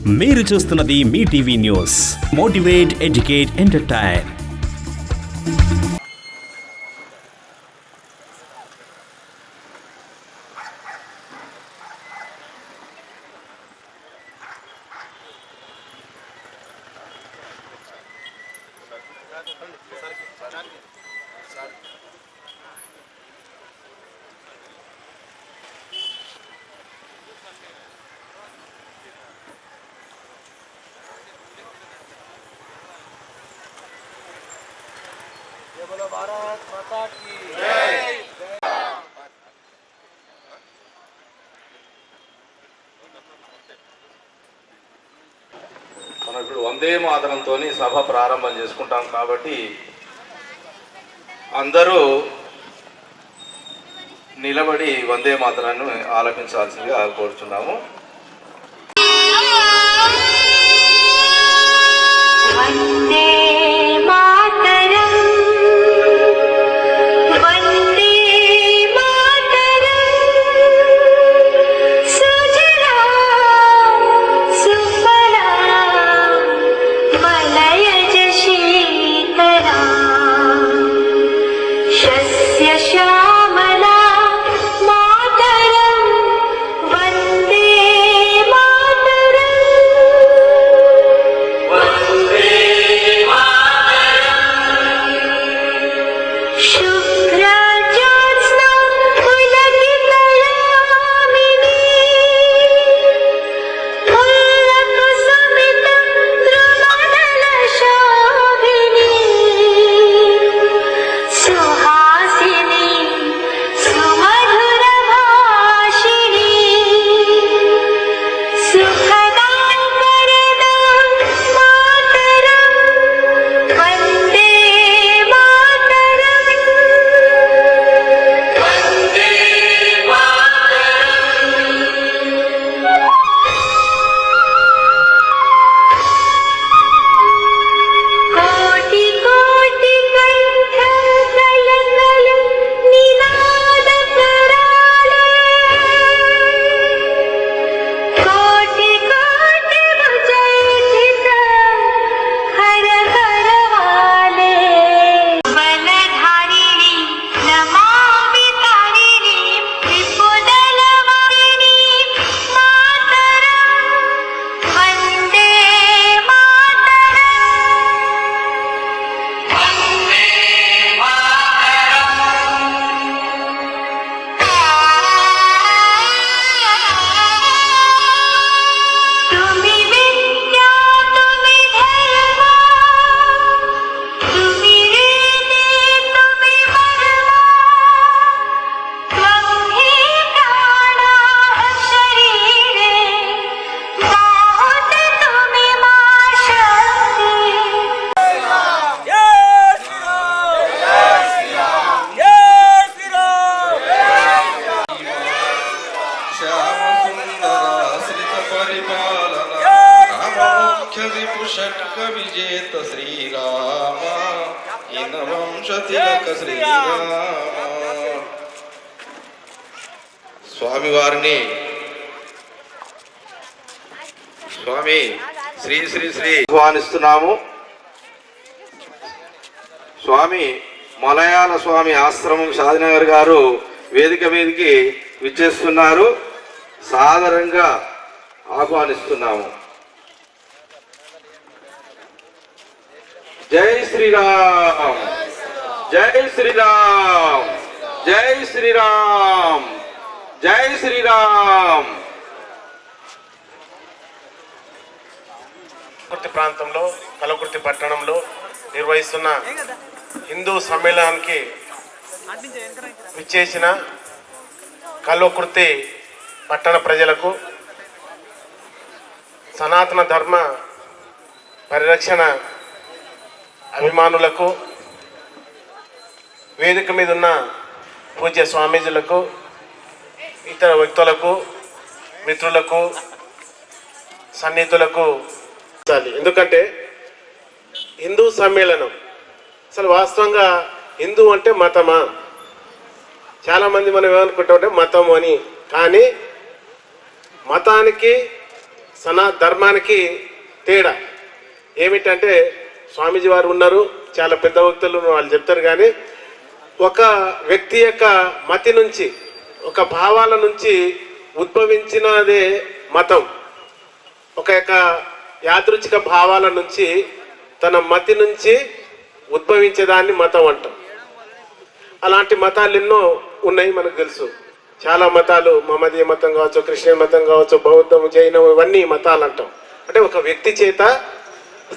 మీరు చూస్తున్నది మీ TV news. Motivate, educate, entertain. Bharat माता की जय। మనం ఇప్పుడు వందే మాతరంతో సభ ప్రారంభం చేసుకుంటాం కాబట్టి అందరూ నిలబడి వందే మాతరాన్ని ఆలపించాల్సిందిగా కోరుచున్నాము. విజేత శ్రీరామ ఇన వంశ తిలక శ్రీరామ. స్వామివారిని స్వామి శ్రీ శ్రీ శ్రీ ఆహ్వానిస్తున్నాము. స్వామి మలయాళ స్వామి ఆశ్రమం షాదినగర్ గారు వేదిక మీదకి విచ్చేస్తున్నారు. సాదరంగా ఆహ్వానిస్తున్నాము. జై శ్రీరామ్, జై శ్రీరామ్, జై శ్రీరామ్, జై శ్రీరామ్. కల్వకుర్తి ప్రాంతంలో కల్వకుర్తి పట్టణంలో నిర్వహిస్తున్న హిందూ సమ్మేళనానికి విచ్చేసిన కల్వకుర్తి పట్టణ ప్రజలకు, సనాతన ధర్మ పరిరక్షణ అభిమానులకు, వేదిక మీద ఉన్న పూజ్య స్వామీజులకు, ఇతర వ్యక్తులకు, మిత్రులకు, సన్నిహితులకు ఎందుకంటే హిందూ సమ్మేళనం అసలు వాస్తవంగా హిందూ అంటే మతమా? చాలామంది మనం ఏమనుకుంటామంటే మతం అని. కానీ మతానికి ధర్మానికి తేడా ఏమిటంటే, స్వామీజీ వారు ఉన్నారు, చాలా పెద్ద వ్యక్తులు వాళ్ళు చెప్తారు, కానీ ఒక వ్యక్తి యొక్క మతి నుంచి, ఒక భావాల నుంచి ఉద్భవించినదే మతం. ఒక యొక్క యాదృచ్ఛిక భావాల నుంచి, తన మతి నుంచి ఉద్భవించేదాన్ని మతం అంటాం. అలాంటి మతాలు ఎన్నో ఉన్నాయి, మనకు తెలుసు. చాలా మతాలు, మహమ్మదీయ మతం కావచ్చు, క్రిస్టియన్ మతం కావచ్చు, బౌద్ధం, జైనం, ఇవన్నీ మతాలు అంటాం. అంటే ఒక వ్యక్తి చేత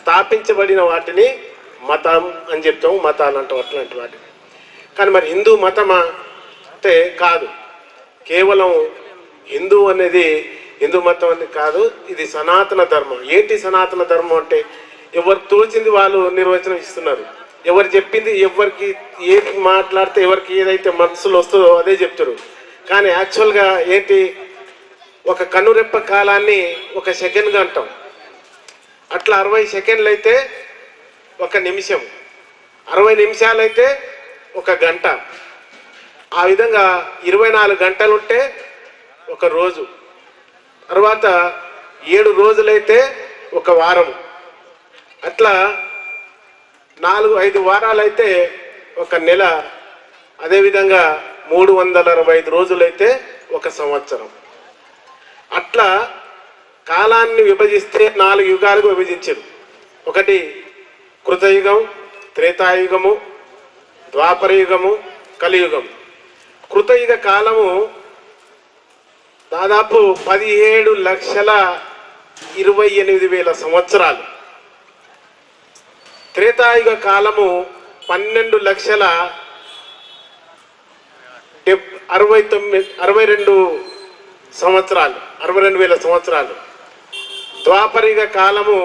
స్థాపించబడిన వాటిని మతం అని చెప్తాం, మతాలు అంటాం, అట్లాంటి వాటిని. కానీ మరి హిందూ మతమా అంటే కాదు. కేవలం హిందూ అనేది హిందూ మతం అనేది కాదు, ఇది సనాతన ధర్మం. ఏంటి సనాతన ధర్మం అంటే, ఎవరు తోచింది వాళ్ళు నిర్వచనం ఇస్తున్నారు. ఎవరు చెప్పింది, ఎవరికి ఏది మాట్లాడితే, ఎవరికి ఏదైతే మనసులో వస్తుందో అదే చెప్తారు. కానీ యాక్చువల్గా ఏంటి, ఒక కన్నురెప్ప కాలాన్ని ఒక సెకండ్గా అంటాం. అట్లా 60 సెకండ్లు అయితే ఒక నిమిషం, 60 నిమిషాలు అయితే ఒక గంట. ఆ విధంగా 24 గంటలు ఉంటే ఒక రోజు. తర్వాత 7 రోజులైతే ఒక వారం. అట్లా 4-5 వారాలైతే ఒక నెల. అదేవిధంగా 365 రోజులైతే ఒక సంవత్సరం. అట్లా కాలాన్ని విభజిస్తే 4 యుగాలుగా విభజించారు. ఒకటి కృతయుగం, త్రేతాయుగము, ద్వాపరయుగము, కలియుగం. కృతయుగ కాలము దాదాపు 17,28,000 సంవత్సరాలు. త్రేతాయుగ కాలము 12,62 సంవత్సరాలు, 62,000 సంవత్సరాలు. ద్వాపరయుగ కాలము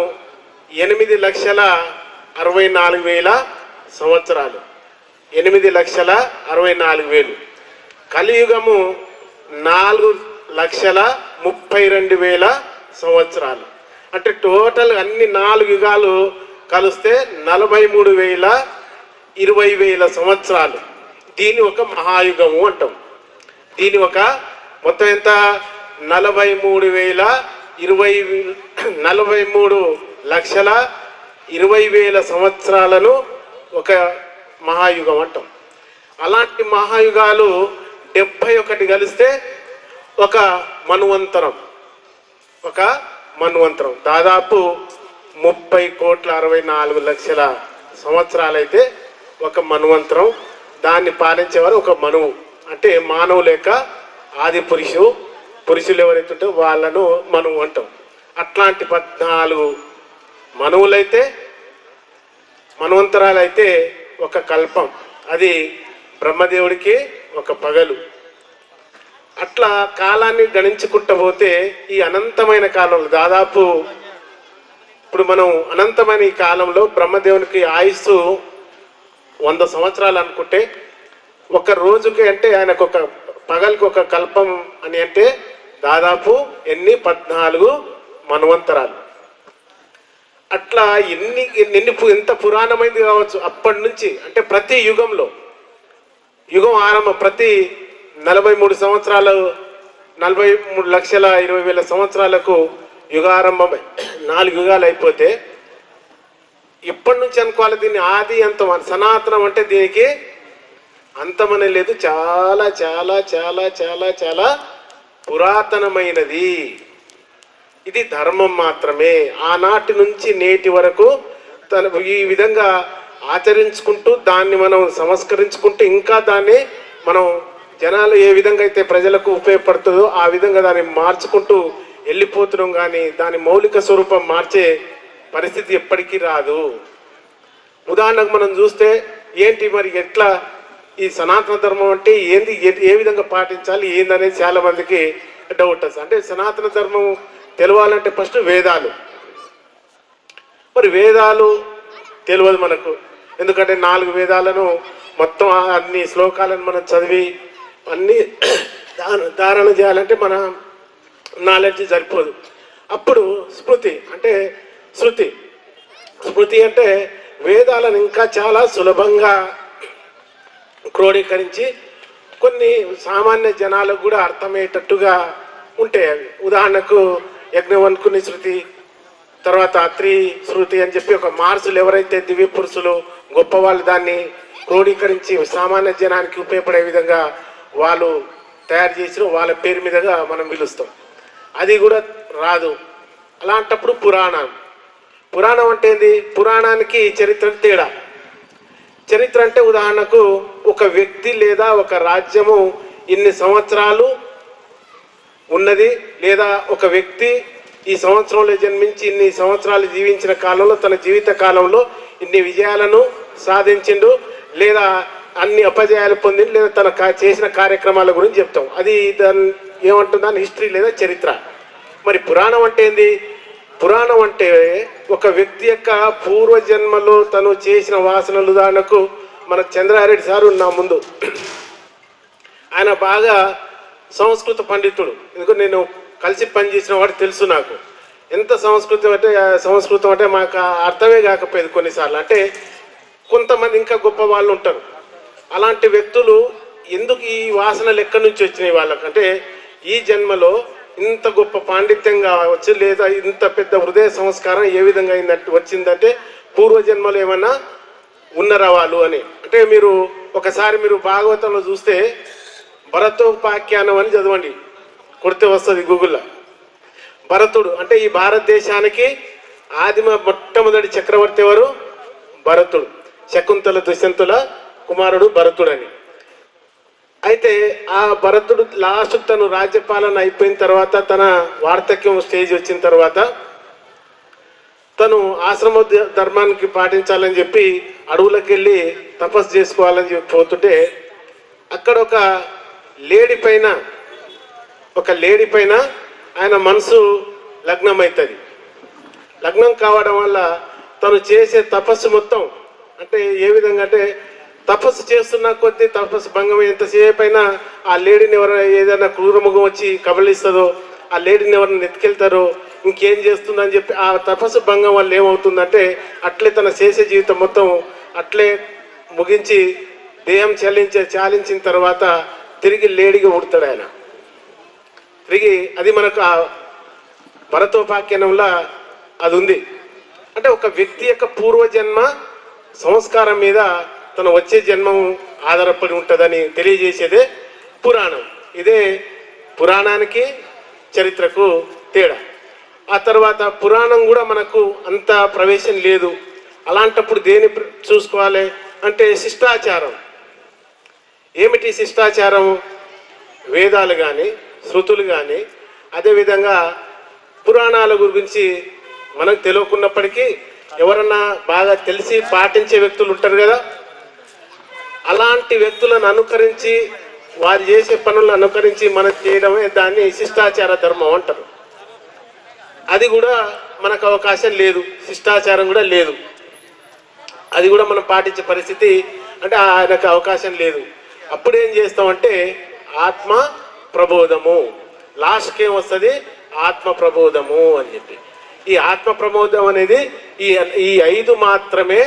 8,64,000 సంవత్సరాలు, 8,64,000. కలియుగము 4,32,000 సంవత్సరాలు. అంటే టోటల్ అన్ని 4 యుగాలు కలిస్తే 43,20,000 సంవత్సరాలు. దీని ఒక మహాయుగము అంటాం. దీని ఒక మొత్తం ఎంత, 43,20,000 సంవత్సరాలను ఒక మహాయుగం అంటాం. అలాంటి మహాయుగాలు 71 కలిస్తే ఒక మన్వంతరం. ఒక మన్వంతరం దాదాపు 30,64,00,000 సంవత్సరాలైతే ఒక మన్వంతరం. దాన్ని పాలించేవారు ఒక మనువు. అంటే మానవుల యొక్క ఆది పురుషులు ఎవరైతే ఉంటే వాళ్ళను మనువు అంటాం. అట్లాంటి 14 మనువులైతే, మన్వంతరాలైతే ఒక కల్పం. అది బ్రహ్మదేవుడికి ఒక పగలు. అట్లా కాలాన్ని గణించుకుంటూ పోతే ఈ అనంతమైన కాలంలో దాదాపు ఇప్పుడు మనం అనంతమైన ఈ కాలంలో బ్రహ్మదేవునికి ఆయుస్సు 100 సంవత్సరాలు అనుకుంటే, ఒక రోజుకి అంటే ఆయనకు ఒక పగలికి ఒక కల్పం అని అంటే దాదాపు 14 మన్వంతరాలు. అట్లా ఎంత పురాణమైంది కావచ్చు అప్పటి నుంచి. అంటే ప్రతి యుగంలో, యుగం ఆరంభం ప్రతి 43 సంవత్సరాలు, 43,20,000 సంవత్సరాలకు యుగారంభమై 4 యుగాలు అయిపోతే ఇప్పటి నుంచి అనుకోవాలి దీన్ని ఆది అంతం. సనాతనం అంటే దీనికి అంతమనే లేదు. చాలా చాలా చాలా చాలా చాలా పురాతనమైనది. ఇది ధర్మం మాత్రమే. ఆనాటి నుంచి నేటి వరకు ఈ విధంగా ఆచరించుకుంటూ దాన్ని మనం సంస్కరించుకుంటూ ఇంకా దాన్ని మనం జనాలు ఏ విధంగా అయితే ప్రజలకు ఉపయోగపడుతుందో ఆ విధంగా దాన్ని మార్చుకుంటూ వెళ్ళిపోతున్నాం. కానీ దాని మౌలిక స్వరూపం మార్చే పరిస్థితి ఎప్పటికీ రాదు. ఉదాహరణకు మనం చూస్తే ఏంటి మరి ఎట్లా ఈ సనాతన ధర్మం అంటే ఏంది, ఏ విధంగా పాటించాలి ఏందనేది చాలా మందికి డౌట్ వస్తుంది. అంటే సనాతన ధర్మం తెలవాలంటే ఫస్ట్ వేదాలు. మరి వేదాలు తెలియదు మనకు. ఎందుకంటే 4 వేదాలను మొత్తం అన్ని శ్లోకాలను మనం చదివి అన్నీ ధారణ చేయాలంటే మన నాలెడ్జ్ సరిపోదు. అప్పుడు స్మృతి అంటే స్మృతి అంటే వేదాలను ఇంకా చాలా సులభంగా క్రోడీకరించి కొన్ని సామాన్య జనాలకు కూడా అర్థమయ్యేటట్టుగా ఉంటాయి అవి. ఉదాహరణకు యజ్ఞవన్కుని శృతి, తర్వాత త్రి శృతి అని చెప్పి ఒక మార్సులు ఎవరైతే దివ్య పురుషులు గొప్పవాళ్ళు దాన్ని క్రోడీకరించి సామాన్య జనానికి ఉపయోగపడే విధంగా వాళ్ళు తయారు చేసిన వాళ్ళ పేరు మీదుగా మనం పిలుస్తాం. అది కూడా రాదు. అలాంటప్పుడు పురాణం అంటే ఏంది? పురాణానికి చరిత్రకు తేడా. చరిత్ర అంటే ఉదాహరణకు ఒక వ్యక్తి లేదా ఒక రాజ్యము ఇన్ని సంవత్సరాలు ఉన్నది, లేదా ఒక వ్యక్తి ఈ సంవత్సరంలో జన్మించి ఇన్ని సంవత్సరాలు జీవించిన కాలంలో తన జీవిత కాలంలో ఇన్ని విజయాలను సాధించిండు, లేదా అన్ని అపజయాలు పొంది, లేదా తన చేసిన కార్యక్రమాల గురించి చెప్తాం. అది దాన్ని ఏమంటుందని హిస్టరీ లేదా చరిత్ర. మరి పురాణం అంటే ఏంది? పురాణం అంటే ఒక వ్యక్తి యొక్క పూర్వజన్మలో తను చేసిన వాసనలు. ఉదాహరణకు మన చంద్రారెడ్డి సారు నా ముందు, ఆయన బాగా సంస్కృత పండితుడు. ఎందుకంటే నేను కలిసి పనిచేసిన వాడు తెలుసు నాకు. ఎంత సంస్కృతం అంటే మాకు అర్థమే కాకపోయేది కొన్నిసార్లు. అంటే కొంతమంది ఇంకా గొప్ప వాళ్ళు ఉంటారు. అలాంటి వ్యక్తులు ఎందుకు ఈ వాసనలు ఎక్కడి నుంచి వచ్చినాయి వాళ్ళకు అంటే, ఈ జన్మలో ఇంత గొప్ప పాండిత్యంగా వచ్చి, లేదా ఇంత పెద్ద హృదయ సంస్కారం ఏ విధంగా వచ్చిందంటే పూర్వజన్మలు ఏమన్నా ఉన్నరా వాళ్ళు అని. అంటే మీరు ఒకసారి మీరు భాగవతంలో చూస్తే భరతోపాఖ్యానం అని చదవండి, కొడితే వస్తుంది గూగుల్లో. భరతుడు అంటే ఈ భారతదేశానికి మొట్టమొదటి చక్రవర్తి ఎవరు? భరతుడు. శకుంతల దుష్యంతుల కుమారుడు భరతుడని. అయితే ఆ భరతుడు లాస్ట్ తను రాజ్యపాలన అయిపోయిన తర్వాత, తన వార్ధక్యం స్టేజ్ వచ్చిన తర్వాత తను ఆశ్రమ ధర్మానికి పాటించాలని చెప్పి అడవులకు వెళ్ళి తపస్సు చేసుకోవాలని చెప్పి పోతుంటే, అక్కడ ఒక లేడీ పైన ఆయన మనసు లగ్నం అవుతుంది. లగ్నం కావడం వల్ల తను చేసే తపస్సు మొత్తం అంటే ఏ విధంగా అంటే, తపస్సు చేస్తున్న కొద్దీ తపస్సు భంగం ఎంతసేపు అయినా ఆ లేడీని ఎవరైనా ఏదైనా క్రూరముఖం వచ్చి కబలిస్తుందో, ఆ లేడీని ఎవరైనా నెత్తుకెళ్తారో, ఇంకేం చేస్తుందని చెప్పి ఆ తపస్సు భంగం వల్ల ఏమవుతుందంటే, అట్లే తన చేసే జీవితం మొత్తం అట్లే ముగించి దేహం చాలించిన తర్వాత తిరిగి లేడీగా పుడతాడు ఆయన. తిరిగి అది మనకు ఆ భరతోపాఖ్యానంలో అది ఉంది. అంటే ఒక వ్యక్తి యొక్క పూర్వజన్మ సంస్కారం మీద తను వచ్చే జన్మం ఆధారపడి ఉంటుందని తెలియజేసేదే పురాణం. ఇదే పురాణానికి చరిత్రకు తేడా. ఆ తర్వాత పురాణం కూడా మనకు అంత ప్రవేశం లేదు. అలాంటప్పుడు దేని చూసుకోవాలి అంటే శిష్టాచారం. ఏమిటి శిష్టాచారం? వేదాలు కానీ శృతులు కానీ అదేవిధంగా పురాణాల గురించి మనకు తెలియకున్నప్పటికీ ఎవరన్నా బాగా తెలిసి పాటించే వ్యక్తులు ఉంటారు కదా, అలాంటి వ్యక్తులను అనుకరించి వారు చేసే పనులను అనుకరించి మనం చేయడమే దాన్ని శిష్టాచార ధర్మం అంటారు. అది కూడా మనకు అవకాశం లేదు, శిష్టాచారం కూడా లేదు. అది కూడా మనం పాటించే పరిస్థితి అంటే ఆయనకు అవకాశం లేదు. అప్పుడు ఏం చేస్తామంటే ఆత్మ ప్రబోధము. లాస్ట్కి ఏమొస్తుంది? ఆత్మ ప్రబోధము అని చెప్పి. ఈ ఆత్మ ప్రబోధం అనేది ఈ 5 మాత్రమే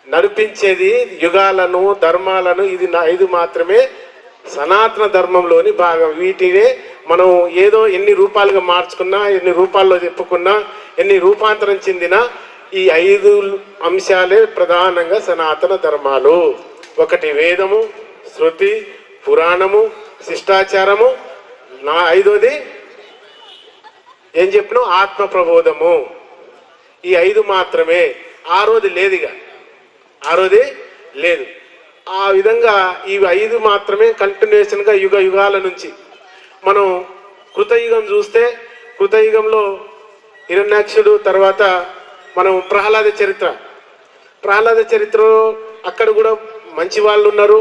నడిపించేది యుగాలను ధర్మాలను. ఇది 5 మాత్రమే సనాతన ధర్మంలోని భాగం. వీటినే మనం ఏదో ఎన్ని రూపాలుగా మార్చుకున్నా, ఎన్ని రూపాల్లో చెప్పుకున్నా, ఎన్ని రూపాంతరం చెందినా ఈ 5 అంశాలే ప్రధానంగా సనాతన ధర్మాలు. ఒకటి వేదము, శృతి, పురాణము, శిష్టాచారము. 5వది ఏం చెప్పినాం? ఆత్మ ప్రబోధము. ఈ 5 మాత్రమే. 6వది లేదుగా, 6వది లేదు. ఆ విధంగా ఈ 5 మాత్రమే కంటిన్యూషన్గా యుగాల నుంచి. మనం కృతయుగం చూస్తే కృతయుగంలో హిరణ్యాక్షుడు, తర్వాత మనం ప్రహ్లాద చరిత్రలో అక్కడ కూడా మంచి వాళ్ళు ఉన్నారు,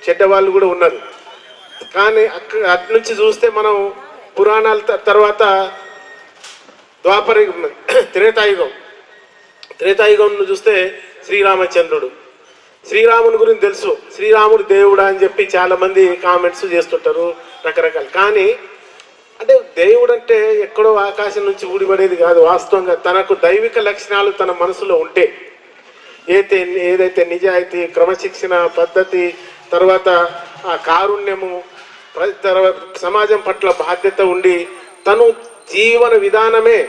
చెడ్డ వాళ్ళు కూడా ఉన్నారు. కానీ అటు నుంచి చూస్తే మనం పురాణాల తర్వాత ద్వాపరయుగం, త్రేతాయుగంను చూస్తే శ్రీరాముని గురించి తెలుసు. శ్రీరాముడు దేవుడా అని చెప్పి చాలామంది కామెంట్స్ చేస్తుంటారు రకరకాలు. కానీ అంటే దేవుడు అంటే ఎక్కడో ఆకాశం నుంచి ఊడిపడేది కాదు. వాస్తవంగా తనకు దైవిక లక్షణాలు తన మనసులో ఉంటే, ఏదైతే నిజాయితీ, క్రమశిక్షణ, పద్ధతి, తర్వాత ఆ కారుణ్యము, సమాజం పట్ల బాధ్యత ఉండి తను జీవన విధానమే,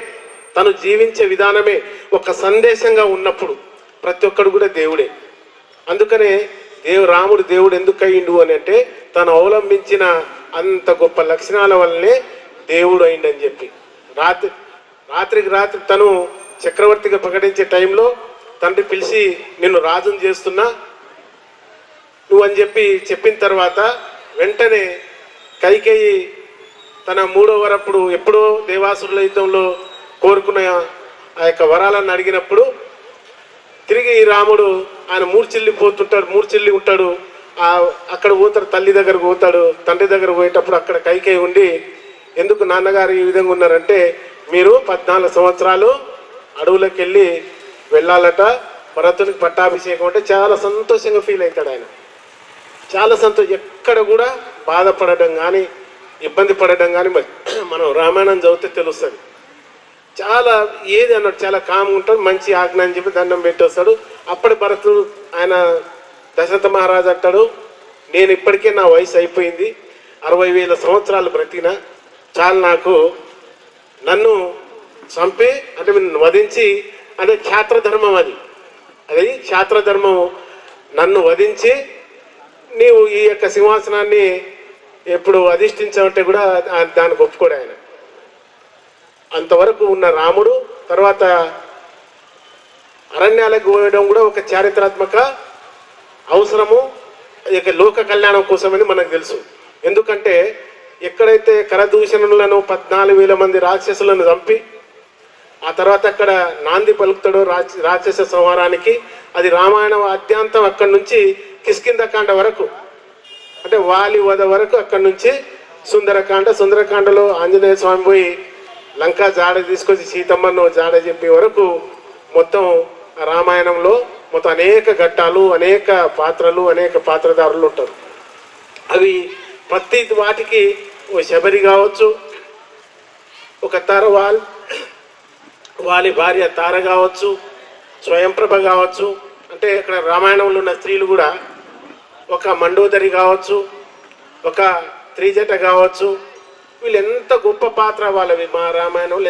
తను జీవించే విధానమే ఒక సందేశంగా ఉన్నప్పుడు ప్రతి ఒక్కడు కూడా దేవుడే. అందుకనే రాముడు దేవుడు ఎందుకు అయిండు అని అంటే తను అవలంబించిన అంత గొప్ప లక్షణాల వల్లనే దేవుడు అయిండని చెప్పి రాత్రికి రాత్రి తను చక్రవర్తిగా ప్రకటించే టైంలో తండ్రి పిలిచి నిన్ను రాజును చేస్తున్నా నువ్వని చెప్పిన తర్వాత వెంటనే కైకేయి తన 3వ వరప్పుడు ఎప్పుడో దేవాసురుల యుద్ధంలో కోరుకున్న ఆ యొక్క వరాలను అడిగినప్పుడు తిరిగి రాముడు ఆయన మూర్చిల్లి ఉంటాడు. అక్కడ పోతాడు, తల్లి దగ్గరకు పోతాడు. తండ్రి దగ్గర పోయేటప్పుడు అక్కడ కైకేయి ఉండి ఎందుకు నాన్నగారు ఈ విధంగా ఉన్నారంటే మీరు 14 సంవత్సరాలు అడవులకు వెళ్ళాలట, భరతునికి పట్టాభిషేకం అంటే చాలా సంతోషంగా ఫీల్ అవుతాడు ఆయన. చాలా ఎక్కడ కూడా బాధపడడం కానీ ఇబ్బంది పడడం కానీ మనం రామాయణం చదివితే తెలుస్తుంది. చాలా ఏది అన్నాడు, చాలా కామ్గా ఉంటాడు, మంచి ఆజ్ఞ అని చెప్పి దండం పెట్టేస్తాడు. అప్పటి భరతుడు ఆయన దశరథ మహారాజు అంటాడు, నేను ఇప్పటికే నా వయసు అయిపోయింది, 60,000 సంవత్సరాలు బ్రతికిన చాలా, నన్ను చంపి అంటే వధించి అంటే క్షాత్రధర్మం అది క్షాత్రధర్మం, నన్ను వధించి నీవు ఈ యొక్క సింహాసనాన్ని ఎప్పుడు అధిష్ఠించావంటే కూడా దానికి ఒప్పుకోడు ఆయన. అంతవరకు ఉన్న రాముడు తర్వాత అరణ్యాలకు పోయడం కూడా ఒక చారిత్రాత్మక అవసరము, ఇక లోక కళ్యాణం కోసమని మనకు తెలుసు. ఎందుకంటే ఎక్కడైతే కరదూషణులను 14,000 మంది రాక్షసులను చంపి ఆ తర్వాత అక్కడ నాంది పలుకుతాడో రాక్షస సంహారానికి, అది రామాయణ అద్యాంతం అక్కడి నుంచి కిష్కింధకాండ వరకు అంటే వాలి వధ వరకు అక్కడి నుంచి సుందరకాండలో ఆంజనేయ స్వామి పోయి లంకా జాడ తీసుకొచ్చి సీతమ్మను జాడ చెప్పే వరకు మొత్తం రామాయణంలో మొత్తం అనేక ఘట్టాలు, అనేక పాత్రలు, అనేక పాత్రధారులు ఉంటారు. అవి ప్రతి వాటికి ఓ శబరి కావచ్చు, ఒక వాలి భార్య తార కావచ్చు, స్వయంప్రభ కావచ్చు, అంటే ఇక్కడ రామాయణంలో ఉన్న స్త్రీలు కూడా ఒక మండోదరి కావచ్చు, ఒక త్రిజట కావచ్చు, వీళ్ళు ఎంత గొప్ప పాత్ర వాళ్ళవి మా రామాయణంలో,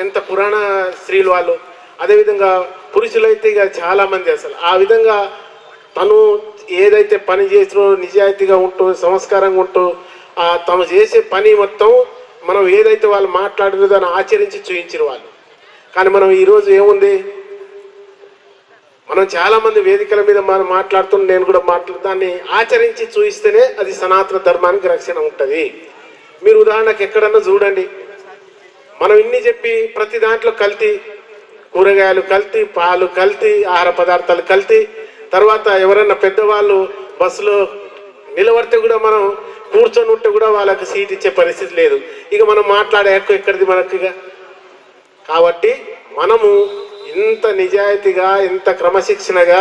ఎంత పురాణ స్త్రీలు వాళ్ళు. అదేవిధంగా పురుషులైతే ఇక చాలామంది అసలు ఆ విధంగా తను ఏదైతే పని చేసినో నిజాయితీగా ఉంటూ సంస్కారంగా ఉంటూ తను చేసే పని మొత్తం మనం ఏదైతే వాళ్ళు మాట్లాడినో దాన్ని ఆచరించి చూయించారు వాళ్ళు. కానీ మనం ఈరోజు ఏముంది, మనం చాలామంది వేదికల మీద మనం మాట్లాడుతున్న నేను కూడా దాన్ని ఆచరించి చూయిస్తేనే అది సనాతన ధర్మానికి రక్షణ ఉంటుంది. మీరు ఉదాహరణకు ఎక్కడన్నా చూడండి, మనం ఇన్ని చెప్పి ప్రతి దాంట్లో కల్తీ, కూరగాయలు కల్తీ, పాలు కల్తీ, ఆహార పదార్థాలు కల్తీ, తర్వాత ఎవరన్నా పెద్దవాళ్ళు బస్సులో నిలబడితే కూడా మనం కూర్చొని ఉంటే కూడా వాళ్ళకి సీట్ ఇచ్చే పరిస్థితి లేదు. ఇక మనం మాట్లాడే హక్కు ఎక్కడిది మనకు? కాబట్టి మనము ఎంత నిజాయితీగా, ఎంత క్రమశిక్షణగా,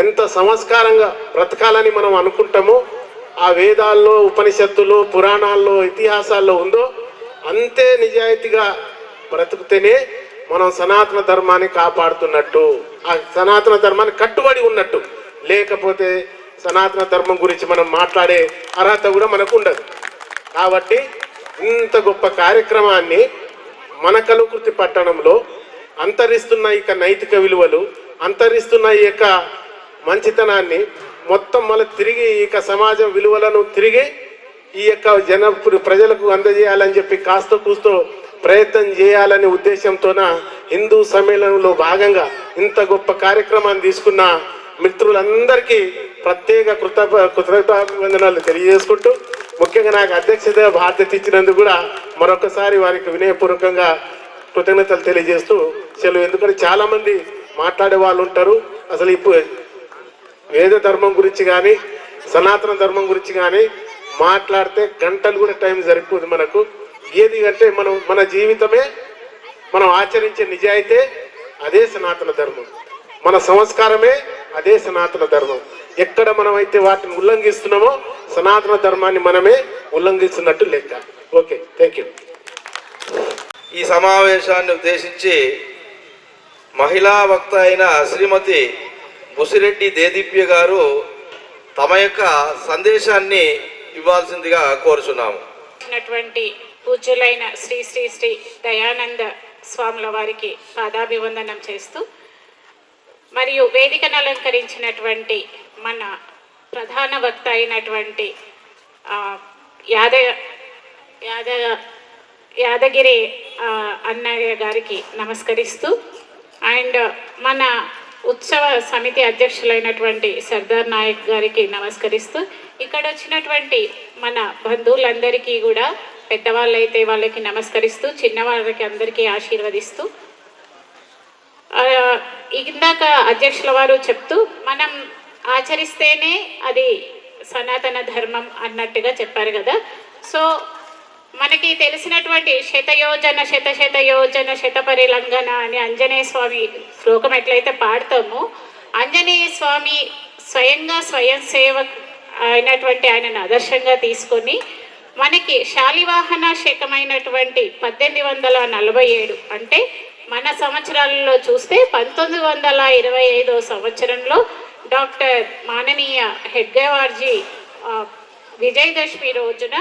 ఎంత సంస్కారంగా బ్రతకాలని మనం అనుకుంటామో ఆ వేదాల్లో, ఉపనిషత్తులో, పురాణాల్లో, ఇతిహాసాల్లో ఉందో అంతే నిజాయితీగా బ్రతుకుతేనే మనం సనాతన ధర్మాన్ని కాపాడుతున్నట్టు, ఆ సనాతన ధర్మాన్ని కట్టుబడి ఉన్నట్టు. లేకపోతే సనాతన ధర్మం గురించి మనం మాట్లాడే అర్హత కూడా మనకు ఉండదు. కాబట్టి ఇంత గొప్ప కార్యక్రమాన్ని మన కలుకృతి పట్టణంలో అంతరిస్తున్న ఇక నైతిక విలువలు, అంతరిస్తున్న ఈ యొక్క మంచితనాన్ని మొత్తం మళ్ళీ తిరిగి ఇక సమాజ విలువలను తిరిగి ఈ యొక్క ప్రజలకు అందజేయాలని చెప్పి కాస్త కూస్తో ప్రయత్నం చేయాలనే ఉద్దేశంతోన హిందూ సమ్మేళనంలో భాగంగా ఇంత గొప్ప కార్యక్రమాన్ని తీసుకున్న మిత్రులందరికీ ప్రత్యేక కృతజ్ఞతాభివందనాలు తెలియజేసుకుంటూ, ముఖ్యంగా నాకు అధ్యక్షత బాధ్యత ఇచ్చినందుకు కూడా మరొకసారి వారికి వినయపూర్వకంగా కృతజ్ఞతలు తెలియజేస్తూ సెలవు. ఎందుకంటే చాలామంది మాట్లాడే వాళ్ళు ఉంటారు. అసలు ఇప్పుడు వేద ధర్మం గురించి కానీ సనాతన ధర్మం గురించి కానీ మాట్లాడితే గంటలు కూడా టైం సరిపోదు మనకు. ఏది అంటే మన జీవితమే మనం ఆచరించే నిజాయితే అదే సనాతన ధర్మం, మన సంస్కారమే అదే సనాతన ధర్మం. ఎక్కడ మనం అయితే వాటిని ఉల్లంఘిస్తున్నామో సనాతన ధర్మాన్ని మనమే ఉల్లంఘిస్తున్నట్టు లెక్క. Okay, thank you. ఈ సమావేశాన్ని ఉద్దేశించి మహిళా వక్త అయిన శ్రీమతి బుసిరెడ్డి దేదీప్య గారు తమ యొక్క సందేశాన్ని ఇవ్వాల్సిందిగా కోరుచున్నాము. పూజ్యులైన శ్రీ శ్రీ శ్రీ దయానంద స్వాముల వారికి పాదాభివందనం చేస్తూ, మరియు వేదికను అలంకరించినటువంటి మన ప్రధాన వక్త అయినటువంటి యాదగిరి అన్నయ్య గారికి నమస్కరిస్తూ, అండ్ మన ఉత్సవ సమితి అధ్యక్షులైనటువంటి సర్దార్ నాయక్ గారికి నమస్కరిస్తూ, ఇక్కడ వచ్చినటువంటి మన బంధువులందరికీ కూడా పెద్దవాళ్ళైతే వాళ్ళకి నమస్కరిస్తూ, చిన్నవాళ్ళకి అందరికీ ఆశీర్వదిస్తూ, ఇందాక అధ్యక్షుల వారు చెప్తూ మనం ఆచరిస్తేనే అది సనాతన ధర్మం అన్నట్టుగా చెప్పారు కదా. సో మనకి తెలిసినటువంటి శతయోజన శతపరిలంఘన అని ఆంజనేయ స్వామి శ్లోకం ఎట్లయితే పాడతామో, ఆంజనేయ స్వామి స్వయంగా స్వయం సేవక్ అయినటువంటి ఆయనను ఆదర్శంగా తీసుకొని మనకి శాలివాహన శకమైనటువంటి 1847 అంటే మన సంవత్సరాలలో చూస్తే 1925 సంవత్సరంలో డాక్టర్ మాననీయ హెడ్గేవార్జీ విజయదశమి రోజున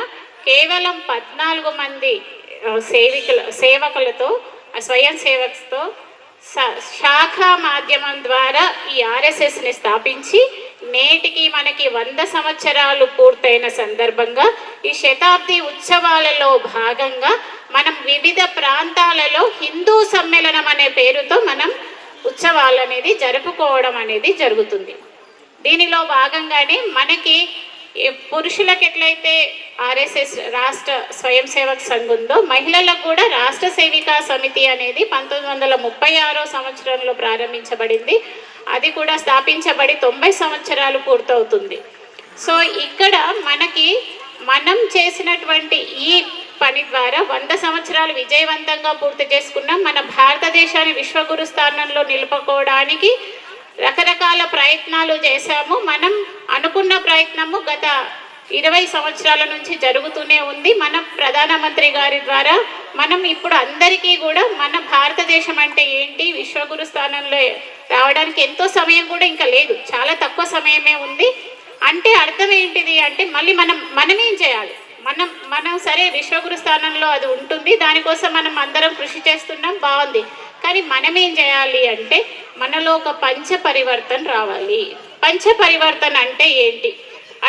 కేవలం 14 మంది సేవకులతో స్వయం సేవకులతో శాఖా మాధ్యమం ద్వారా ఈ ఆర్ఎస్ఎస్ని స్థాపించి నేటికి మనకి 100 సంవత్సరాలు పూర్తయిన సందర్భంగా ఈ శతాబ్ది ఉత్సవాలలో భాగంగా మనం వివిధ ప్రాంతాలలో హిందూ సమ్మేళనం అనే పేరుతో మనం ఉత్సవాలు అనేది జరుపుకోవడం అనేది జరుగుతుంది. దీనిలో భాగంగానే మనకి పురుషులకు ఎట్లయితే ఆర్ఎస్ఎస్ రాష్ట్ర స్వయం సేవక్ సంఘ్ ఉందో, మహిళలకు కూడా రాష్ట్ర సేవికా సమితి అనేది 1936 సంవత్సరంలో ప్రారంభించబడింది. అది కూడా స్థాపించబడి 90 సంవత్సరాలు పూర్తవుతుంది. సో ఇక్కడ మనం చేసినటువంటి ఈ పని ద్వారా 100 సంవత్సరాలు విజయవంతంగా పూర్తి చేసుకున్నాం. మన భారతదేశాన్ని విశ్వగురు స్థానంలో నిలుపుకోవడానికి రకరకాల ప్రయత్నాలు చేశాము. మనం అనుకున్న ప్రయత్నము గత 20 సంవత్సరాల నుంచి జరుగుతూనే ఉంది. మన ప్రధానమంత్రి గారి ద్వారా మనం ఇప్పుడు అందరికీ కూడా మన భారతదేశం అంటే ఏంటి, విశ్వగురు స్థానంలో రావడానికి ఎంతో సమయం కూడా ఇంకా లేదు, చాలా తక్కువ సమయమే ఉంది. అంటే అర్థం ఏంటిది అంటే మళ్ళీ మనమేం చేయాలి, మనం సరే విశ్వగురు స్థానంలో అది ఉంటుంది, దానికోసం మనం అందరం కృషి చేస్తున్నాం, బాగుంది. కానీ మనమేం చేయాలి అంటే మనలో ఒక పంచ పరివర్తన రావాలి. పంచ పరివర్తన అంటే ఏంటి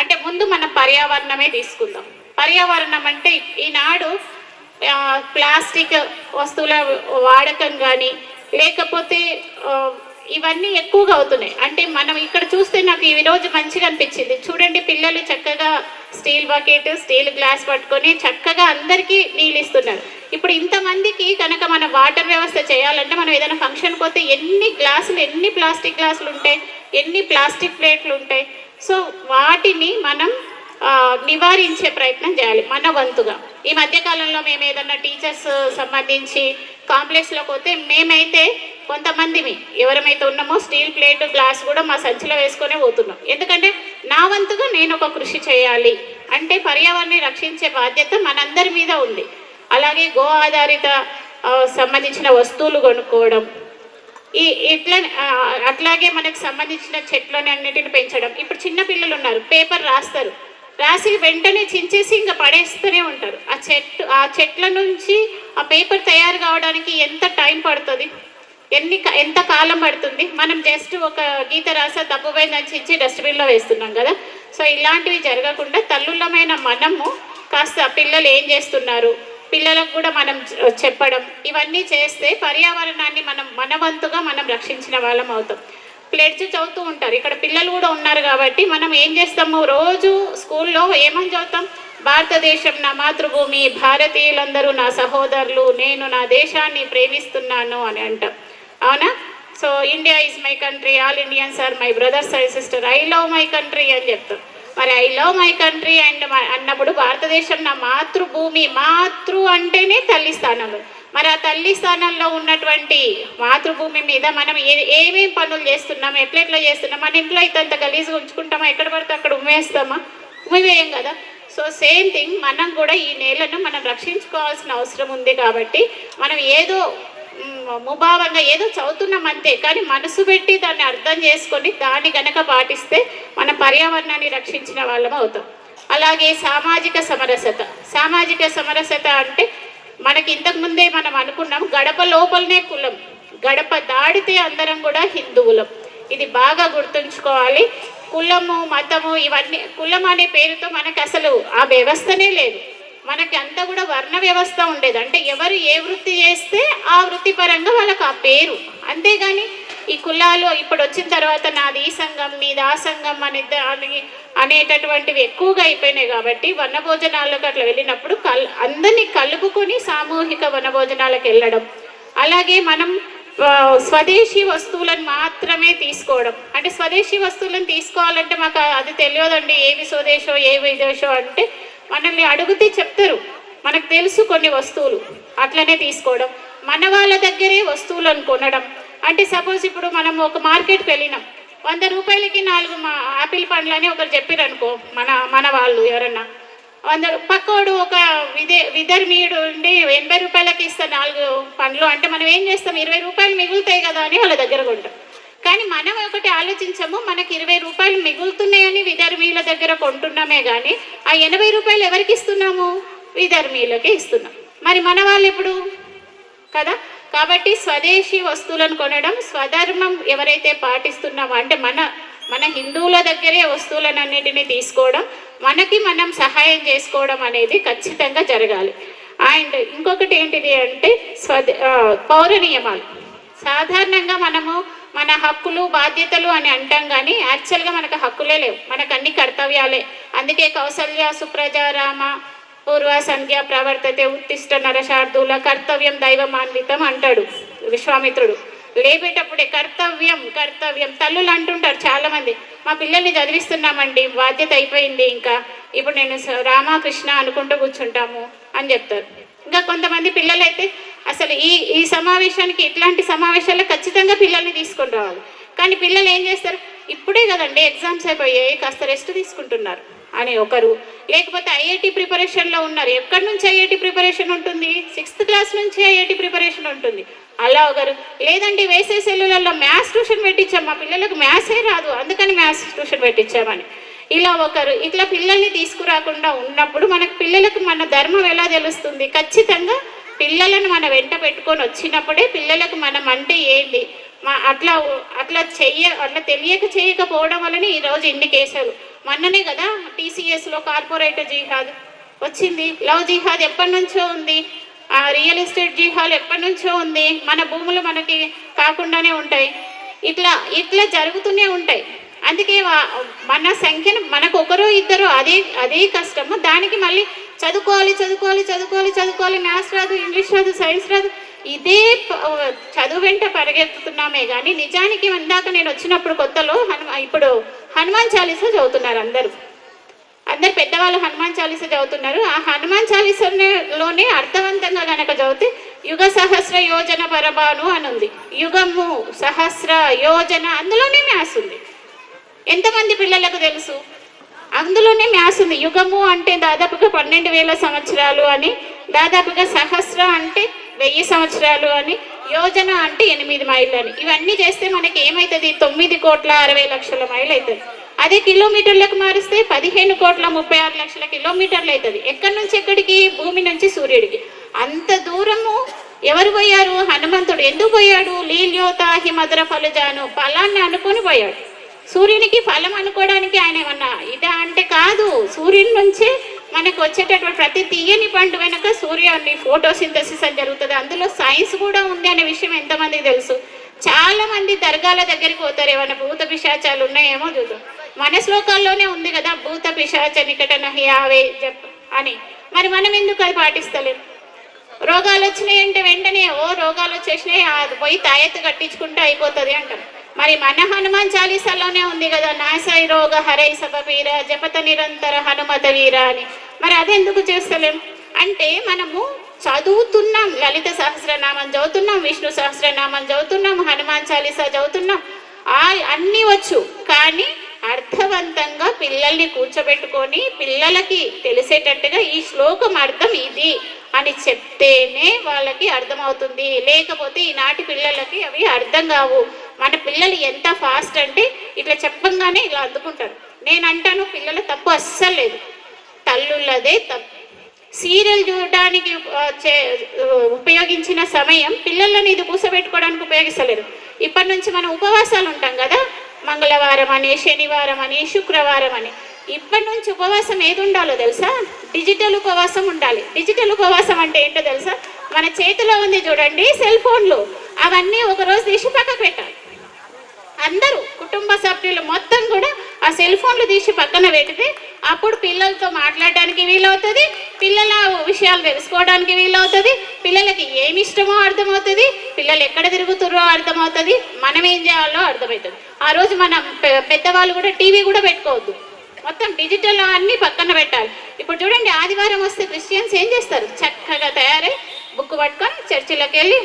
అంటే ముందు మన పర్యావరణమే తీసుకుందాం. పర్యావరణం అంటే ఈనాడు ప్లాస్టిక్ వస్తువుల వాడకం కానీ లేకపోతే ఇవన్నీ ఎక్కువగా అవుతున్నాయి. అంటే మనం ఇక్కడ చూస్తే నాకు ఈరోజు మంచిగా అనిపించింది. చూడండి, పిల్లలు చక్కగా స్టీల్ బకెట్ స్టీల్ గ్లాస్ పట్టుకొని చక్కగా అందరికీ నీళ్ళు ఇస్తున్నారు. ఇప్పుడు ఇంతమందికి కనుక మన వాటర్ వ్యవస్థ చేయాలంటే మనం ఏదైనా ఫంక్షన్ పోతే ఎన్ని ప్లాస్టిక్ గ్లాసులు ఉంటాయి, ఎన్ని ప్లాస్టిక్ ప్లేట్లు ఉంటాయి. సో వాటిని మనం నివారించే ప్రయత్నం చేయాలి మన వంతుగా. ఈ మధ్యకాలంలో మేము ఏదన్నా టీచర్స్ సంబంధించి కాంప్లెక్స్లోకి పోతే మేమైతే కొంతమంది ఎవరమైతే ఉన్నామో స్టీల్ ప్లేట్ గ్లాస్ కూడా మా సంచిలో వేసుకొనే పోతున్నాం. ఎందుకంటే నా వంతుగా నేను ఒక కృషి చేయాలి అంటే పర్యావరణాన్ని రక్షించే బాధ్యత మనందరి మీద ఉంది. అలాగే గో ఆధారిత సంబంధించిన వస్తువులు కొనుక్కోవడం, అట్లాగే మనకు సంబంధించిన చెట్లని అన్నిటిని పెంచడం. ఇప్పుడు చిన్న పిల్లలు ఉన్నారు, పేపర్ రాసి వెంటనే చించేసి ఇంకా పడేస్తూనే ఉంటారు. ఆ చెట్ల నుంచి ఆ పేపర్ తయారు కావడానికి ఎంత టైం పడుతుంది, ఎంత కాలం పడుతుంది. మనం జస్ట్ ఒక గీత రాసా తప్పుపోయిందని చించి డస్ట్బిన్లో వేస్తున్నాం కదా. సో ఇలాంటివి జరగకుండా తల్లులమైన మనము కాస్త పిల్లలు ఏం చేస్తున్నారు, పిల్లలకు కూడా మనం చెప్పడం, ఇవన్నీ చేస్తే పర్యావరణాన్ని మన వంతుగా మనం రక్షించిన వాళ్ళం అవుతాం. ప్లెడ్జ్ చదువుతూ ఉంటారు, ఇక్కడ పిల్లలు కూడా ఉన్నారు కాబట్టి మనం ఏం చేస్తాము, రోజు స్కూల్లో ఏమని చదువుతాం, భారతదేశం నా మాతృభూమి, భారతీయులందరూ నా సహోదరులు, నేను నా దేశాన్ని ప్రేమిస్తున్నాను అని అంటాం, అవునా? So India is my country, all Indians are my brothers and sister, I love my country అని చెప్తాం. మరి I love my country and అన్నప్పుడు భారతదేశం నా మాతృభూమి, మాతృ అంటేనే తల్లి స్థానంలో, మరి ఆ తల్లి స్థానంలో ఉన్నటువంటి మాతృభూమి మీద మనం ఏమేమి పనులు చేస్తున్నాం, ఎట్లా చేస్తున్నాం. మన ఇంట్లో అయితే అంత గలీజ్గా ఉంచుకుంటామా, ఎక్కడ పడితే అక్కడ ఉమ్మేస్తామా, ఉమ్మివేయం కదా. సో సేమ్ థింగ్ మనం కూడా ఈ నేలను మనం రక్షించుకోవాల్సిన అవసరం ఉంది. కాబట్టి మనం ఏదో ముభావంగా ఏదో చదువుతున్నాం అంతే, కానీ మనసు పెట్టి దాన్ని అర్థం చేసుకొని దాన్ని గనక పాటిస్తే మన పర్యావరణాన్ని రక్షించిన వాళ్ళం అవుతాం. అలాగే సామాజిక సమరసత, సామాజిక సమరసత అంటే మనకి ఇంతకుముందే మనం అనుకున్నాం, గడప లోపలనే కులం, గడప దాడితే అందరం కూడా హిందువులం. ఇది బాగా గుర్తుంచుకోవాలి. కులము మతము ఇవన్నీ, కులం అనే పేరుతో మనకు అసలు ఆ వ్యవస్థనే లేదు. మనకి అంతా కూడా వర్ణ వ్యవస్థ ఉండేది. అంటే ఎవరు ఏ వృత్తి చేస్తే ఆ వృత్తి పరంగా వాళ్ళకి ఆ పేరు, అంతేగాని ఈ కులాలు ఇప్పుడు వచ్చిన తర్వాత నాది ఈ సంఘం నీది ఆ సంఘం అనేటటువంటివి ఎక్కువగా అయిపోయినాయి. కాబట్టి వనభోజనాలకు అట్లా వెళ్ళినప్పుడు అందరినీ కలుపుకొని సామూహిక వనభోజనాలకు వెళ్ళడం, అలాగే మనం స్వదేశీ వస్తువులను మాత్రమే తీసుకోవడం. అంటే స్వదేశీ వస్తువులను తీసుకోవాలంటే మాకు అది తెలియదండి, ఏవి స్వదేశో ఏ విదేశో అంటే మనల్ని అడిగితే చెప్తారు, మనకు తెలుసు కొన్ని వస్తువులు, అట్లనే తీసుకోవడం. మన వాళ్ళ దగ్గరే వస్తువులను కొనడం. అంటే సపోజ్ ఇప్పుడు మనం ఒక మార్కెట్కి వెళ్ళినాం, 100 రూపాయలకి 4 ఆపిల్ పండ్లు అని ఒకరు చెప్పారు అనుకో, మన వాళ్ళు ఎవరన్నా 100, పక్కోడు ఒక విధర్మీయుడు ఉండి 80 రూపాయలకి ఇస్తా 4 పండ్లు అంటే మనం ఏం చేస్తాం, 20 రూపాయలు మిగులుతాయి కదా అని వాళ్ళ దగ్గర కొంటాం. కానీ మనం ఒకటి ఆలోచించము, మనకి 20 రూపాయలు మిగులుతున్నాయని విధర్మీయుల దగ్గర కొంటున్నామే కానీ ఆ 80 రూపాయలు ఎవరికి ఇస్తున్నాము, విధర్మీయులకే ఇస్తున్నాం. మరి మన వాళ్ళు ఎప్పుడు కదా. కాబట్టి స్వదేశీ వస్తువులను కొనడం, స్వధర్మం ఎవరైతే పాటిస్తున్నామో అంటే మన హిందువుల దగ్గరే వస్తువులన్నిటిని తీసుకోవడం, మనకి మనం సహాయం చేసుకోవడం అనేది ఖచ్చితంగా జరగాలి. అండ్ ఇంకొకటి ఏంటిది అంటే పౌర నియమాలు. సాధారణంగా మనము మన హక్కులు బాధ్యతలు అని అంటాం కానీ యాక్చువల్గా మనకు హక్కులే లేవు, మనకు అన్ని కర్తవ్యాలే. అందుకే కౌసల్య సుప్రజారామ పూర్వ సంధ్య ప్రవర్తతే ఉత్తిష్ట నరశార్దూల కర్తవ్యం దైవమాన్వితం అంటాడు విశ్వామిత్రుడు. లేపేటప్పుడే కర్తవ్యం కర్తవ్యం. తల్లులు అంటుంటారు చాలామంది, మా పిల్లల్ని చదివిస్తున్నామండి, బాధ్యత అయిపోయింది, ఇంకా ఇప్పుడు నేను రామకృష్ణ అనుకుంటూ కూర్చుంటాము అని చెప్తారు. ఇంకా కొంతమంది పిల్లలు అయితే అసలు ఈ సమావేశానికి, ఇట్లాంటి సమావేశాల్లో ఖచ్చితంగా పిల్లల్ని తీసుకొని రావాలి. కానీ పిల్లలు ఏం చేస్తారు, ఇప్పుడే కదండి ఎగ్జామ్స్ అయిపోయాయి, కాస్త రెస్ట్ తీసుకుంటున్నారు అని ఒకరు, లేకపోతే ఐఐటి ప్రిపరేషన్లో ఉన్నారు. ఎక్కడి నుంచి ఐఐటి ప్రిపరేషన్ ఉంటుంది, 6th క్లాస్ నుంచి ఐఐటి ప్రిపరేషన్ ఉంటుంది అలా ఒకరు. లేదండి వేసే సెల్లులలో మ్యాథ్స్ ట్యూషన్ పెట్టించాం, మా పిల్లలకు మ్యాథ్సే రాదు అందుకని మ్యాథ్స్ ట్యూషన్ పెట్టించామని ఇలా ఒకరు. ఇట్లా పిల్లల్ని తీసుకురాకుండా ఉన్నప్పుడు మనకు పిల్లలకు మన ధర్మం ఎలా తెలుస్తుంది? ఖచ్చితంగా పిల్లలను మన వెంట పెట్టుకొని వచ్చినప్పుడే పిల్లలకు మనం అంటే ఏంటి అట్లా తెలియక చేయకపోవడం వల్లనే ఈరోజు ఇన్ని కేసులు. మొన్ననే కదా టీసీఎస్లో కార్పొరేట్ జిహాద్ వచ్చింది. లవ్ జిహాద్ ఎప్పటి నుంచో ఉంది, రియల్ ఎస్టేట్ జిహాద్ ఎప్పటి నుంచో ఉంది. మన భూములు మనకి కాకుండానే ఉంటాయి. ఇట్లా జరుగుతూనే ఉంటాయి. అందుకే మన సంఖ్యను మనకు ఒకరో ఇద్దరు అదే కష్టము. దానికి మళ్ళీ చదువుకోవాలి, మ్యాథ్స్ రాదు, ఇంగ్లీష్ రాదు, సైన్స్ రాదు, ఇదే చదువు వెంట పరిగెత్తుతున్నామే కానీ నిజానికి ఇందాక నేను వచ్చినప్పుడు కొత్తలో ఇప్పుడు హనుమాన్ చాలీసా చదువుతున్నారు అందరూ పెద్దవాళ్ళు హనుమాన్ చాలీసా చదువుతున్నారు. ఆ హనుమాన్ చాలీసాలోనే అర్థవంతంగా కనుక చదివితే యుగ సహస్ర యోజన పరబాను అని ఉంది. యుగము సహస్ర యోజన అందులోనే మ్యాథ్స్ ఉంది. ఎంతమంది పిల్లలకు తెలుసు? అందులోనే మ్యాథ్స్ ఉంది. యుగము అంటే దాదాపుగా 12,000 సంవత్సరాలు అని, దాదాపుగా సహస్ర అంటే 1000 సంవత్సరాలు అని, యోజన అంటే 8 మైళ్ళు అని. ఇవన్నీ చేస్తే మనకి ఏమవుతుంది? 9,60,00,000 మైళ్ళు అవుతుంది. అదే కిలోమీటర్లకు మారిస్తే 15,36,00,000 కిలోమీటర్లు అవుతుంది. ఎక్కడి నుంచి ఎక్కడికి? భూమి నుంచి సూర్యుడికి. అంత దూరము ఎవరు పోయారు? హనుమంతుడు. ఎందుకు పోయాడు? లీల్యోతాహి మధుర ఫలజాను, ఫలాన్ని అనుకొని పోయాడు. సూర్యునికి ఫలం అనుకోవడానికి ఆయన ఏమన్నా ఇదా అంటే కాదు. సూర్యుని నుంచే మనకు వచ్చేటటువంటి ప్రతి తీయని పండు వెనక సూర్యుని ఫోటోసింథసిస్ అని జరుగుతుంది. అందులో సైన్స్ కూడా ఉంది అనే విషయం ఎంతమందికి తెలుసు? చాలా మంది దర్గాల దగ్గరికి పోతారు, ఏమైనా భూత పిశాచాలు ఉన్నాయేమో చూద్దాం. మన శ్లోకాల్లోనే ఉంది కదా, భూత పిశాచ నికట నహి ఆవే జప్ అని. మరి మనం ఎందుకు అది పాటిస్తలేం? రోగాలు వచ్చినాయి అంటే వెంటనే రోగాలు వచ్చేసినాయి, అది పోయి తాయెత్తు కట్టించుకుంటే అయిపోతుంది అంటాం. మరి మన హనుమాన్ చాలీసాలోనే ఉంది కదా, నాసై రోగ హరై సపవీర జపత నిరంతర హనుమత వీర అని. మరి అదెందుకు చేస్తలేం అంటే మనము చదువుతున్నాం, లలిత సహస్రనామం చదువుతున్నాం, విష్ణు సహస్రనామం చదువుతున్నాం, హనుమాన్ చాలీసా చదువుతున్నాం, అన్నీ వచ్చు. కానీ అర్థవంతంగా పిల్లల్ని కూర్చోబెట్టుకొని పిల్లలకి తెలిసేటట్టుగా ఈ శ్లోకం అర్థం ఇది అని చెప్తేనే వాళ్ళకి అర్థమవుతుంది. లేకపోతే ఈనాటి పిల్లలకి అవి అర్థం కావు. మన పిల్లలు ఎంత ఫాస్ట్ అంటే ఇట్లా చెప్పంగానే ఇలా అందుకుంటారు. నేను అంటాను పిల్లల తప్పు అస్సలు లేదు, తల్లులదే తప్పు. సీరియల్ చూడడానికి ఉపయోగించిన సమయం పిల్లలను ఇది కూసబెట్టుకోవడానికి ఉపయోగిస్తలేరు. ఇప్పటి నుంచి మనం ఉపవాసాలు ఉంటాం కదా, మంగళవారం అని, శనివారం అని, శుక్రవారం అని. ఇప్పటి నుంచి ఉపవాసం ఏది ఉండాలో తెలుసా? డిజిటల్ ఉపవాసం ఉండాలి. డిజిటల్ ఉపవాసం అంటే ఏంటో తెలుసా? మన చేతిలో ఉంది చూడండి సెల్ ఫోన్లు, అవన్నీ ఒకరోజు తీసి పక్కకు పెట్టాలి. అందరూ కుటుంబ సభ్యులు మొత్తం కూడా ఆ సెల్ ఫోన్లు తీసి పక్కన పెడితే అప్పుడు పిల్లలతో మాట్లాడడానికి వీలవుతుంది, పిల్లల విషయాలు తెలుసుకోవడానికి వీలవుతుంది, పిల్లలకి ఏమి ఇష్టమో అర్థమవుతుంది, పిల్లలు ఎక్కడ తిరుగుతుర్రో అర్థమవుతుంది, మనం ఏం చేయాలో అర్థమవుతుంది. ఆ రోజు మనం పెద్దవాళ్ళు కూడా టీవీ కూడా పెట్టుకోవద్దు, మొత్తం డిజిటల్ అన్నీ పక్కన పెట్టాలి. ఇప్పుడు చూడండి, ఆదివారం వస్తే క్రిస్టియన్స్ ఏం చేస్తారు? చక్కగా తయారై బుక్ పట్టుకొని చర్చిలోకి వెళ్ళి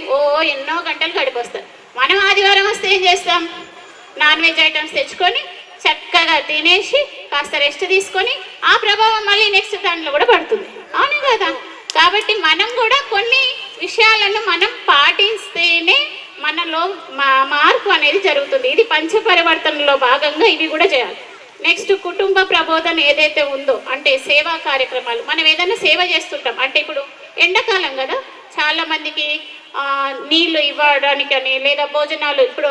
ఎన్నో గంటలు గడిపొస్తారు. మనం ఆదివారం వస్తే ఏం చేస్తాం? నాన్ వెజ్ ఐటమ్స్ తెచ్చుకొని చక్కగా తినేసి కాస్త రెస్ట్ తీసుకొని ఆ ప్రభావం మళ్ళీ నెక్స్ట్ దాంట్లో కూడా పడుతుంది, అవును కదా? కాబట్టి మనం కూడా కొన్ని విషయాలను మనం పాటిస్తేనే మనలో మార్పు అనేది జరుగుతుంది. ఇది పంచపరివర్తనలో భాగంగా ఇవి కూడా చేయాలి. నెక్స్ట్ కుటుంబ ప్రబోధన ఏదైతే ఉందో అంటే సేవా కార్యక్రమాలు. మనం ఏదైనా సేవ చేస్తుంటాం అంటే ఇప్పుడు ఎండాకాలం కదా, చాలా మందికి నీళ్లు ఇవ్వడానికని లేదా భోజనాలు, ఇప్పుడు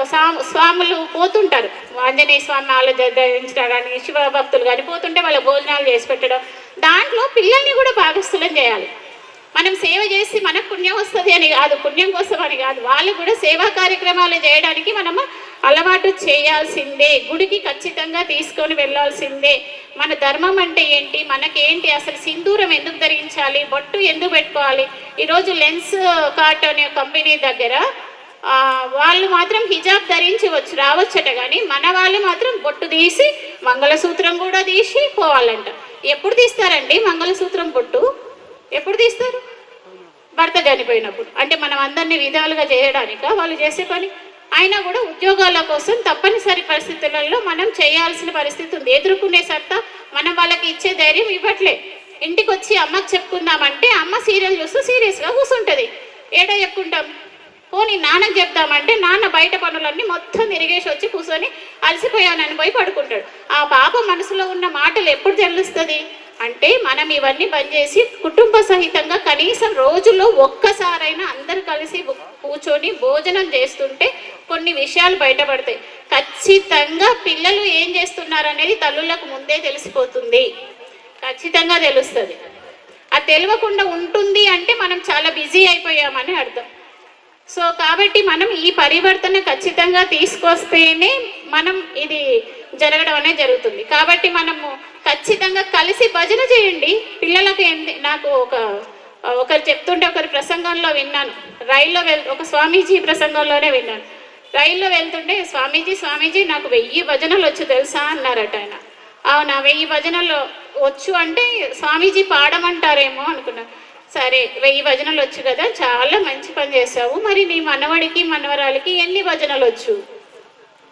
స్వాములు పోతుంటారు, ఆంజనేయ స్వామి ఆలోచించడానికి శివ భక్తులు కానీ పోతుంటే వాళ్ళ భోజనాలు చేసి పెట్టడం, దాంట్లో పిల్లల్ని కూడా భాగస్థులం చేయాలి. మనం సేవ చేసి మనకు పుణ్యం వస్తుంది అని కాదు, పుణ్యం కోసం అని కాదు, వాళ్ళు కూడా సేవా కార్యక్రమాలు చేయడానికి మనము అలవాటు చేయాల్సిందే. గుడికి ఖచ్చితంగా తీసుకొని వెళ్ళాల్సిందే. మన ధర్మం అంటే ఏంటి, మనకేంటి, అసలు సింధూరం ఎందుకు ధరించాలి, బొట్టు ఎందుకు పెట్టుకోవాలి. ఈరోజు లెన్స్ కార్ట్ అనే కంపెనీ దగ్గర వాళ్ళు మాత్రం హిజాబ్ ధరించి రావచ్చట, కానీ మన వాళ్ళు మాత్రం బొట్టు తీసి మంగళసూత్రం కూడా తీసి పోవాలంట. ఎప్పుడు తీస్తారండి మంగళసూత్రం బొట్టు? ఎప్పుడు తీస్తారు? భర్త చనిపోయినప్పుడు. అంటే మనం అందరినీ విధాలుగా చేయడానిక వాళ్ళు చేసే పని? అయినా కూడా ఉద్యోగాల కోసం తప్పనిసరి పరిస్థితులలో మనం చేయాల్సిన పరిస్థితి ఉంది. ఎదుర్కొనే సత్తా మనం వాళ్ళకి ఇచ్చే ధైర్యం ఇవ్వట్లే. ఇంటికి వచ్చి అమ్మకి చెప్పుకుందామంటే అమ్మ సీరియల్ చూస్తూ సీరియస్గా కూర్చుంటుంది. ఏడా చెప్పుకుంటాం? పోనీ నాన్నకు చెప్దామంటే నాన్న బయట పనులన్నీ మొత్తం తిరిగేసి వచ్చి కూర్చొని అలసిపోయానని పోయి పడుకుంటాడు. ఆ పాప మనసులో ఉన్న మాటలు ఎప్పుడు తెలుస్తుంది అంటే మనం ఇవన్నీ బంద్ చేసి కుటుంబ సహితంగా కనీసం రోజులో ఒక్కసారైనా అందరు కలిసి కూర్చొని భోజనం చేస్తుంటే కొన్ని విషయాలు బయటపడతాయి. ఖచ్చితంగా పిల్లలు ఏం చేస్తున్నారు అనేది తల్లులకు ముందే తెలిసిపోతుంది, ఖచ్చితంగా తెలుస్తుంది. అది తెలియకుండా ఉంటుంది అంటే మనం చాలా బిజీ అయిపోయామని అర్థం. సో కాబట్టి మనం ఈ పరివర్తన ఖచ్చితంగా తీసుకొస్తేనే మనం ఇది జరగడం అనేది జరుగుతుంది. కాబట్టి మనము ఖచ్చితంగా కలిసి భజన చేయండి పిల్లలకు. నాకు ఒకరు చెప్తుంటే ఒకరి ప్రసంగంలో విన్నాను, రైల్లో ఒక స్వామీజీ ప్రసంగంలోనే విన్నాను. రైల్లో వెళ్తుంటే స్వామీజీ నాకు 1000 భజనలు వచ్చు తెలుసా అన్నారట ఆయన. అవునా, 1000 భజనలు వచ్చు అంటే స్వామీజీ పాడమంటారేమో అనుకున్నాను. సరే 1000 భజనలు వచ్చు కదా, చాలా మంచి పని చేసావు. మరి నీ మనవడికి మనవరాలికి ఎన్ని భజనలు వచ్చు?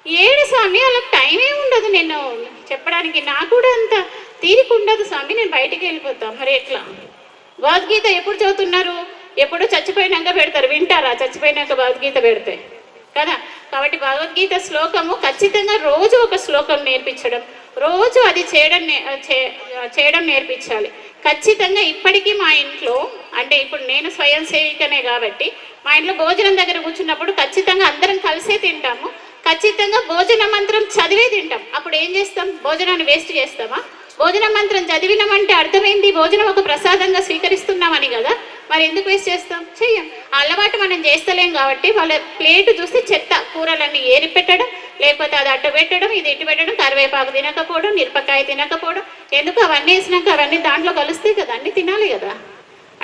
7 స్వామి, వాళ్ళకి టైమే ఉండదు నేను చెప్పడానికి, నాకు కూడా అంత తీరిక ఉండదు స్వామి, నేను బయటికి వెళ్ళిపోతాను. మరి ఎట్లా? భగవద్గీత ఎప్పుడు చదువుతున్నారు? ఎప్పుడు చచ్చిపోయినాక పెడతారు, వింటారా? చచ్చిపోయినాక భగవద్గీత పెడితే కదా. కాబట్టి భగవద్గీత శ్లోకము ఖచ్చితంగా రోజు ఒక శ్లోకం నేర్పించడం, రోజు అది చేయడం నేర్పించాలి ఖచ్చితంగా. ఇప్పటికీ మా ఇంట్లో అంటే ఇప్పుడు నేను స్వయం సేవికనే కాబట్టి మా ఇంట్లో భోజనం దగ్గర కూర్చున్నప్పుడు ఖచ్చితంగా అందరం కలిసే తింటాము. ఖచ్చితంగా భోజన మంత్రం చదివే తింటాం. అప్పుడు ఏం చేస్తాం? భోజనాన్ని వేస్ట్ చేస్తామా? భోజన మంత్రం చదివినామంటే అర్థమైంది భోజనం ఒక ప్రసాదంగా స్వీకరిస్తున్నామని కదా. మరి ఎందుకు వేస్ట్ చేస్తాం? చెయ్యం. ఆ అలవాటు మనం చేస్తలేం కాబట్టి వాళ్ళ ప్లేటు చూస్తే చెత్త కూరలన్నీ ఏరి పెట్టడం, లేకపోతే అది అట్టు పెట్టడం, ఇది ఇటు పెట్టడం, కరివేపాకు తినకపోవడం, మిరపకాయ తినకపోవడం. ఎందుకు? అవన్నీ వేసినాక అవన్నీ దాంట్లో కలుస్తాయి కదా, అన్నీ తినాలి కదా.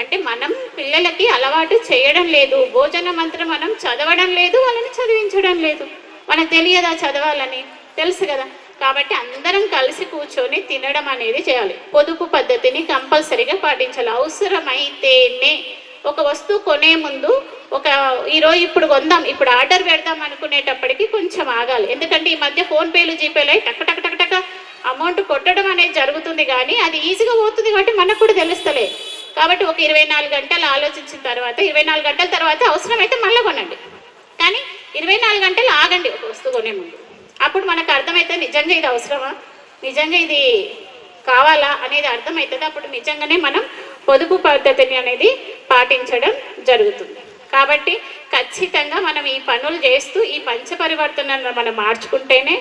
అంటే మనం పిల్లలకి అలవాటు చేయడం లేదు, భోజన మంత్రం మనం చదవడం లేదు, వాళ్ళని చదివించడం లేదు. మనకు తెలియదా చదవాలని? తెలుసు కదా. కాబట్టి అందరం కలిసి కూర్చొని తినడం అనేది చేయాలి. పొదుపు పద్ధతిని కంపల్సరీగా పాటించాలి. అవసరమైతేనే ఒక వస్తువు కొనే ముందు ఈరోజు ఇప్పుడు కొందాం, ఇప్పుడు ఆర్డర్ పెడదాం అనుకునేటప్పటికి కొంచెం ఆగాలి. ఎందుకంటే ఈ మధ్య ఫోన్పేలు జీపేలు అయి టక్ టక్ టక్ టక్ అమౌంట్ కొట్టడం అనేది జరుగుతుంది, కానీ అది ఈజీగా పోతుంది కాబట్టి మనకు కూడా తెలుస్తలే. కాబట్టి ఒక 24 గంటలు ఆలోచించిన తర్వాత 24 గంటల తర్వాత అవసరమైతే మళ్ళీ కొనండి, కానీ 24 గంటలు ఆగండి ఒక వస్తువు కొనే ముందు. అప్పుడు మనకు అర్థమవుతుంది నిజంగా ఇది అవసరమా, నిజంగా ఇది కావాలా అనేది అర్థమవుతుంది. అప్పుడు నిజంగానే మనం పొదుపు పద్ధతిని అనేది పాటించడం జరుగుతుంది. కాబట్టి ఖచ్చితంగా మనం ఈ పనులు చేస్తూ ఈ పంచపరివర్తనను మనం మార్చుకుంటేనే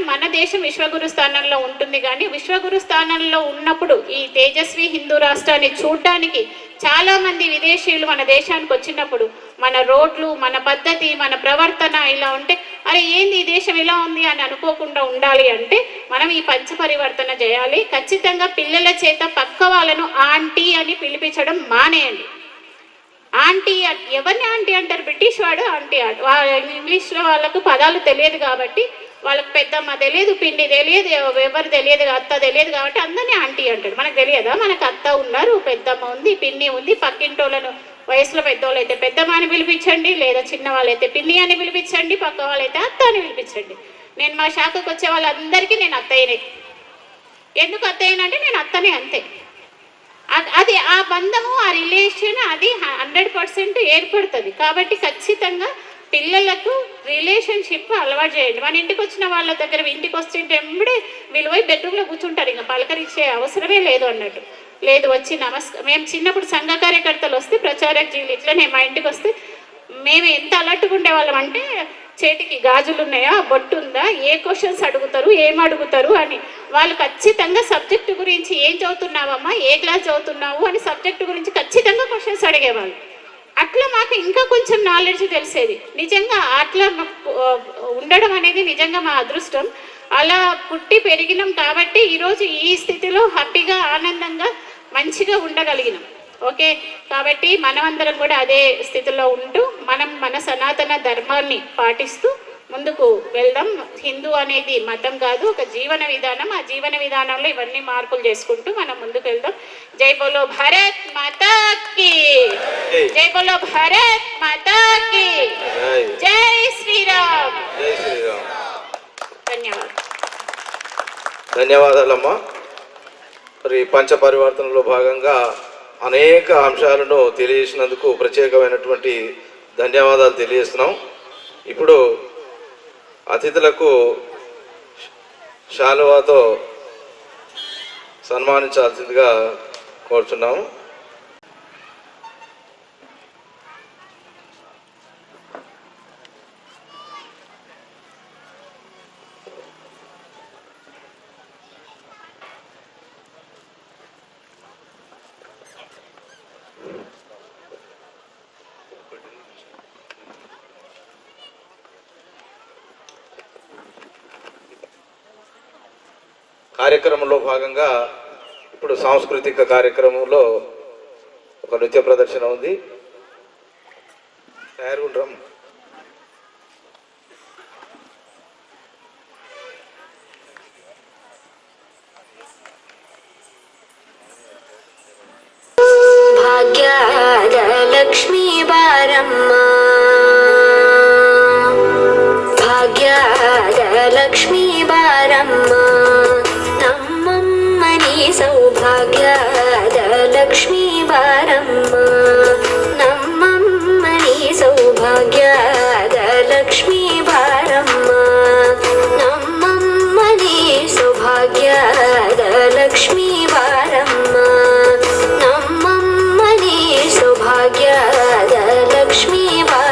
మన దేశం విశ్వగురు స్థానంలో ఉంటుంది. కానీ విశ్వగురు స్థానంలో ఉన్నప్పుడు ఈ తేజస్వి హిందూ రాష్ట్రాన్ని చూడడానికి చాలామంది విదేశీయులు మన దేశానికి వచ్చినప్పుడు మన రోడ్లు, మన పద్ధతి, మన ప్రవర్తన ఇలా ఉంటే అరే ఏంది ఈ దేశం ఇలా ఉంది అని అనుకోకుండా ఉండాలి అంటే మనం ఈ పంచపరివర్తన చేయాలి. ఖచ్చితంగా పిల్లల చేత పక్క వాళ్ళను ఆంటీ అని పిలిపించడం మానేయండి. ఆంటీ ఎవరిని ఆంటీ అంటారు? బ్రిటిష్ వాడు ఆంటీ ఇంగ్లీష్లో వాళ్ళకు పదాలు తెలియదు కాబట్టి వాళ్ళకి పెద్దమ్మ తెలియదు, పిండి తెలియదు, ఎవరు తెలియదు, అత్త తెలియదు కాబట్టి అందరినీ ఆంటీ అంటాడు. మనకు తెలియదా? మనకు అత్త ఉన్నారు, పెద్దమ్మ ఉంది, పిన్ని ఉంది. పక్కింటోళ్ళను వయసులో పెద్దవాళ్ళు అయితే పెద్దమ్మ అని పిలిపించండి, లేదా చిన్న వాళ్ళైతే పిన్ని అని పిలిపించండి, పక్క వాళ్ళైతే అత్త అని పిలిపించండి. నేను మా శాఖకు వచ్చే వాళ్ళందరికీ నేను అత్తయ్యనే. ఎందుకు అత్తయ్యనంటే నేను అత్తనే, అంతే. అది ఆ బంధము, ఆ రిలేషన్ అది 100% ఏర్పడుతుంది. కాబట్టి ఖచ్చితంగా పిల్లలకు రిలేషన్షిప్ అలవాటు చేయండి. మన ఇంటికి వచ్చిన వాళ్ళ దగ్గర ఇంటికి వస్తుంటే ఎంబడే వీళ్ళు పోయి బెడ్రూమ్లో కూర్చుంటారు, ఇంకా పలకరించే అవసరమే లేదు అన్నట్టు. లేదు వచ్చి మేము చిన్నప్పుడు సంఘ కార్యకర్తలు వస్తే ప్రచారక జీవులు ఇట్లనే మా ఇంటికి వస్తే మేము ఎంత అలర్ట్గా ఉండేవాళ్ళం అంటే చేతికి గాజులు ఉన్నాయా, బొట్టు ఉందా, ఏ క్వశ్చన్స్ అడుగుతారు, ఏం అడుగుతారు అని. వాళ్ళు ఖచ్చితంగా సబ్జెక్టు గురించి ఏం చదువుతున్నావమ్మా, ఏ క్లాస్ చదువుతున్నావు అని సబ్జెక్టు గురించి ఖచ్చితంగా క్వశ్చన్స్ అడిగేవాళ్ళు. అట్లా మాకు ఇంకా కొంచెం నాలెడ్జ్ తెలిసేది. నిజంగా అట్లా ఉండడం అనేది నిజంగా మా అదృష్టం. అలా పుట్టి పెరిగినాం కాబట్టి ఈరోజు ఈ స్థితిలో హ్యాపీగా, ఆనందంగా, మంచిగా ఉండగలిగినాం. ఓకే, కాబట్టి మనమందరం కూడా అదే స్థితిలో ఉంటూ మన సనాతన ధర్మాన్ని పాటిస్తూ ముందుకు వెళ్దాం. హిందూ అనేది మతం కాదు, ఒక జీవన విధానం. ఆ జీవన విధానంలో ఇవన్నీ మార్పులు చేసుకుంటూ మనం ముందుకు వెళ్దాం. జై బోలో భారత్ మాతా కీ, జై బోలో భారత్ మాతా కీ, జై శ్రీరామ్. ధన్యవాదాలమ్మా. మరి పంచ పరివర్తనలో భాగంగా అనేక అంశాలను తెలియజేసినందుకు ప్రత్యేకమైనటువంటి ధన్యవాదాలు తెలియజేస్తున్నాం. ఇప్పుడు అతిథులకు శాలువాతో సన్మానించాల్సిందిగా కోరుచున్నాము. కార్యక్రమంలో భాగంగా ఇప్పుడు సాంస్కృతిక కార్యక్రమంలో ఒక నృత్య ప్రదర్శన ఉంది. తయారుగుండ్రం. భాగ్యాద లక్ష్మీ బారమ్మ, భాగ్యాద లక్ష్మీ బారమ్మ, సౌభాగ్యాద లక్ష్మీ బారమ్మ, నమ్మమ్మని సౌభాగ్యాద లక్ష్మీ బారమ్మ, నమ్మమ్మని సౌభాగ్యాద లక్ష్మీ బారమ్మ, నమ్మమ్మని సౌభాగ్యాద లక్ష్మీ బారమ్మ.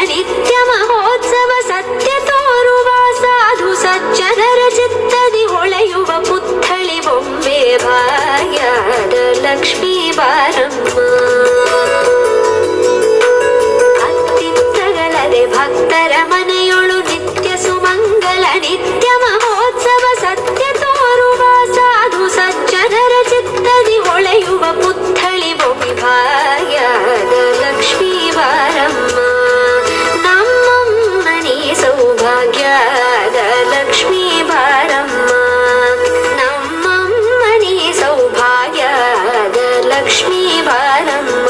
ನಿತ್ಯ ಮಹೋತ್ಸವ ಸತ್ಯ ತೋರುವ ಸಾಧು ಸಜ್ಜನರ ಚಿತ್ತದಿ ಹೊಳೆಯುವ ಪುತ್ಥಳಿ ಬೊಂಬೆ ಭಾಗ್ಯದ ಲಕ್ಷ್ಮೀ ಬಾರಮ್ಮ. ಅತ್ತಿತ್ತಗಳದೆ ಭಕ್ತರ ಮನೆಯೊಳು ನಿತ್ಯ ಸುಮಂಗಲ ನಿತ್ಯ ಮಹೋತ್ಸವ ಸತ್ಯ ತೋರುವ ಸಾಧು ಸಜ್ಜನರ ಚಿತ್ತದಿ ಹೊಳೆಯುವ ಪುತ್ಥಳಿ ಬೊಂಬೆ ಭಾಗ್ಯದ ಲಕ್ಷ್ಮೀ ಬಾರಮ್ಮ. ನಮ್ಮಮ್ಮನಿ ಸೌಭಾಗ್ಯದ ಲಕ್ಷ್ಮೀ ಬಾರಮ್ಮ. ನಮ್ಮಮ್ಮನಿ ಸೌಭಾಗ್ಯದ ಲಕ್ಷ್ಮೀ ಬಾರಮ್ಮ.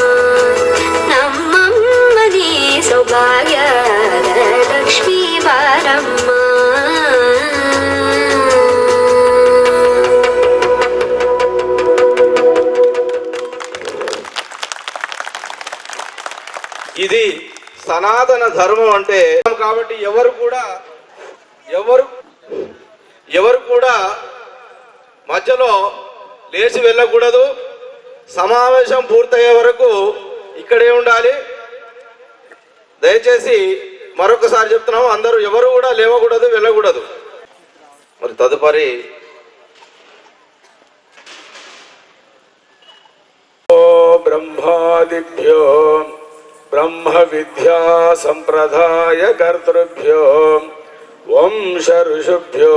ನಮ್ಮಮ್ಮನಿ ಸೌಭಾಗ್ಯದ ಲಕ್ಷ್ಮೀ ಬಾರಮ್ಮ. ఇది సనాతన ధర్మం అంటే. కాబట్టి ఎవరు కూడా మధ్యలో లేచి వెళ్ళకూడదు. సమావేశం పూర్తయ్యే వరకు ఇక్కడే ఉండాలి. దయచేసి మరొకసారి చెప్తున్నాము, అందరూ ఎవరు కూడా లేవకూడదు, వెళ్ళకూడదు. మరి తదుపరి బ్రహ్మాదిభ్యో బ్రహ్మ విద్యా సంప్రదాయ కర్తృభ్యో వంశ ఋషుభ్యో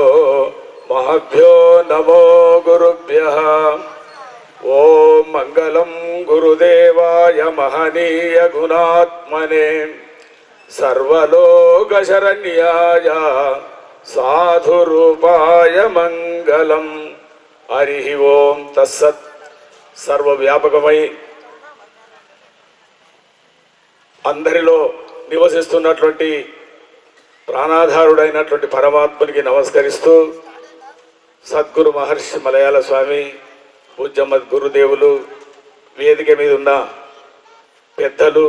మహభ్యో నమో గురుభ్యః. ఓం మంగళం గురుదేవాయ మహనీయ గుణాత్మనే సర్వలోక శరణ్యాయ సాధురూపాయ మంగళం. హరి ఓం తస్సత్. సర్వవ్యాపకమై అందరిలో నివసిస్తున్నటువంటి ప్రాణాధారుడైనటువంటి పరమాత్మునికి నమస్కరిస్తూ, సద్గురు మహర్షి మలయాళ స్వామి, పూజ్యమద్ గురుదేవులు, వేదిక మీద ఉన్న పెద్దలు,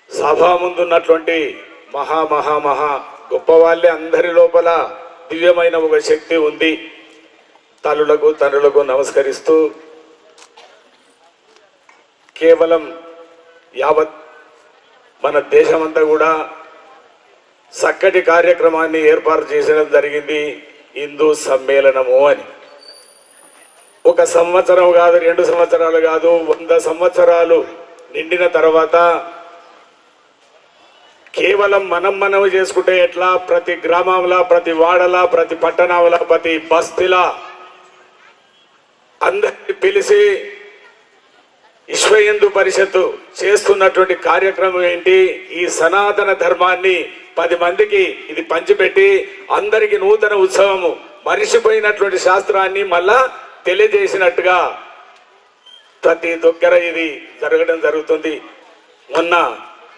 సభా ముందున్నటువంటి మహా గొప్పవాళ్ళే. అందరి లోపల దివ్యమైన ఒక శక్తి ఉంది. తల్లులకు తండ్రులకు నమస్కరిస్తూ, కేవలం యావత్ మన దేశమంతా కూడా చక్కటి కార్యక్రమాన్ని ఏర్పాటు చేసడం జరిగింది, హిందూ సమ్మేళనము అని. ఒక సంవత్సరం కాదు, 2 సంవత్సరాలు కాదు, 100 సంవత్సరాలు నిండిన తర్వాత కేవలం మనం చేసుకుంటే ఎట్లా, ప్రతి గ్రామంలో, ప్రతి వాడలా, ప్రతి పట్టణంలో, ప్రతి బస్తీలా అందరినీ పిలిచి విశ్వ హిందూ పరిషత్తు చేస్తున్నటువంటి కార్యక్రమం ఏంటి, ఈ సనాతన ధర్మాన్ని 10 మందికి ఇది పంచిపెట్టి అందరికి నూతన ఉత్సవము, మరిచిపోయినటువంటి శాస్త్రాన్ని మళ్ళా తెలియజేసినట్టుగా ప్రతి దగ్గర ఇది జరగడం జరుగుతుంది. మొన్న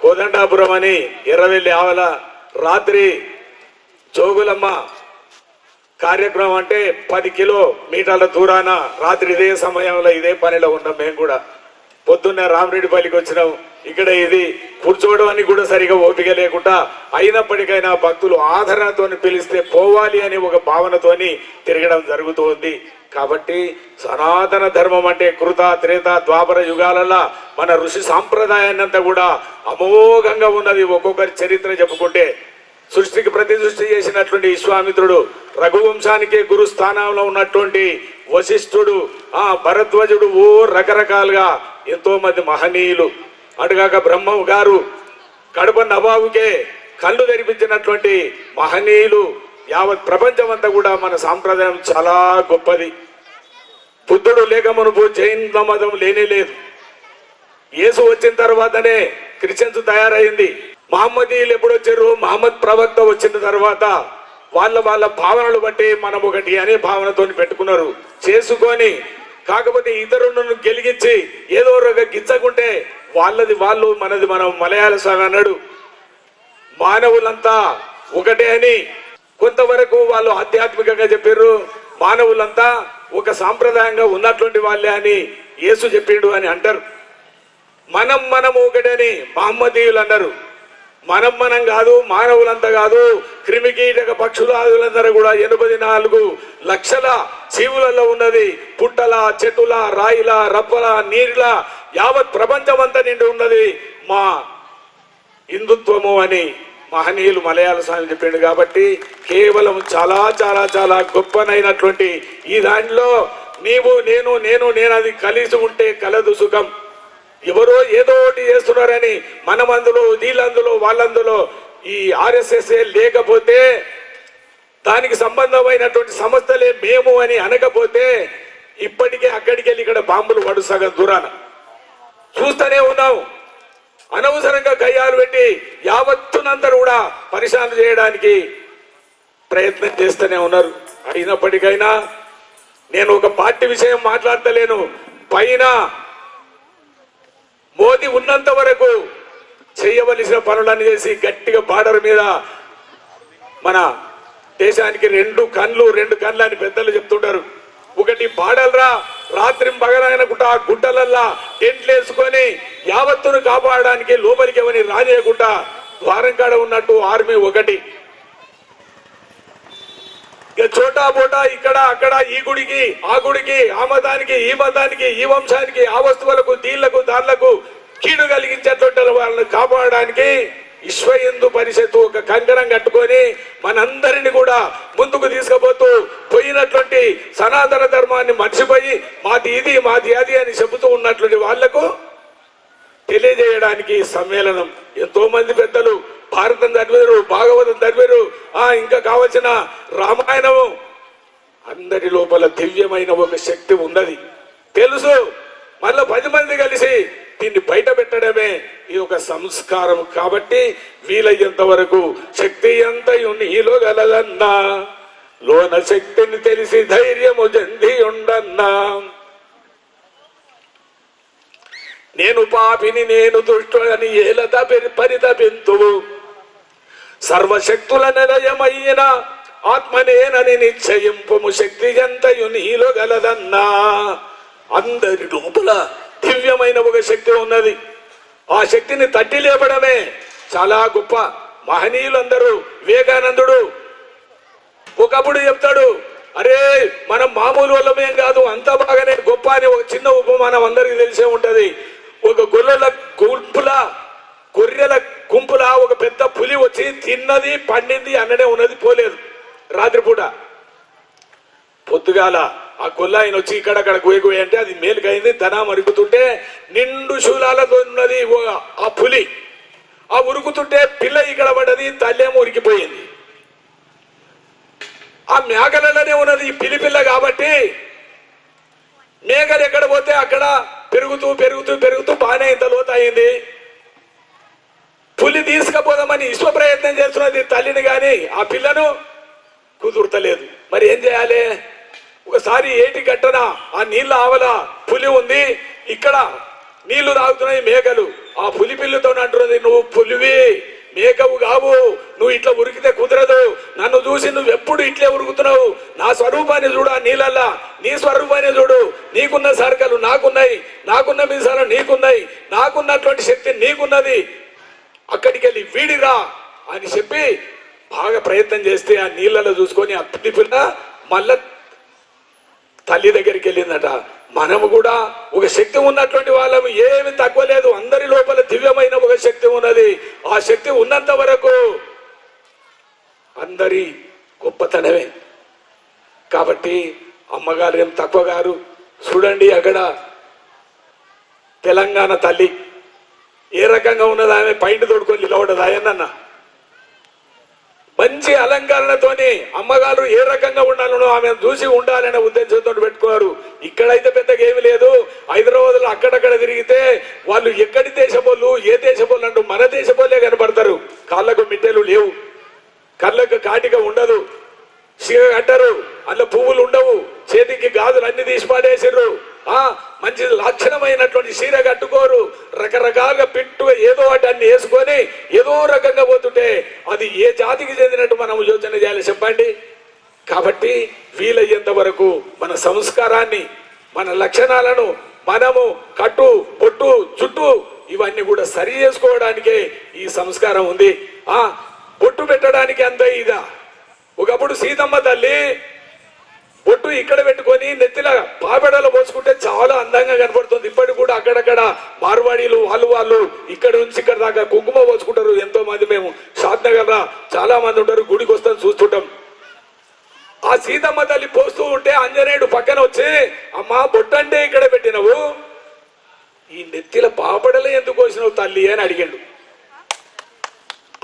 కోదండాపురం అని ఎర్రవెల్లి ఆవల రాత్రి జోగులమ్మ కార్యక్రమం అంటే 10 కిలోమీటర్ల దూరాన రాత్రి ఇదే సమయంలో ఇదే పనిలో ఉన్నాం. మేము కూడా పొద్దున్నే రామరెడ్డిపల్లికి వచ్చినాం. ఇక్కడ ఇది కూర్చోవడానికి కూడా సరిగా ఓపిక లేకుండా, అయినప్పటికైనా భక్తులు ఆదరణతో పిలిస్తే పోవాలి అని ఒక భావనతోని తిరగడం జరుగుతుంది. కాబట్టి సనాతన ధర్మం అంటే కృత త్రేత ద్వాపర యుగాలలో మన ఋషి సాంప్రదాయాన్ని అంతా కూడా అమోఘంగా ఉన్నది. ఒక్కొక్కరి చరిత్ర చెప్పుకుంటే సృష్టికి ప్రతి సృష్టి చేసినటువంటి విశ్వామిత్రుడు, రఘువంశానికే గురు స్థానంలో ఉన్నటువంటి వశిష్ఠుడు, భరద్వాజుడు, రకరకాలుగా ఎంతో మంది మహనీయులు, అటుగాక బ్రహ్మం గారు, కడప నవాబుకే కళ్ళు తెరిపించినటువంటి మహనీయులు, యావత్ ప్రపంచం అంతా కూడా మన సాంప్రదాయం చాలా గొప్పది. బుద్ధుడు లేక మునుపు జైన మతం లేనే లేదు. యేసు వచ్చిన తర్వాతనే క్రిస్టియన్స్ తయారైంది. మహమ్మదీయులు ఎప్పుడు వచ్చారు, మహమ్మద్ ప్రవక్త వచ్చిన తర్వాత వాళ్ళ భావనలు బట్టి మనం ఒకటి అనే భావనతో పెట్టుకున్నారు చేసుకొని. కాకపోతే ఇతరులను గెలిగించి ఏదో ఒక గిచ్చకుంటే వాళ్ళది వాళ్ళు మనది మనం. మలయాళ స్వామి అన్నాడు, మానవులంతా ఒకటే అని. కొంతవరకు వాళ్ళు ఆధ్యాత్మికంగా చెప్పారు, మానవులంతా ఒక సాంప్రదాయంగా ఉన్నటువంటి వాళ్ళే అని యేసు చెప్పిండు అని అంటారు. మనం ఒకటని మహమ్మదీయులు అన్నారు. మనం కాదు, మానవులంతా కాదు, క్రిమికీటక పక్షులాదులందరూ కూడా 84 లక్షల జీవులలో ఉన్నది. పుట్టల, చెట్టుల, రాయిల, రప్పల, నీరుల, యావత్ ప్రపంచం అంతా నిండి ఉన్నది మా హిందుత్వము అని మహనీయులు మలయాళ స్వామి చెప్పిండు. కాబట్టి కేవలం చాలా చాలా చాలా గొప్పనైనటువంటి ఈ దానిలో నీవు నేను అది కలిసి ఉంటే కలదు సుఖం. ఎవరో ఏదో ఒకటి చేస్తున్నారని మనమందులో వీళ్ళందులో వాళ్ళందులో ఈ ఆర్ఎస్ఎస్ఏ లేకపోతే, దానికి సంబంధమైనటువంటి సంస్థలే మేము అని అనకపోతే ఇప్పటికే అక్కడికి వెళ్ళి ఇక్కడ బాంబులు పడు సగం దూరాన చూస్తూనే ఉన్నాం. అనవసరంగా గయ్యాలు పెట్టి యావత్తునందరూ కూడా పరిశాన్ చేయడానికి ప్రయత్నం చేస్తూనే ఉన్నారు. అయినప్పటికైనా నేను ఒక పార్టీ విషయం మాట్లాడతలేను. పైన మోదీ ఉన్నంత వరకు చేయవలసిన పనులను చేసి గట్టిగా బార్డర్ మీద మన దేశానికి రెండు కళ్ళు అని పెద్దలు చెప్తుంటారు. ఒకటి బార్డర్రా రాత్రి పగలనుకుంటా గుట్టలల్లా టెంట్లు వేసుకొని యావత్తును కాపాడడానికి లోపలికి ఎవరిని రానియకుండా ద్వారం కాడ ఉన్నట్టు ఆర్మీ ఒకటి. ఇక చోటా బోటా ఇక్కడ అక్కడ ఈ గుడికి ఆ గుడికి ఆ మతానికి ఈ మతానికి ఈ వంశానికి ఆ వస్తువులకు దీళ్లకు దాళ్లకు కీడు కలిగించేటువంటి వాళ్ళని కాపాడడానికి విశ్వ హిందూ పరిషత్తు ఒక కంకణం కట్టుకొని మనందరిని కూడా ముందుకు తీసుకుపోతూ పోయినటువంటి సనాతన ధర్మాన్ని మర్చిపోయి మాది ఇది మాది అది అని చెబుతూ ఉన్నటువంటి వాళ్లకు తెలియజేయడానికి సమ్మేళనం. ఎంతో మంది పెద్దలు భారతం చదివారు, భాగవతం చదివారు, ఇంకా కావలసిన రామాయణము. అందరి లోపల దివ్యమైన ఒక శక్తి ఉన్నది తెలుసు. మళ్ళా 10 మంది కలిసి దీన్ని బయట పెట్టడమే ఇది ఒక సంస్కారం. కాబట్టి వీలయ్యేంత వరకు శక్తి అంతయు నీలో గలదన్నా, లోన శక్తిని తెలిసి ధైర్యము జంది ఉండన్నా. నేను పాపిని నేను దుష్టుడని ఏలత పరితపింతువు, సర్వశక్తుల నిలయమైన ఆత్మనేనని నిశ్చయింపుము, శక్తి ఎంతయు నీలో గలదన్నా. అందరి లోపల దివ్యమైన ఒక శక్తి ఉన్నది. ఆ శక్తిని తట్టి లేపడమే చాలా గొప్ప. మహనీయులందరూ వివేకానందుడు ఒకప్పుడు చెప్తాడు, అరే మనం మామూలు వాళ్ళమేం కాదు అంత బాగానే గొప్ప అని ఒక చిన్న ఉపమానం అందరికీ తెలిసే ఉంటది. ఒక గొర్రెల గుంపుల ఒక పెద్ద పులి వచ్చి తిన్నది పండింది అన్ననే ఉన్నది, పోలేదు. రాత్రిపూట పొద్దుగాల ఆ గొల్ల ఆయన వచ్చి ఇక్కడక్కడ గోయ అంటే అది మేలుకైంది. ధన మరుగుతుంటే నిండు శూలాలతో ఉన్నది ఆ పులి. ఆ ఉరుకుతుంటే పిల్ల ఇక్కడ పడ్డది, తల్లేమో ఉరికిపోయింది. ఆ మేకలలోనే ఉన్నది ఈ పిల్ల కాబట్టి మేకలు ఎక్కడ పోతే అక్కడ పెరుగుతూ పెరుగుతూ పెరుగుతూ బాగానే ఇంత లోతు అయింది. పులి తీసుకుపోదామని విశ్వ ప్రయత్నం చేస్తున్నది తల్లిని, కానీ ఆ పిల్లను కుదురుతలేదు. మరి ఏం చేయాలి? ఒకసారి ఏటి గట్టన ఆ నీళ్ళ ఆవల పులి ఉంది, ఇక్కడ నీళ్లు తాగుతున్నాయి మేకలు. ఆ పులి పిల్లతో అంటున్నది, నువ్వు పులివి మేకవు కావు, నువ్వు ఇట్లా ఉరికితే కుదరదు, నన్ను చూసి నువ్వు ఎప్పుడు ఇట్లే ఉరుకుతున్నావు, నా స్వరూపాన్ని చూడు, ఆ నీళ్ళల్లా నీ స్వరూపాన్ని చూడు, నీకున్న సరకలు నాకున్నాయి, నాకున్న మీసాలు నీకున్నాయి, నాకున్నటువంటి శక్తి నీకున్నది, అక్కడికి వెళ్ళి వీడిరా అని చెప్పి బాగా ప్రయత్నం చేస్తే ఆ నీళ్ళలో చూసుకొని ఆ పులి పిల్ల మళ్ళా తల్లి దగ్గరికి వెళ్ళిందట. మనము కూడా ఒక శక్తి ఉన్నటువంటి వాళ్ళము, ఏమి తక్కువ లేదు. అందరి లోపల దివ్యమైన ఒక శక్తి ఉన్నది. ఆ శక్తి ఉన్నంత వరకు అందరి గొప్పతనమే. కాబట్టి అమ్మగారు ఏం తక్కువ గారు. చూడండి అక్కడ తెలంగాణ తల్లి ఏ రకంగా ఉన్నది, ఆమె పైన తోడుకొని నిలబడదు. ఆయనన్న మంచి అలంకరణతోని అమ్మగారు ఏ రకంగా ఉండాలనో ఆమె చూసి ఉండాలనే ఉద్దేశంతో పెట్టుకున్నారు. ఇక్కడైతే పెద్దగా ఏమి లేదు. హైదరాబాద్ లో అక్కడక్కడ తిరిగితే వాళ్ళు ఎక్కడి దేశపోళ్ళు ఏ దేశపోళ్ళు అంటూ మన దేశపోళ్ళే కనపడతారు. కాళ్ళకు మిట్టెలు లేవు, కళ్ళకు కాటిక ఉండదు, చీర కట్టరు, అందులో పువ్వులు ఉండవు, చేతికి గాజులు అన్ని తీసి పాడేసారు. మంచి లక్షణమైనటువంటి చీర కట్టుకోరు, రకరకాలుగా పిట్టుగా ఏదో వాటి అన్ని వేసుకొని ఏదో రకంగా పోతుంటే అది ఏ జాతికి చెందినట్టు మనం యోచన చేయాలి చెప్పండి. కాబట్టి వీలయ్యేంత వరకు మన సంస్కారాన్ని మన లక్షణాలను మనము కట్టు పొట్టు చుట్టూ ఇవన్నీ కూడా సరి చేసుకోవడానికే ఈ సంస్కారం ఉంది. బొట్టు పెట్టడానికి అంత ఇదా. ఒకప్పుడు సీతమ్మ తల్లి బొట్టు ఇక్కడ పెట్టుకొని నెత్తిల పాపెడలో పోసుకుంటే చాలా అందంగా కనపడుతుంది. ఇప్పటికి కూడా అక్కడక్కడ మార్వాడీలు వాళ్ళు ఇక్కడ నుంచి ఇక్కడ దాకా కుంకుమ పోసుకుంటారు. ఎంతో మంది మేము షాద్నగర్ చాలా మంది ఉంటారు, గుడికి వస్తాం చూస్తుంటాం. ఆ సీతమ్మ తల్లి పోస్తూ ఉంటే ఆంజనేయుడు పక్కన వచ్చి అమ్మా బొట్టు అంటే ఇక్కడ పెట్టినవు, ఈ నెత్తిల పాపడలే ఎందుకు వచ్చినావు తల్లి అని అడిగాడు.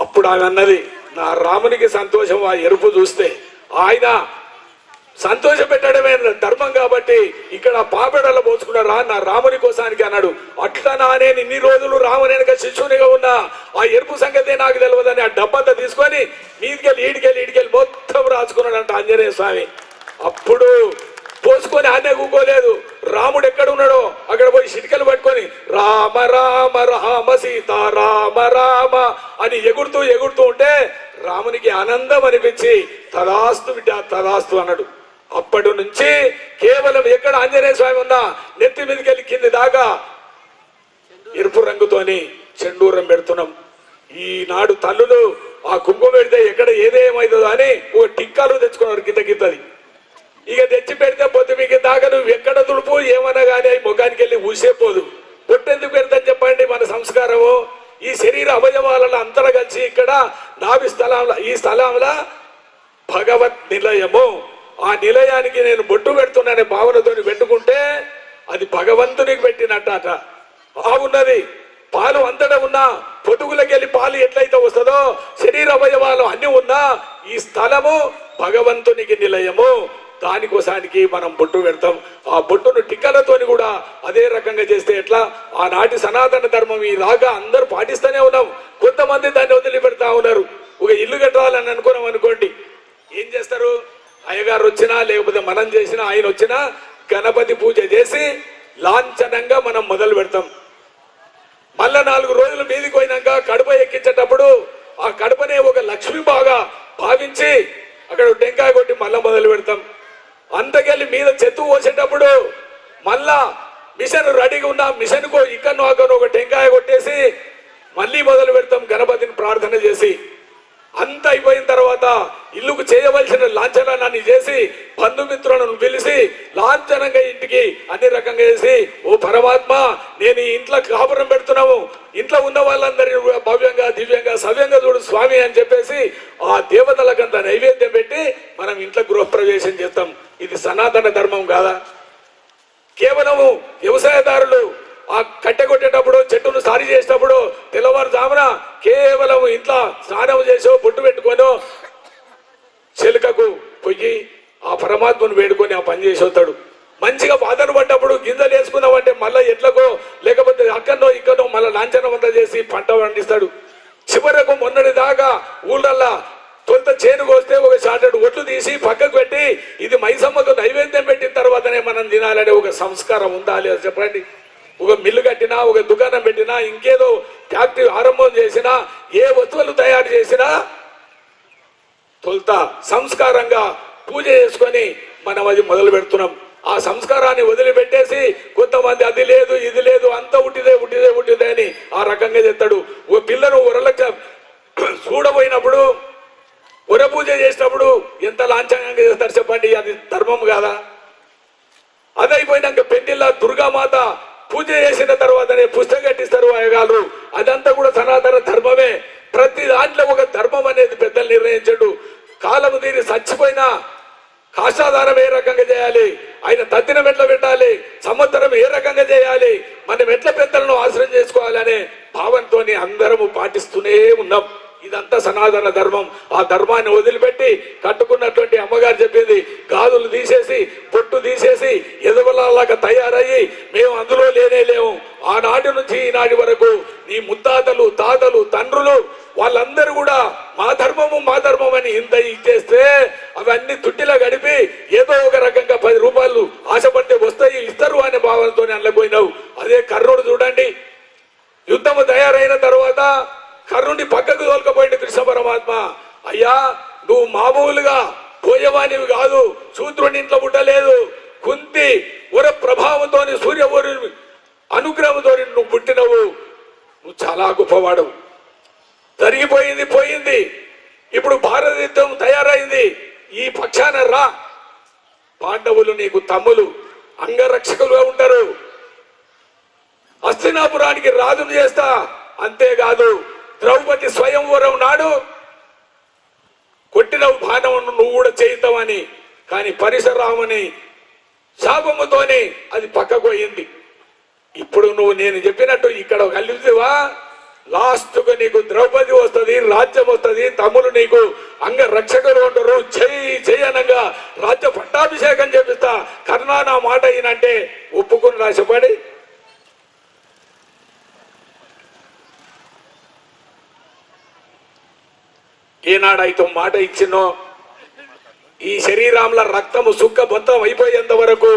అప్పుడు ఆమె అన్నది, నా రామునికి సంతోషం ఆ ఎరుపు చూస్తే, ఆయన సంతోష పెట్టడమే ధర్మం కాబట్టి ఇక్కడ పాపెడలో పోసుకున్నారా నా రాముని కోసానికి అన్నాడు. అట్లా నేను ఇన్ని రోజులు రాముని వెనక శిష్యునిగా ఉన్నా, ఆ ఎరుపు సంగతే నాకు తెలియదని ఆ డబ్బంతా తీసుకొని మీదికెళ్ళి ఈడికెళ్ళి మొత్తం రాసుకున్నాడంట ఆంజనేయ స్వామి. అప్పుడు పోసుకొని ఆనే కూకోలేదు, రాముడు ఎక్కడ ఉన్నాడో అక్కడ పోయి చిటికలు పట్టుకొని రామ రామ రామ సీత రామ రామ అని ఎగురుతూ ఉంటే రామునికి ఆనందం అనిపించి తదాస్తు బిడ్డ తదాస్తు అన్నాడు. అప్పటి నుంచి కేవలం ఎక్కడ ఆంజనేయ స్వామి ఉన్నా నెత్తి మీదకెళ్ళి కింది దాకా ఎరుపు రంగుతోని చెండూరం పెడుతున్నాం. ఈనాడు తల్లులు ఆ కుంకుమ పెడితే ఎక్కడ ఏదేమైతుందో అని ఓ టిక్కాలు తెచ్చుకున్నారు గిద్దది. ఇక తెచ్చి పెడితే పొద్దు మీకు దాకా నువ్వు ఎక్కడ తుడుపు ఏమన్నా కానీ అవి ముఖానికి వెళ్ళి ఊసేపోదు. పొట్టెందుకు పెడతాను చెప్పండి, మన సంస్కారము. ఈ శరీర అవయవాలలో అంతర కలిసి ఇక్కడ నాభి స్థలంలో ఈ స్థలంలో భగవత్ నిలయము, ఆ నిలయానికి నేను బొట్టు పెడుతున్నానే భావనతో పెట్టుకుంటే అది భగవంతునికి పెట్టినట్ట. ఆవున్నది పాలు అంతటా ఉన్నా పొదుగులకి వెళ్ళి పాలు ఎట్లయితే వస్తుందో శరీర అవయవాలు అన్ని ఉన్నా ఈ స్థలము భగవంతునికి నిలయము. దానికోసానికి మనం బొట్టు పెడతాం. ఆ బొట్టును టిక్కలతోని కూడా అదే రకంగా చేస్తే ఎట్లా? ఆనాటి సనాతన ధర్మం ఈ రాగా అందరూ పాటిస్తూనే ఉన్నాం. కొంతమంది దాన్ని వదిలిపెడతా ఉన్నారు. ఒక ఇల్లు కట్టాలని అనుకున్నాం అనుకోండి, ఏం చేస్తారు? అయ్యగారు వచ్చినా లేకపోతే మనం చేసినా ఆయన వచ్చినా గణపతి పూజ చేసి లాంఛనంగా మనం మొదలు పెడతాం. మళ్ళా 4 రోజులు మీదికి పోయినాక కడప ఎక్కించేటప్పుడు ఆ కడపనే ఒక లక్ష్మి బాగా భావించి అక్కడ టెంకాయ కొట్టి మళ్ళా మొదలు పెడతాం. అంతకెళ్ళి మీద చెత్త పోసేటప్పుడు మళ్ళా మిషన్ రెడీగా ఉన్న మిషన్కు ఇక్కడ ఒక టెంకాయ కొట్టేసి మళ్ళీ మొదలు పెడతాం గణపతిని ప్రార్థన చేసి. అంత అయిపోయిన తర్వాత ఇల్లుకు చేయవలసిన లాంఛనాన్ని చేసి బంధుమిత్రులను పిలిచి లాంఛనంగా ఇంటికి అన్ని రకంగా చేసి, ఓ పరమాత్మ నేను ఈ ఇంట్లో కాపురం పెడుతున్నాము, ఇంట్లో ఉన్న వాళ్ళందరినీ భవ్యంగా దివ్యంగా సవ్యంగా చూడు స్వామి అని చెప్పేసి ఆ దేవతలకంత నైవేద్యం పెట్టి మనం ఇంట్లో గృహప్రవేశం చేస్తాం. ఇది సనాతన ధర్మం కాదా? కేవలము వ్యవసాయదారులు ఆ కట్టె కొట్టేటప్పుడు చెట్టును సారి చేసేటప్పుడు తెల్లవారుజామున కేవలం ఇంట్లో స్నానం చేసో బొట్టు పెట్టుకోనో చెలుకకు పొయ్యి ఆ పరమాత్మను వేడుకొని ఆ పని చేసి వస్తాడు. మంచిగా బాధను పడ్డప్పుడు గింజలు వేసుకున్నామంటే మళ్ళీ ఎట్లకో లేకపోతే అక్కడనో ఇక్కడో మళ్ళీ లాంఛనం అంతా చేసి పంట పండిస్తాడు. చివరకు మొన్నటి దాకా ఊళ్ళల్లా తొంత చేనుకు వస్తే ఒక షాటెడ్ ఒట్లు తీసి పక్కకు పెట్టి ఇది మైసమ్మకు నైవేద్యం పెట్టిన తర్వాతనే మనం తినాలనే ఒక సంస్కారం ఉందా లేదా చెప్పండి? ఒక మిల్లు కట్టినా ఒక దుకాణం పెట్టినా ఇంకేదో ఫ్యాక్టరీ ఆరంభం చేసినా ఏ వస్తువులు తయారు చేసినా తొలుత సంస్కారంగా పూజ చేసుకొని మనం అది మొదలు పెడుతున్నాం. ఆ సంస్కారాన్ని వదిలిపెట్టేసి కొంతమంది అది లేదు ఇది లేదు అంత ఉట్టిదే అని ఆ రకంగా చేస్తాడు. ఓ పిల్లను ఉరలక చూడబోయినప్పుడు ఉర పూజ చేసినప్పుడు ఎంత లాంఛనంగా చేస్తారు చెప్పండి? అది ధర్మం కాదా? అదైపోయినాక పెళ్లిళ్ళ దుర్గామాత పూజ చేసిన తర్వాతనే పుస్తకం కట్టిస్తారు అయ్యగారు. అదంతా కూడా సనాతన ధర్మమే. ప్రతి దాంట్లో ఒక ధర్మం అనేది పెద్దలు నిర్ణయించడు. కాలము తీరి చచ్చిపోయినా కాషాదానం ఏ రకంగా చేయాలి, ఆయన తద్దినం ఎట్లా పెట్టాలి, సంవత్సరం ఏ రకంగా చేయాలి, మనం ఎట్లా పెద్దలను ఆశ్రయం చేసుకోవాలనే భావంతో అందరము పాటిస్తూనే ఉన్నాం. ఇదంతా సనాతన ధర్మం. ఆ ధర్మాన్ని వదిలిపెట్టి కట్టుకున్నటువంటి అమ్మగారు చెప్పింది గాజులు తీసేసి పొట్టు తీసేసి ఎదవలాగా తయారయ్యి మేము అందులో లేము. ఆనాటి నుంచి ఈనాటి వరకు నీ ముత్తాతలు తాతలు తండ్రులు వాళ్ళందరూ కూడా మా ధర్మం అని ఇంత ఇచ్చేస్తే అవన్నీ తుట్టిలా గడిపి ఏదో ఒక రకంగా 10 రూపాయలు ఆశపడితే వస్తాయి ఇస్తారు అనే భావనతో అనలేకపోయినావు. అదే కర్ణుడు చూడండి, యుద్ధము తయారైన తర్వాత కర్ణుడి పక్కకు తోలుకపోయింది కృష్ణ పరమాత్మ. అయ్యా నువ్వు మామూలుగా పోయేవానివి కాదు, శూద్రుని ఇంట్లో పుట్టలేదు, కుంతి ఉర ప్రభావంతో సూర్యవరు అనుగ్రహంతో నువ్వు పుట్టినవు, నువ్వు చాలా గొప్పవాడవు. జరిగిపోయింది. ఇప్పుడు భారత యుద్ధం తయారైంది, ఈ పక్షాన రా, పాండవులు నీకు తమ్ములు, అంగరక్షకులుగా ఉంటారు. హస్తినాపురానికి రాజును చేస్తా. అంతేకాదు ద్రౌపది స్వయంవరం నాడు కొట్టిన బాణం నువ్వు కూడా చేయిద్దామని, కానీ పరశురాముని శాపముతోనే అది పక్కకు పోయింది. ఇప్పుడు నువ్వు నేను చెప్పినట్టు ఇక్కడ కలిసివా, లాస్ట్గా నీకు ద్రౌపది వస్తుంది, రాజ్యం వస్తుంది, తమ్ములు నీకు అంగరక్షకులు ఉంటారు. చేయనంగా రాజ్య పట్టాభిషేకం చేపిస్తా. కర్ణ నా మాట అయినంటే ఒప్పుకుని రాసిపడి ఏనాడైతే మాట ఇచ్చినో ఈ శరీరంలో రక్తము సుక్క బొత్తం అయిపోయేంత వరకు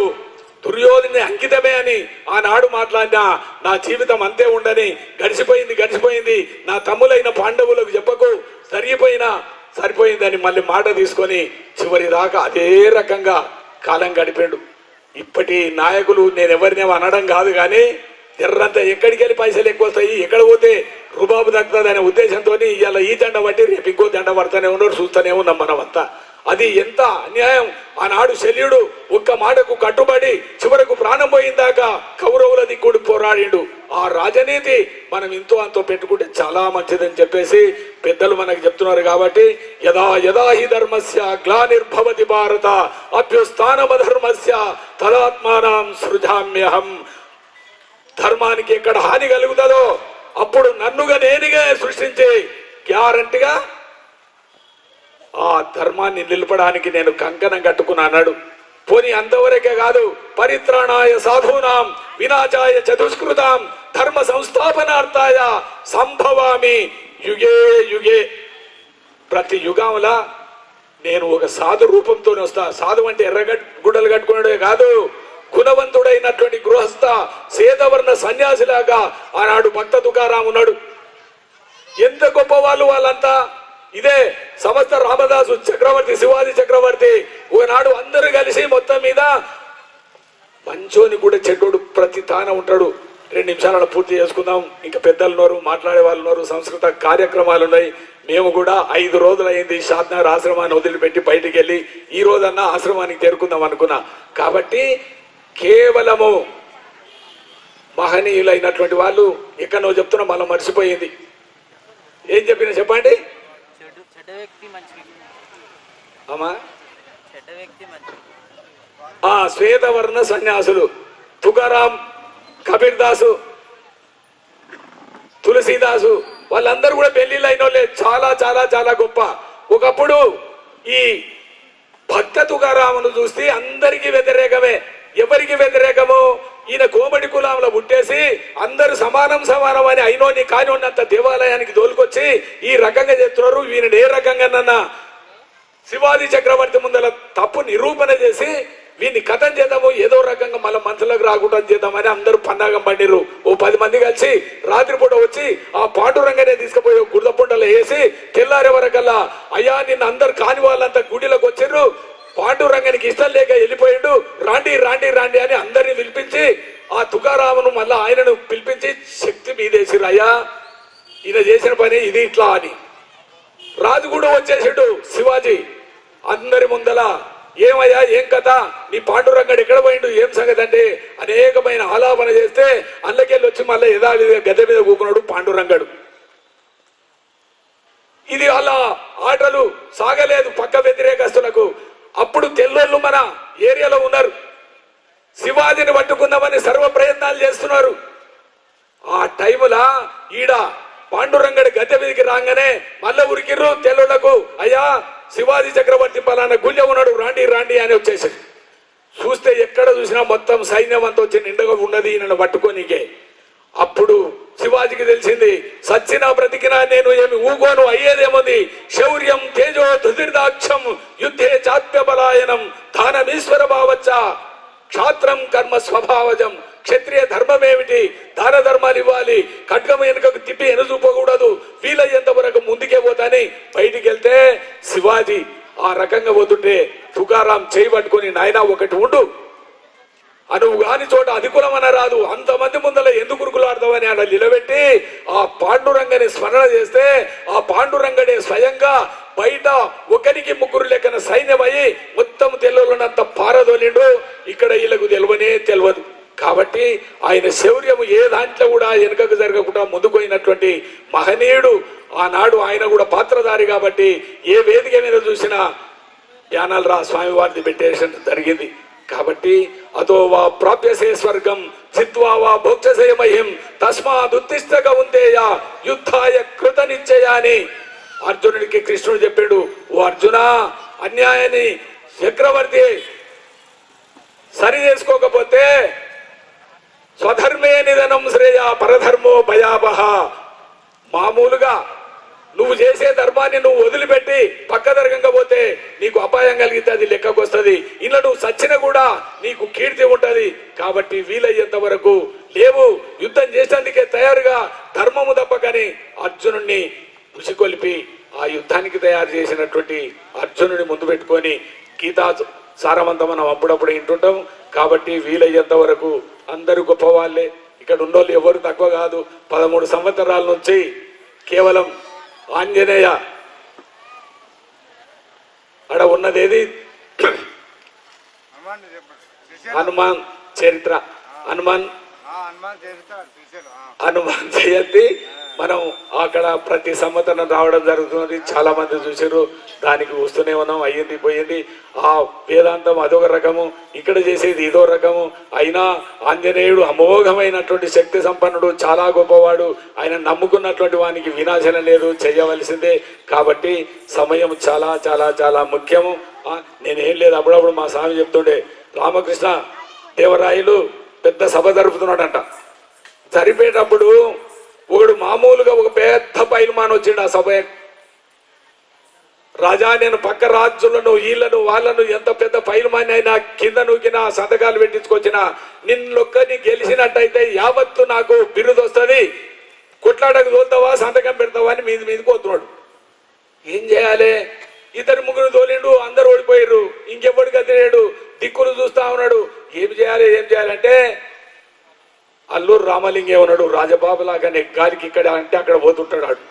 దుర్యోధని అంకితమే అని ఆనాడు మాట్లాడినా నా జీవితం అంతే ఉండని. గడిచిపోయింది నా తమ్ములైన పాండవులకు చెప్పకు, సరిపోయిందని మళ్ళీ మాట తీసుకొని చివరి దాకా అదే రకంగా కాలం గడిపాడు. ఇప్పటి నాయకులు నేను ఎవరినేమో అనడం కాదు, కానీ ఎర్రంతా ఎక్కడికి వెళ్ళి పైసలు ఎక్కువ వస్తాయి, ఎక్కడ పోతే రుబాబు తగ్గుతుంది అనే ఉద్దేశంతో ఇవాళ ఈ దండ బట్టి రేపు ఇంకో దండ పడతానే ఉన్నారు, చూస్తూనే ఉన్నాం మనమంతా. అది ఎంత అన్యాయం. ఆనాడు శల్యుడు ఒక్క మాటకు కట్టుబడి చివరకు ప్రాణం పోయిందాకా కౌరవుల దిక్కుడు పోరాడిండు. ఆ రాజనీతి మనం ఇంతో అంతో పెట్టుకుంటే చాలా మంచిదని చెప్పేసి పెద్దలు మనకు చెప్తున్నారు. కాబట్టి యదా యదా హి ధర్మస్య గ్లానిర్భవతి భారత అభ్యుస్థానమధర్మస్య తదాత్మానం సృజామ్యహం. ధర్మానికి ఎక్కడ హాని కలుగుతుందో అప్పుడు నన్నుగా నేనుగా సృష్టించి గ్యారంటీగా ఆ ధర్మాన్ని నిలపడానికి నేను కంకణం కట్టుకున్నాడు. పోనీ అంతవరకే కాదు, పరిత్రాణాయ సాధూనాం వినాశాయ చతుష్కృతాం ధర్మ సంస్థాపనార్థాయ సంభవామి యుగే యుగే. ప్రతి యుగంలా నేను ఒక సాధు రూపంతో వస్తా. సాధు అంటే గుడ్డలు కట్టుకున్నాడే కాదు, గుణవంతుడైనటువంటి గృహస్థ సేదవర్ణ సన్యాసిలాగా ఆనాడు భక్త తుకారాం ఉన్నాడు. ఎంత గొప్ప వాళ్ళంతా. ఇదే సమస్త రామదాసు చక్రవర్తి, శివాజీ చక్రవర్తి ఒకనాడు అందరూ కలిసి మొత్తం మీద మంచోని కూడా చెడ్డోడు ప్రతి తాన ఉంటాడు. 2 నిమిషాలను పూర్తి చేసుకుందాం. ఇంకా పెద్దలు ఉన్నారు, మాట్లాడే వాళ్ళు ఉన్నారు, సంస్కృత కార్యక్రమాలు ఉన్నాయి. మేము కూడా 5 రోజులైంది షాద్నగర్ ఆశ్రమాన్ని వదిలిపెట్టి బయటికి వెళ్ళి ఈ రోజన్నా ఆశ్రమానికి చేరుకుందాం అనుకున్నా. కాబట్టి కేవలము మహనీయులైనటువంటి వాళ్ళు ఎక్కడో చెప్తున్నా మనం మర్చిపోయింది. ఏం చెప్పినా చెప్పండి అమ్మా. శ్వేతవర్ణ సన్యాసులు తుకారాం, కబీర్ దాసు, తులసీదాసు వాళ్ళందరూ కూడా పెళ్లిళ్ళు అయిన వాళ్ళే. చాలా చాలా చాలా గొప్ప. ఒకప్పుడు ఈ భక్త తుకారామును చూస్తే అందరికీ వ్యతిరేకమే. ఎవరికి వ్యతిరేకము? ఈయన కోమడి కులంలో పుట్టేసి అందరూ సమానం అని అయినోని కానిన్నంత దేవాలయానికి దోలుకొచ్చి ఈ రకంగా చేస్తున్నారు. ఈయన ఏ రకంగానన్నా శివాజీ చక్రవర్తి ముందర తప్పు నిరూపణ చేసి వీన్ని కథం చేద్దాము, ఏదో రకంగా మళ్ళీ మనసులోకి రాకుండా చేద్దామని అందరూ పన్నాగం పండిరు. ఓ 10 మంది కలిసి రాత్రిపూట వచ్చి ఆ పాండురంగనే తీసుకుపోయి గుర్దపుండలో వేసి తెల్లారే వరకల్లా అయ్యా నిన్న అందరు కాని వాళ్ళంతా గుడిలోకి వచ్చిర్రు, పాండురంగానికి ఇష్టం లేక వెళ్ళిపోయిండు, రాండి రాండి రాండి అని అందరిని పిలిపించి ఆ తుకారామును మళ్ళా ఆయనను పిలిపించి శక్తి మీదేసిరు. అయ్యా ఈయన చేసిన పని ఇది ఇట్లా అని. రాజు కూడా వచ్చేసాడు శివాజీ అందరి ముందల. ఏమయ్యా ఏం కథ, నీ పాండురంగడు ఎక్కడ పోయిండు, ఏం సంగతి అంటే అనేకమైన ఆలాపన చేస్తే అందుకెళ్ళి వచ్చి మళ్ళీ యథావిధిగా గద్దె మీద కూకున్నాడు పాండురంగడు. ఇది అలా ఆటలు సాగలేదు పక్క వ్యతిరేకస్తులకు. అప్పుడు తెల్లోళ్ళు మన ఏరియాలో ఉన్నారు, శివాజీని పట్టుకుందామని సర్వ ప్రయత్నాలు చేస్తున్నారు. ఆ టైములా ఈడ పాండురంగడి గద్దె మీదకి రాగానే మళ్ళీ ఉరికిర్రు తెల్లోళ్లకు. అయ్యా శివాజీ చక్రవర్తి పలానా గుళ్ళె ఉన్నాడు, రాండి రాండి అని వచ్చేసి చూస్తే ఎక్కడ చూసినా మొత్తం సైన్యం అంతా వచ్చి నిండుగా ఉన్నది నన్ను పట్టుకోనికే. అప్పుడు శివాజీకి తెలిసింది, సచ్చినా బ్రతికినా నేను ఏమి ఊగోను, అయ్యేదేముంది, శౌర్యం తేజో ధృతిర్దాక్షం యుద్ధే చాత్య బలాయనం దానమీశ్వర భావచ్చ క్షాత్రం కర్మ స్వభావజం. క్షత్రియ ధర్మం ఏమిటి, దాన ధర్మాలు ఇవ్వాలి, ఖడ్గం వెనుకకు తిప్పి ఎనుచూపకూడదు, వీలయ్యేంత వరకు ముందుకే పోతాని బయటికి వెళ్తే శివాజీ ఆ రకంగా పోతుంటే తుకారాం చేయి పట్టుకుని నాయనా ఒకటి ఉండు, అనువు కాని చోట అధికులమన రాదు, అంతమంది ముందర ఎందుకు కురుకులాడతామని అలా నిలబెట్టి ఆ పాండురంగని స్మరణ చేస్తే ఆ పాండురంగడే స్వయంగా బయట 1-3 లెక్కన సైన్యమయ్యి మొత్తం తెల్లోళ్ళనంత పారదోలి తోలిండు, ఇక్కడ వీళ్ళకు తెలియదు. కాబట్టి ఆయన శౌర్యము ఏ దాంట్లో కూడా వెనుకకు జరగకుండా ముందుకు పోయినటువంటి మహనీయుడు. ఆనాడు ఆయన కూడా పాత్రధారి కాబట్టి ఏ వేదిక మీద చూసినా యానాలరా స్వామి వారిది పెట్టేషన్ జరిగింది. కాబట్టి అతో వా ప్రాప్యసే స్వర్గం చిత్వా వా భోక్షసే మహిం తస్మాదుత్తిష్టక ఉందేయ యుద్ధాయ కృత నిశ్చయ అని అర్జునుడికి కృష్ణుడు చెప్పాడు. ఓ అర్జున, అన్యాయాన్ని చక్రవర్తి సరి చేసుకోకపోతే స్వధర్మే నిధనం శ్రేయ పరధర్మో భయావహ. మామూలుగా నువ్వు చేసే ధర్మాన్ని నువ్వు వదిలిపెట్టి పక్క జరగకపోతే నీకు అపాయం కలిగితే అది లెక్కకు వస్తుంది. ఇలా నువ్వు సచ్చిన కూడా నీకు కీర్తి ఉంటది. కాబట్టి వీలయ్యేంత వరకు లేవు, యుద్ధం చేసేందుకే తయారుగా ధర్మము తప్పకని అర్జునుడిని ఉసికొల్పి ఆ యుద్ధానికి తయారు చేసినటువంటి అర్జునుడిని ముందు పెట్టుకొని గీతా సారమంతా మనం అప్పుడప్పుడు వింటుంటాం. కాబట్టి వీలయ్యేంత వరకు అందరూ గొప్పవాళ్ళే. ఇక్కడ ఉన్నోళ్ళు ఎవరు తక్కువ కాదు. 13 సంవత్సరాల నుంచి కేవలం ఆంజనేయ అడ ఉన్నదేది హనుమాన్ చరిత్ర, హనుమాన్ జయంతి మనం అక్కడ ప్రతి సంవత్సరం రావడం జరుగుతున్నది. చాలా మంది చూసారు, దానికి వస్తూనే ఉన్నాం. అయ్యింది పోయింది. ఆ వేదాంతం అదొక రకము, ఇక్కడ చేసేది ఇదో రకము. అయినా ఆంజనేయుడు అమోఘమైనటువంటి శక్తి సంపన్నుడు, చాలా గొప్పవాడు. ఆయన నమ్ముకున్నటువంటి వానికి వినాశనం లేదు, చేయవలసిందే. కాబట్టి సమయం చాలా చాలా చాలా ముఖ్యము. నేనేం లేదు, అప్పుడప్పుడు మా స్వామి చెప్తుండే, రామకృష్ణ దేవరాయలు పెద్ద సభ జరుపుతున్నాడంట. జరిపేటప్పుడు ఒకడు మామూలుగా ఒక పెద్ద పైల్మాన్ వచ్చిండు ఆ సభ. రాజా, నేను పక్క రాజులను వీళ్ళను వాళ్ళను ఎంత పెద్ద పైల్మాన్ అయినా కింద నూకినా సంతకాలు పెట్టించుకొచ్చినా నిన్నొక్కని గెలిచినట్టయితే యావత్తు నాకు బిరుదు వస్తుంది, కొట్లాడకు తోలుతావా సంతకం పెడతావా అని మీదకి పోతున్నాడు. ఏం చేయాలి? ఇద్దరు ముగ్గురు తోలిండు, అందరు ఓడిపోయారు. ఇంకెవ్వడికి తెలియడు, దిక్కులు చూస్తా ఉన్నాడు. ఏం చేయాలంటే అల్లూరు రామలింగే ఉన్నాడు, రాజబాబు లాగానే గాలికి ఇక్కడ అంటే అక్కడ పోతుంటాడు.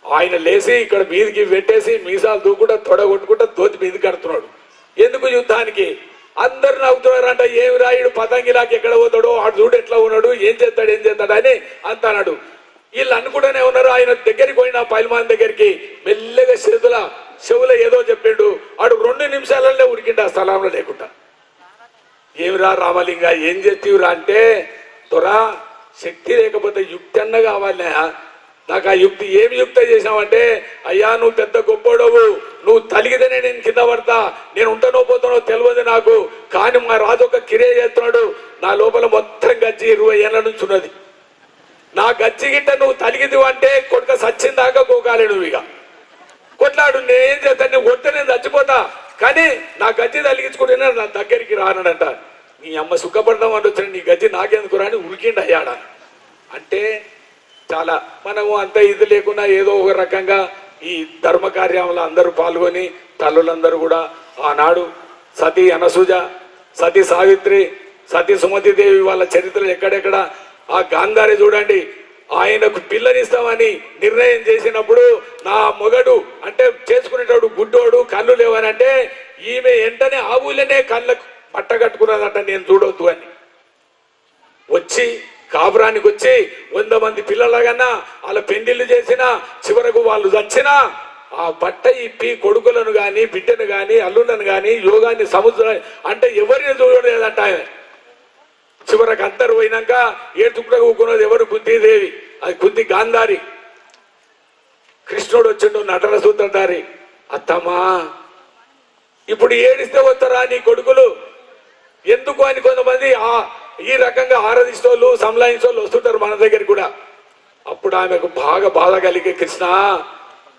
ఆయన లేచి ఇక్కడ మీదికి పెట్టేసి మీసాలు దూకుంటా తొడగొట్టుకుంటా దోతి మీది కడుతున్నాడు. ఎందుకు? యుద్ధానికి. అందరు నవ్వుతున్నారంట, ఏమి రాయుడు పతంగిలాకి ఎక్కడ పోతాడో, ఆడు చూడు ఎట్లా ఉన్నాడు, ఏం చేస్తాడు అని అంటున్నాడు. వీళ్ళు అనుకుంటూనే ఉన్నారు. ఆయన దగ్గరికి పోయిన పైల్మాన్ దగ్గరికి మెల్లగా చెవుల ఏదో చెప్పిండు. ఆడు 2 నిమిషాలనే ఉరికిండు ఆ స్థలంలో లేకుండా. ఏమిరా రామలింగ, ఏం చేస్తీవురా అంటే, త్వరా శక్తి లేకపోతే యుక్తి అన్న కావాలి. నాకు ఆ యుక్తి ఏమి యుక్తి చేసావంటే, అయ్యా నువ్వు పెద్ద గొప్పోడవు, నువ్వు తలిగితేనే నేను కింద పడతా, నేను ఉంటానో పోతానో తెలియదు నాకు. కానీ మా రాజు ఒక కిరే చేస్తున్నాడు, నా లోపల మొత్తం గజ్జి 20 ఏళ్ళ నుంచి ఉన్నది. నా గజ్జి గిట్ట నువ్వు తలిగిదు అంటే కొడుక సచ్చిందాకా గోకాలే నువ్వు. ఇక కొట్లాడు, నేనేం చేస్తాను, నువ్వు కొడితే నేను చచ్చిపోతా, కానీ నా గజ్జి తలిగించుకుంటే నా దగ్గరికి రానడంట. నీ అమ్మ సుఖపడదాం అని వచ్చిన నీ గజ్జి నాకెందుకు రాని ఉరికిండి అయ్యాడ. అంటే చాలా మనము అంత ఇది లేకుండా ఏదో ఒక రకంగా ఈ ధర్మ కార్యంలో అందరూ పాల్గొని తల్లులందరూ కూడా ఆనాడు సతీ అనసూజ, సతీ సావిత్రి, సతీ సుమతిదేవి వాళ్ళ చరిత్రలు ఎక్కడెక్కడ. ఆ గాంధారి చూడండి, ఆయనకు పిల్లనిస్తామని నిర్ణయం చేసినప్పుడు నా మొగడు అంటే చేసుకునేటోడు గుడ్డోడు, కళ్ళు లేవని అంటే ఈమె వెంటనే ఆ ఊళ్ళనే కళ్ళకు పట్ట కట్టుకున్నదంట, నేను చూడొద్దు అని. వచ్చి కాపురానికి వచ్చి 100 మంది పిల్లలకన్నా వాళ్ళ పెళ్లిళ్ళు చేసినా చివరకు వాళ్ళు చచ్చినా ఆ బట్ట ఇప్పి కొడుకులను కానీ బిడ్డను కానీ అల్లులను కానీ యోగాన్ని సముద్రం అంటే ఎవరిని చూడలేదంట. ఆయన చివరకు అందరు పోయినాక ఏడుచుకుంటూ కూకున్నది ఎవరు? కుంతీదేవి. అది కుంతి గాంధారి. కృష్ణుడు వచ్చిండు నటన సూత్రధారి. అత్తమ్మా ఇప్పుడు ఏడిస్తే వస్తారా నీ కొడుకులు ఎందుకు అని కొంతమంది ఈ రకంగా ఆరాధిస్తోళ్ళు సంలాయించోళ్ళు వస్తుంటారు మన దగ్గర కూడా. అప్పుడు ఆమెకు బాగా బాధ కలిగే, కృష్ణ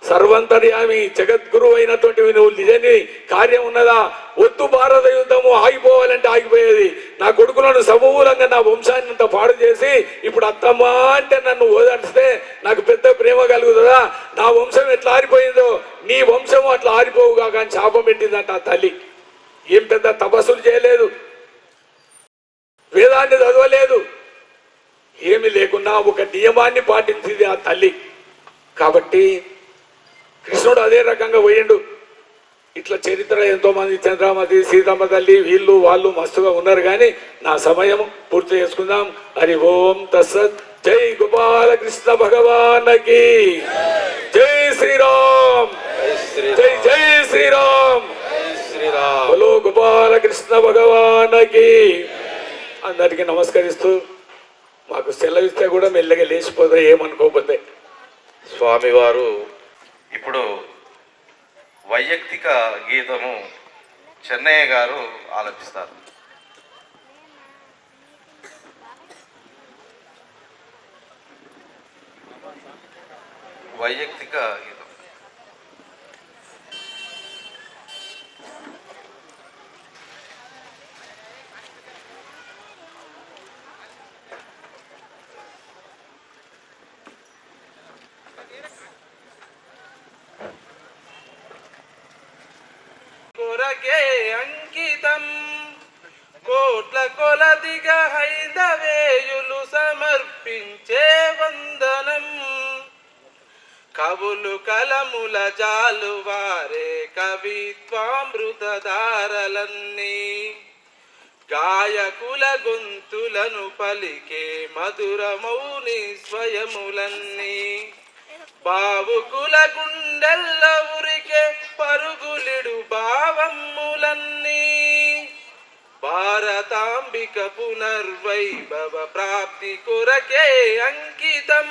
సర్వంతర్యామి జగద్గురు అయినటువంటి నువ్వు నిజని కార్యం ఉన్నదా? వద్దు, భారత యుద్ధము ఆగిపోవాలంటే ఆగిపోయేది. నా కొడుకులను సమూలంగా నా వంశాన్ని అంత పాడు చేసి ఇప్పుడు అత్తమ్మా అంటే నన్ను ఓదార్చితే నాకు పెద్ద ప్రేమ కలుగుతుందా? నా వంశం ఎట్లా ఆరిపోయిందో నీ వంశము అట్లా ఆరిపోవుగా కానీ శాపం పెట్టిందంట ఆ తల్లి. ఏం పెద్ద తపస్సులు చేయలేదు, వేదాన్ని చదవలేదు, ఏమి లేకున్నా ఒక నియమాన్ని పాటించింది ఆ తల్లి. కాబట్టి కృష్ణుడు అదే రకంగా పోయిండు. ఇట్లా చరిత్ర ఎంతో మంది చంద్రమతి సీతమ్మ తల్లి వీళ్ళు వాళ్ళు మస్తుగా ఉన్నారు, కానీ నా సమయం పూర్తి చేసుకుందాం. హరి ఓం తస్సత్. జై గోపాలకృష్ణ భగవానకి జై శ్రీరామ్. జై జై శ్రీరామ్. శ్రీరామ్. బలో గోపాలకృష్ణ భగవానకి. అందరికీ నమస్కరిస్తూ మాకు సెలవిస్తే కూడా మెల్లగా లేచిపోతే ఏమనుకోకపోతే. స్వామివారు ఇప్పుడు వైయక్తిక గీతము చెన్నయ్య గారు ఆలపిస్తారు. వైయక్తిక గీతం. కొరకే అంకితం కోట్ల కొలదిగా హైందవేయులు సమర్పించే వందనం. కవులు కలముల జాలువారే కవిత్వామృతధారలన్నీ గాయకుల గొంతులను పలికే మధురమౌని స్వయములన్నీ బావుకుల గుండెల్లో ఉరికే పరుగులిడు భావమ్ములన్నీ భారతాంబిక పునర్వైభవ ప్రాప్తి కొరకే అంకితం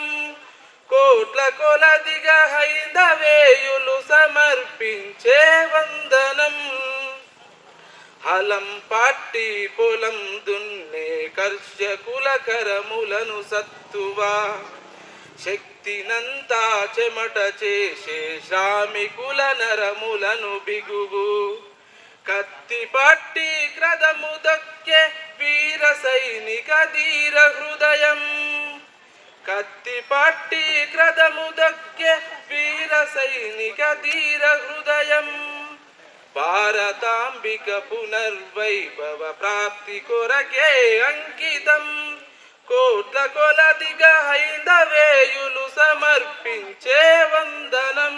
కోట్ల కొలదిగా హైందవేయులు సమర్పించే వందనం. హలం పాట్టి పొలం దున్నే కర్షకుల కరములను సత్తువా శక్తినంతా చెమట చేసే శ్రామికుల నరములను బిగుగు కత్తి పట్టి క్రదము దొక్కే వీర సైనిక ధీర హృదయం. కత్తి పట్టి క్రదము దొక్కే వీర సైనిక ధీర హృదయం. భారతాంబిక పునర్వైభవ ప్రాప్తి కొరకే అంకితం కోట్ల కొలదిగా హైందవేయులు సమర్పించే వందనం.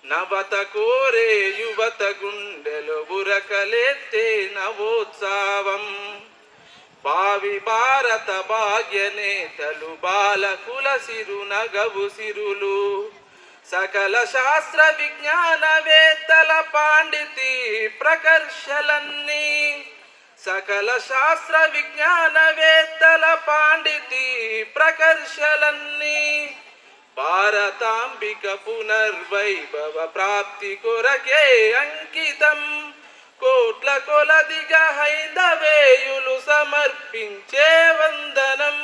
నవత కోరే యువత గుండెలు బురకలెత్తే నవోత్సవం. భావి భారత భాగ్య నేతలు బాలకుల సిరు నగవు సిరులు సకల శాస్త్ర విజ్ఞానవేత్తల పాండితీ ప్రకర్షలన్నీ సకల శాస్త్ర విజ్ఞానవేత్తల పాండితీ ప్రకర్షలన్నీ భారతాంబిక పునర్వైభవ ప్రాప్తి కొరకే అంకితం కోట్ల కొలదిగా హైందవేయులు సమర్పించే వందనం.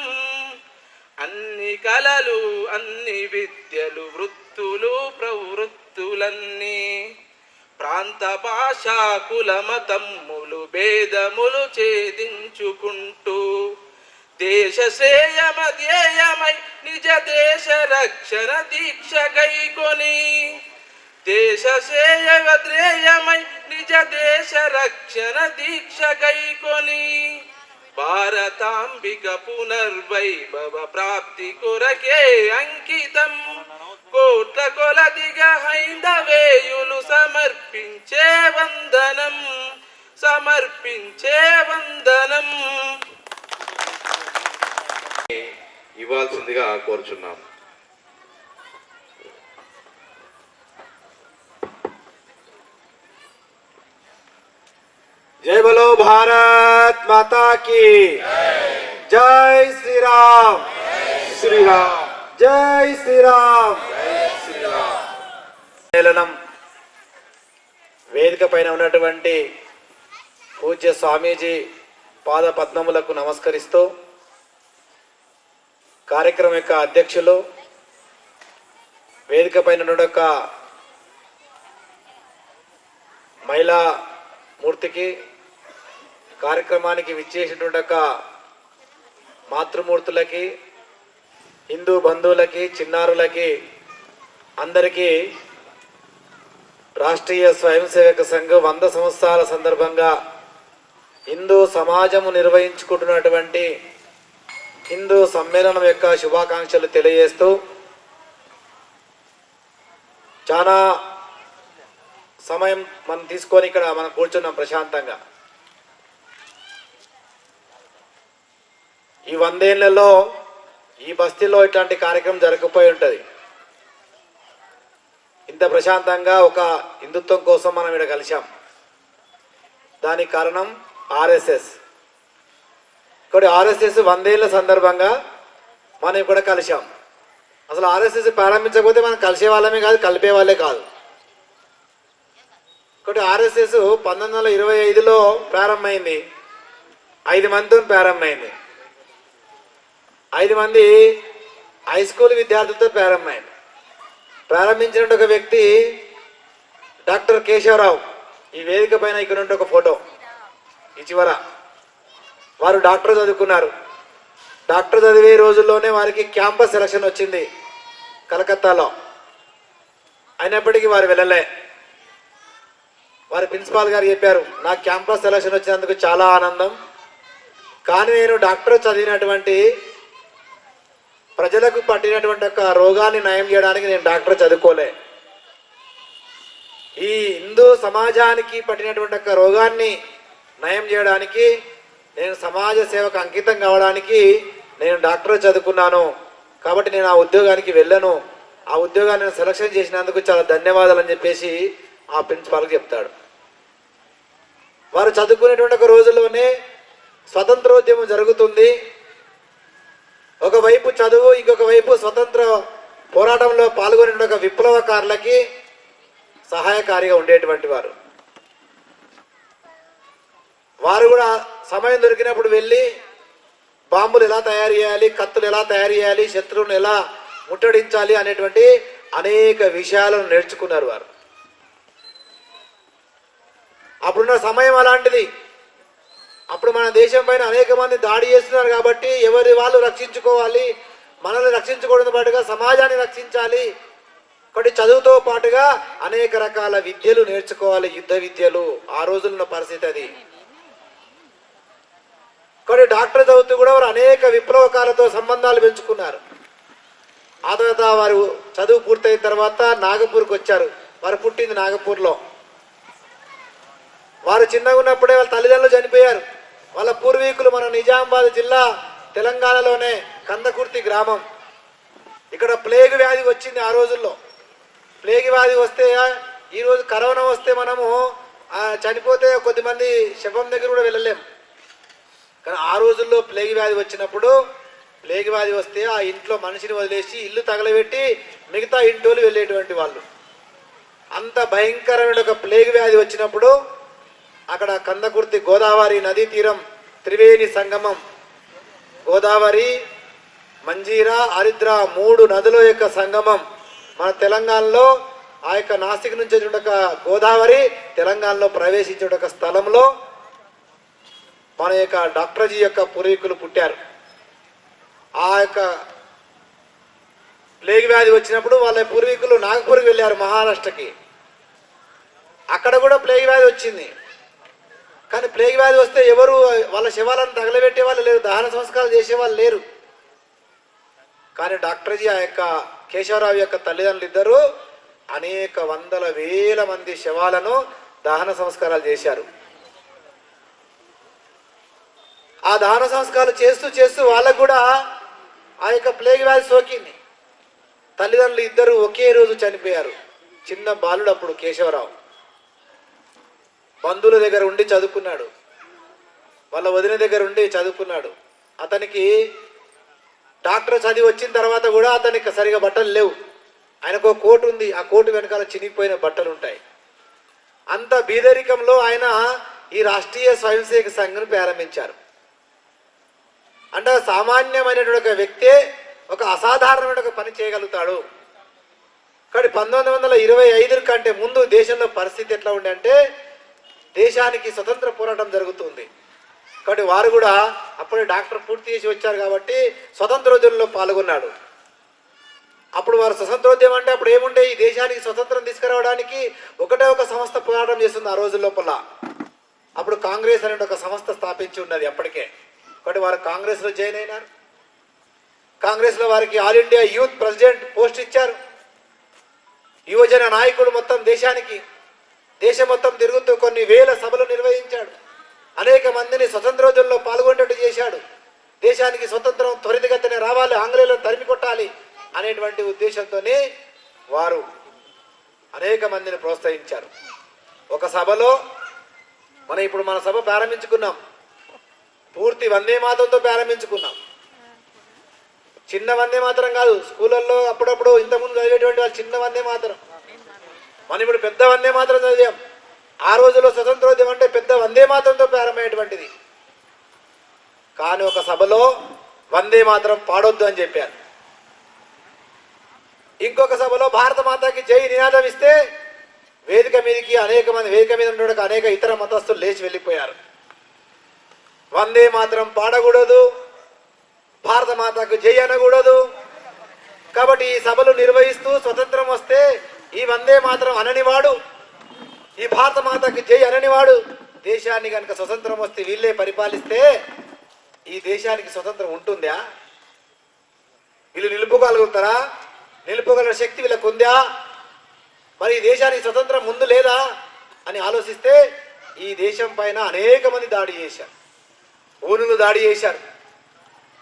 అన్ని కళలు అన్ని విద్యలు వృత్తులు ప్రవృత్తులన్నీ ప్రాంత భాషా కుల మతమ్ములు భేదములు ఛేదించుకుంటూ దేశ శ్రేయమ ధ్యేయమై నిజ దేశ రక్షణ దీక్ష కైకొని దేశ శ్రేయమ ధ్యేయమై నిజ దేశ రక్షణ దీక్ష కైకొని భారతాంబిక పునర్వైభవ ప్రాప్తి కొరకే అంకితం కోట్ల కొలదిగా హైందవేయులు సమర్పించే వందనం సమర్పించే వందనం. ఇవ్వాల్సిందిగా కోరుచున్నాం. जय बोलो भारत माता की जय श्री राम श्री राम जय श्री राम మేళనం వేదిక పైన ఉన్నటువంటి పూజ్య స్వామీజీ పాద పద్మములకు నమస్కరిస్తూ కార్యక్రమం యొక్క అధ్యక్షులు వేదిక పైన ఉన్న మహిళా మూర్తికి కార్యక్రమానికి విచ్చేసినటువంటి మాతృమూర్తులకి హిందూ బంధువులకి చిన్నారులకి అందరికీ రాష్ట్రీయ స్వయం సేవక సంఘం 100 సంవత్సరాల సందర్భంగా హిందూ సమాజము నిర్వహించుకుంటున్నటువంటి హిందూ సమ్మేళనం యొక్క శుభాకాంక్షలు తెలియజేస్తూ చాలా సమయం మనం తీసుకొని ఇక్కడ మనం కూర్చున్నాం ప్రశాంతంగా. ఈ 100 ఏళ్లలో ఈ బస్తీలో ఇట్లాంటి కార్యక్రమం జరగకపోయి ఉంటుంది. ఇంత ప్రశాంతంగా ఒక హిందుత్వం కోసం మనం ఇక్కడ కలిసాం. దానికి కారణం ఆర్ఎస్ఎస్. ఇక్కడ ఆర్ఎస్ఎస్ 100 ఏళ్ల సందర్భంగా మనం ఇక్కడ కలిసాం. అసలు ఆర్ఎస్ఎస్ ప్రారంభించకపోతే మనం కలిసే వాళ్ళమే కాదు, కలిపే వాళ్ళే కాదు. ఒకటి ఆర్ఎస్ఎస్ 1925లో ప్రారంభమైంది. 5 మందితో ప్రారంభమైంది. 5 మంది హై స్కూల్ విద్యార్థులతో ప్రారంభమైంది. ప్రారంభించిన ఒక వ్యక్తి డాక్టర్ కేశవరావు. ఈ వేదిక పైన ఇక్కడ ఉంటే ఒక ఫోటో ఈ చివర. వారు డాక్టర్ చదువుకున్నారు. డాక్టర్ చదివే రోజుల్లోనే వారికి క్యాంపస్ సెలక్షన్ వచ్చింది కలకత్తాలో. అయినప్పటికీ వారు వెళ్ళలే. వారి ప్రిన్సిపాల్ గారు చెప్పారు, నాకు క్యాంపస్ సెలక్షన్ వచ్చినందుకు చాలా ఆనందం, కానీ నేను డాక్టర్ చదివినటువంటి ప్రజలకు పట్టినటువంటి ఒక రోగాన్ని నయం చేయడానికి నేను డాక్టర్ చదువుకోలే. ఈ హిందూ సమాజానికి పట్టినటువంటి ఒక రోగాన్ని నయం చేయడానికి, నేను సమాజ సేవకు అంకితం కావడానికి నేను డాక్టర్ చదువుకున్నాను. కాబట్టి నేను ఆ ఉద్యోగానికి వెళ్ళను. ఆ ఉద్యోగాన్ని నేను సెలక్షన్ చేసినందుకు చాలా ధన్యవాదాలు అని చెప్పేసి ఆ ప్రిన్సిపాల్కి చెప్తాడు. వారు చదువుకునేటువంటి ఒక రోజుల్లోనే స్వతంత్రోద్యమం జరుగుతుంది. ఒకవైపు చదువు, ఇంకొక వైపు స్వతంత్ర పోరాటంలో పాల్గొనే ఒక విప్లవకారులకి సహాయకారిగా ఉండేటువంటి వారు. వారు కూడా సమయం దొరికినప్పుడు వెళ్ళి బాంబులు ఎలా తయారు చేయాలి, కత్తులు ఎలా తయారు చేయాలి, శత్రువులను ఎలా ముట్టడించాలి అనేటువంటి అనేక విషయాలను నేర్చుకున్నారు వారు. అప్పుడున్న సమయం అలాంటిది. అప్పుడు మన దేశం పైన అనేక మంది దాడి చేస్తున్నారు కాబట్టి ఎవరి వాళ్ళు రక్షించుకోవాలి, మనల్ని రక్షించుకోవడంతో పాటుగా సమాజాన్ని రక్షించాలి. ఒకటి చదువుతో పాటుగా అనేక రకాల విద్యలు నేర్చుకోవాలి, యుద్ధ విద్యలు. ఆ రోజుల్లో పరిస్థితి అది. ఒకటి డాక్టర్ చదువుతూ కూడా వారు అనేక విప్లవకాలతో సంబంధాలు పెంచుకున్నారు. ఆ తర్వాత వారు చదువు పూర్తయిన తర్వాత నాగపూర్కి వచ్చారు. వారు పుట్టింది నాగపూర్లో. వారు చిన్నగా ఉన్నప్పుడే వాళ్ళ తల్లిదండ్రులు చనిపోయారు. వాళ్ళ పూర్వీకులు మన నిజామాబాద్ జిల్లా తెలంగాణలోనే కందకుర్తి గ్రామం. ఇక్కడ ప్లేగ్ వ్యాధి వచ్చింది ఆ రోజుల్లో. ప్లేగ్ వ్యాధి వస్తే, ఈరోజు కరోనా వస్తే మనము చనిపోతే కొద్దిమంది శవం దగ్గర కూడా వెళ్ళలేము. కానీ ఆ రోజుల్లో ప్లేగ్ వ్యాధి వచ్చినప్పుడు, ప్లేగ్ వ్యాధి వస్తే ఆ ఇంట్లో మనిషిని వదిలేసి ఇల్లు తగలబెట్టి మిగతా ఇంటోళ్ళు వెళ్ళేటువంటి వాళ్ళు. అంత భయంకరమైన ఒక ప్లేగ్ వ్యాధి వచ్చినప్పుడు అక్కడ కందకుర్తి గోదావరి నదీ తీరం, త్రివేణి సంగమం, గోదావరి, మంజీరా, హరిద్ర 3 నదుల యొక్క సంగమం మన తెలంగాణలో. ఆ యొక్క నాసిక్ నుంచి ఒక గోదావరి తెలంగాణలో ప్రవేశించే ఒక స్థలంలో మన యొక్క డాక్టర్జీ యొక్క పూర్వీకులు పుట్టారు. ఆ యొక్క ప్లేగ్ వ్యాధి వచ్చినప్పుడు వాళ్ళ పూర్వీకులు నాగపూర్కి వెళ్ళారు, మహారాష్ట్రకి. అక్కడ కూడా ప్లేగ్ వ్యాధి వచ్చింది. కానీ ప్లేగ్ వ్యాధి వస్తే ఎవరు వాళ్ళ శవాలను తగలబెట్టే వాళ్ళు లేరు, దహన సంస్కారాలు చేసేవాళ్ళు లేరు. కానీ డాక్టర్జీ ఆ యొక్క కేశవరావు యొక్క తల్లిదండ్రులు ఇద్దరు అనేక వందల వేల మంది శవాలను దహన సంస్కారాలు చేశారు. ఆ దహన సంస్కారాలు చేస్తూ చేస్తూ వాళ్ళకు కూడా ఆ యొక్క ప్లేగ్ వ్యాధి సోకింది. తల్లిదండ్రులు ఇద్దరు ఒకే రోజు చనిపోయారు. చిన్న బాలుడు అప్పుడు కేశవరావు. బంధువుల దగ్గర ఉండి చదువుకున్నాడు, వాళ్ళ వదిన దగ్గర ఉండి చదువుకున్నాడు. అతనికి డాక్టర్ చదివి వచ్చిన తర్వాత కూడా అతనికి సరిగా బట్టలు లేవు. ఆయనకు ఒక కోటు ఉంది, ఆ కోటు వెనకాల చినిగిపోయిన బట్టలు ఉంటాయి. అంత బీదరికంలో ఆయన ఈ రాష్ట్రీయ స్వయం సేవక సంఘం ప్రారంభించారు. అంటే సామాన్యమైనటువంటి ఒక వ్యక్తే ఒక అసాధారణమైన ఒక పని చేయగలుగుతాడు. కానీ 1925 కంటే ముందు దేశంలో పరిస్థితి ఎట్లా ఉండే అంటే, దేశానికి స్వతంత్ర పోరాటం జరుగుతుంది. కాబట్టి వారు కూడా అప్పుడే డాక్టర్ పూర్తి చేసి వచ్చారు కాబట్టి స్వతంత్రోద్యమంలో పాల్గొన్నాడు. అప్పుడు వారు స్వతంత్రోద్యమం అంటే అప్పుడు ఏముండే, ఈ దేశానికి స్వతంత్రం తీసుకురావడానికి ఒకటే ఒక సంస్థ పోరాటం చేస్తుంది ఆ రోజు లోపల. అప్పుడు కాంగ్రెస్ అనే ఒక సంస్థ స్థాపించి ఉన్నది అప్పటికే. కాబట్టి వారు కాంగ్రెస్లో జాయిన్ అయినారు. కాంగ్రెస్లో వారికి all India youth president post ఇచ్చారు. యువజన నాయకుడు మొత్తం దేశానికి. దేశం మొత్తం తిరుగుతూ కొన్ని వేల సభలు నిర్వహించాడు. అనేక మందిని స్వతంత్రోద్యమంలో పాల్గొనేట్టు చేశాడు. దేశానికి స్వతంత్రం త్వరితగతిన రావాలి, ఆంగ్లేయులను తరిమి కొట్టాలి అనేటువంటి ఉద్దేశంతోనే వారు అనేక మందిని ప్రోత్సహించారు. ఒక సభలో ఇప్పుడు మన సభ ప్రారంభించుకున్నాం, పూర్తి వందే మాతరంతో ప్రారంభించుకున్నాం. చిన్న వందే మాతరం కాదు, స్కూళ్ళల్లో అప్పుడప్పుడు ఇంతకుముందు చదివేటువంటి వాళ్ళు చిన్న వందే మాతరం. మనం ఇప్పుడు పెద్ద వందే మాతరం చదివాం. ఆ రోజుల్లో స్వతంత్రోద్యమం అంటే పెద్ద వందే మాతరంతో ప్రారంభమైనటువంటిది. కానీ ఒక సభలో వందే మాతరం పాడొద్దు అని చెప్పారు. ఇంకొక సభలో భారత మాతకి జై నినాదం ఇస్తే వేదిక మీదకి అనేక మంది, వేదిక మీద ఉండే అనేక ఇతర మతస్థులు లేచి వెళ్ళిపోయారు. వందే మాతరం పాడకూడదు, భారత మాతకు జై అనకూడదు. కాబట్టి ఈ సభలు నిర్వహిస్తూ స్వతంత్రం వస్తే ఈ వందే మాతరం అననివాడు, ఈ భారత మాతకు జై అననివాడు దేశాన్ని కనుక స్వతంత్రం వస్తే వీళ్ళే పరిపాలిస్తే ఈ దేశానికి స్వతంత్రం ఉంటుందా? వీళ్ళు నిలుపుకోగలుగుతారా? నిలుపుకోగల శక్తి వీళ్ళకు ఉందా? మరి ఈ దేశానికి స్వతంత్రం ముందు లేదా అని ఆలోచిస్తే ఈ దేశం పైన అనేక మంది దాడి చేశారు. ఊనులు దాడి చేశారు.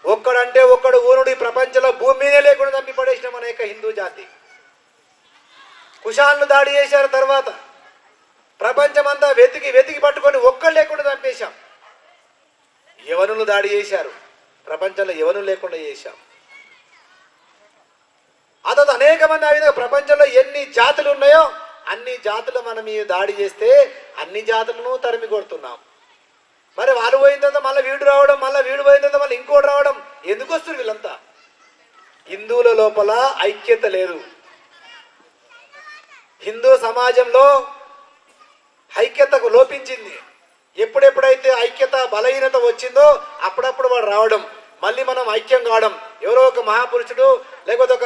ఒక్కడంటే ఒక్కడు ఊనుడు ఈ ప్రపంచంలో భూమి మీదే లేకుండా చంపి పడేసిన అనేక హిందూ జాతి. కుషాన్లు దాడి చేశారు. తర్వాత ప్రపంచమంతా వెతికి వెతికి పట్టుకొని ఒక్కడు లేకుండా చంపేశాం. యవనులు దాడి చేశారు. ప్రపంచంలో యవనులు లేకుండా చేశాం. అతను అనేక మంది ఆ విధంగా ప్రపంచంలో ఎన్ని జాతులు ఉన్నాయో అన్ని జాతులు మన మీద దాడి చేస్తే అన్ని జాతులను తరిమి కొడుతున్నాం. మరి వాళ్ళు పోయిన తర్వాత మళ్ళీ వీడు రావడం, మళ్ళీ వీడు పోయిన తర్వాత మళ్ళీ ఇంకోటి రావడం, ఎందుకు వస్తారు వీళ్ళంతా? హిందువుల లోపల ఐక్యత లేదు. హిందూ సమాజంలో ఐక్యతకు లోపించింది. ఎప్పుడెప్పుడైతే ఐక్యత బలహీనత వచ్చిందో అప్పుడప్పుడు వాడు రావడం, మళ్ళీ మనం ఐక్యం కావడం, ఎవరో ఒక మహాపురుషుడు లేకపోతే ఒక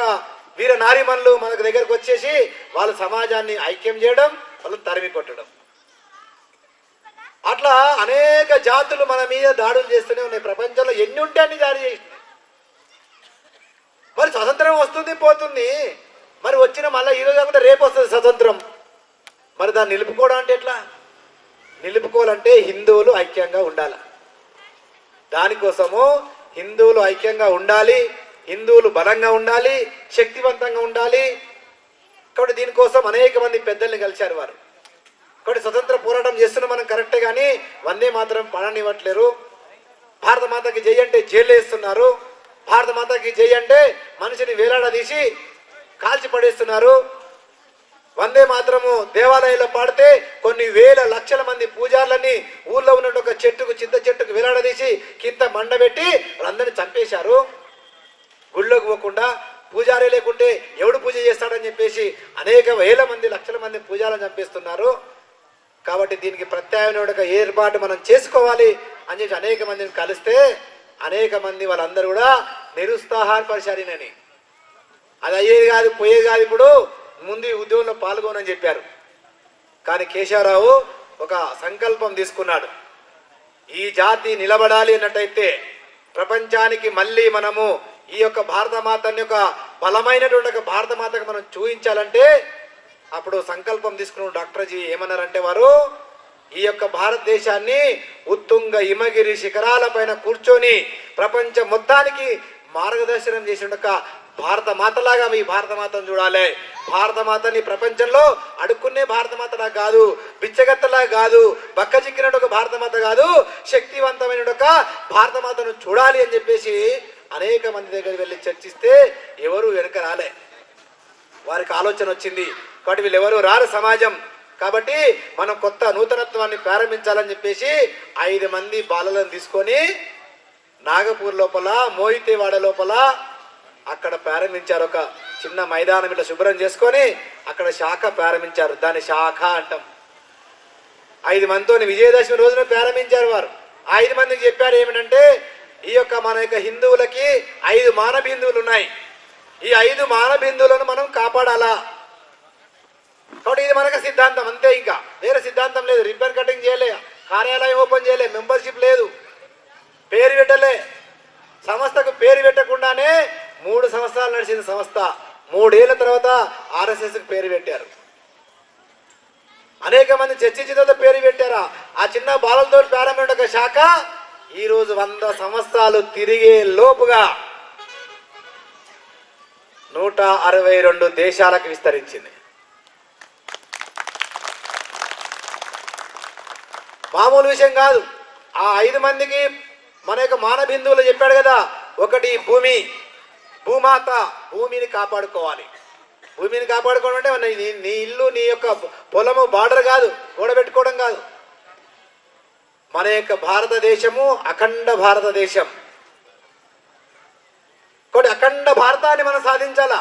వీర నారీమణులు మనకు దగ్గరకు వచ్చేసి వాళ్ళ సమాజాన్ని ఐక్యం చేయడం, వాళ్ళు తరిమి కొట్టడం. అట్లా అనేక జాతులు మన మీద దాడులు చేస్తూనే ఉన్నాయి. ప్రపంచంలో ఎన్ని ఉంటే అన్ని దాడి చేసినాయి. మరి స్వతంత్రం వస్తుంది పోతుంది, మరి వచ్చిన మళ్ళీ ఈరోజు కాకుండా రేపు వస్తుంది స్వతంత్రం. మరి దాన్ని నిలుపుకోవడం అంటే ఎట్లా? నిలుపుకోవాలంటే హిందువులు ఐక్యంగా ఉండాలి. దానికోసము హిందువులు ఐక్యంగా ఉండాలి, హిందువులు బలంగా ఉండాలి, శక్తివంతంగా ఉండాలి. కాబట్టి దీనికోసం అనేక మంది పెద్దల్ని కలిశారు వారు. కాబట్టి స్వతంత్ర పోరాటం చేస్తున్న మనం కరెక్టే, కానీ వందే మాత్రం పడనివ్వట్లేరు. భారత మాతకి జై అంటే జైలు వేస్తున్నారు. భారత మాతకి జై అంటే మనిషిని వేలాడదీసి కాల్చి పడేస్తున్నారు. వందే మాత్రము దేవాలయంలో పాడితే కొన్ని వేల లక్షల మంది పూజారులని ఊళ్ళో ఉన్న ఒక చెట్టుకు, చింత చెట్టుకు వేలాడదీసి కింద మండబెట్టి వాళ్ళందరినీ చంపేశారు. గుళ్ళోకి పోకుండా పూజారే లేకుంటే ఎవడు పూజ చేస్తాడని చెప్పేసి అనేక వేల మంది, లక్షల మంది పూజారులను చంపేస్తున్నారు. కాబట్టి దీనికి ప్రత్యామ్నాయ ఏర్పాటు మనం చేసుకోవాలి అని చెప్పి అనేక మందిని కలిస్తే అనేక మంది వాళ్ళందరూ కూడా నిరుత్సాహపరిచారని, అది అయ్యేది కాదు, పోయేది కాదు, ఇప్పుడు ముందు ఈ ఉద్యమంలో పాల్గొనని చెప్పారు. కానీ కేశవరావు ఒక సంకల్పం తీసుకున్నాడు. ఈ జాతి నిలబడాలి అన్నట్టయితే ప్రపంచానికి మళ్ళీ మనము ఈ యొక్క భారతమాతని యొక్క బలమైనటువంటి ఒక భారతమాతకు మనం చూపించాలంటే అప్పుడు సంకల్పం తీసుకున్న డాక్టర్జీ ఏమన్నారంటే, వారు ఈ యొక్క భారతదేశాన్ని ఉత్తుంగ హిమగిరి శిఖరాల పైన కూర్చొని ప్రపంచం మొత్తానికి మార్గదర్శనం చేసిన ఒక భారతమాతలాగా మీ భారతమాతను చూడాలి. భారతమాతని ప్రపంచంలో అడుక్కునే భారతమాతలా కాదు, బిచ్చగత్తలా కాదు, బక్క చిక్కినట్టు ఒక భారతమాత కాదు, శక్తివంతమైన ఒక భారతమాతను చూడాలి అని చెప్పేసి అనేక మంది దగ్గర వెళ్ళి చర్చిస్తే ఎవరు వెనుక రాలే. వారికి ఆలోచన వచ్చింది. కాబట్టి వీళ్ళు ఎవరు రారు సమాజం. కాబట్టి మనం కొత్త నూతనత్వాన్ని ప్రారంభించాలని చెప్పేసి 5 మంది బాలలను తీసుకొని నాగపూర్ లోపల, మోహితేవాడ లోపల అక్కడ ప్రారంభించారు. ఒక చిన్న మైదానం ఇట్లా శుభ్రం చేసుకొని అక్కడ శాఖ ప్రారంభించారు. దాన్ని శాఖ అంటాం. 5 మందితో విజయదశమి రోజున ప్రారంభించారు వారు. 5 మందికి చెప్పారు ఏమిటంటే, ఈ యొక్క మన యొక్క హిందువులకి 5 మానబిందువులు ఉన్నాయి. ఈ 5 మానబిందువులను మనం కాపాడాలా. కాబట్టి ఇది మనకు సిద్ధాంతం అంతే, ఇంకా వేరే సిద్ధాంతం లేదు. రిబ్బన్ కటింగ్ చేయలే, కార్యాలయం ఓపెన్ చేయలే, మెంబర్షిప్ లేదు, పేరు పెట్టలే. సంస్థకు పేరు పెట్టకుండానే 3 సంవత్సరాలు నడిచింది సంస్థ. 3 ఏళ్ల తర్వాత ఆర్ఎస్ఎస్కి పేరు పెట్టారు. అనేక మంది చర్చించిన తర్వాత పేరు పెట్టారా. ఆ చిన్న బాలలతో ప్రారంభమైన ఒక శాఖ ఈరోజు 100 సంవత్సరాలు తిరిగే లోపుగా 162 దేశాలకు విస్తరించింది. మామూలు విషయం కాదు. ఆ 5 మందికి మన యొక్క మానబిందువులు చెప్పాడు కదా, ఒకటి భూమి, భూమాత, భూమిని కాపాడుకోవాలి. భూమిని కాపాడుకోవడం అంటే నీ ఇల్లు, నీ యొక్క పొలము బార్డర్ కాదు, గోడబెట్టుకోవడం కాదు. మన యొక్క భారతదేశము అఖండ భారతదేశం. కాబట్టి అఖండ భారతాన్ని మనం సాధించాలా.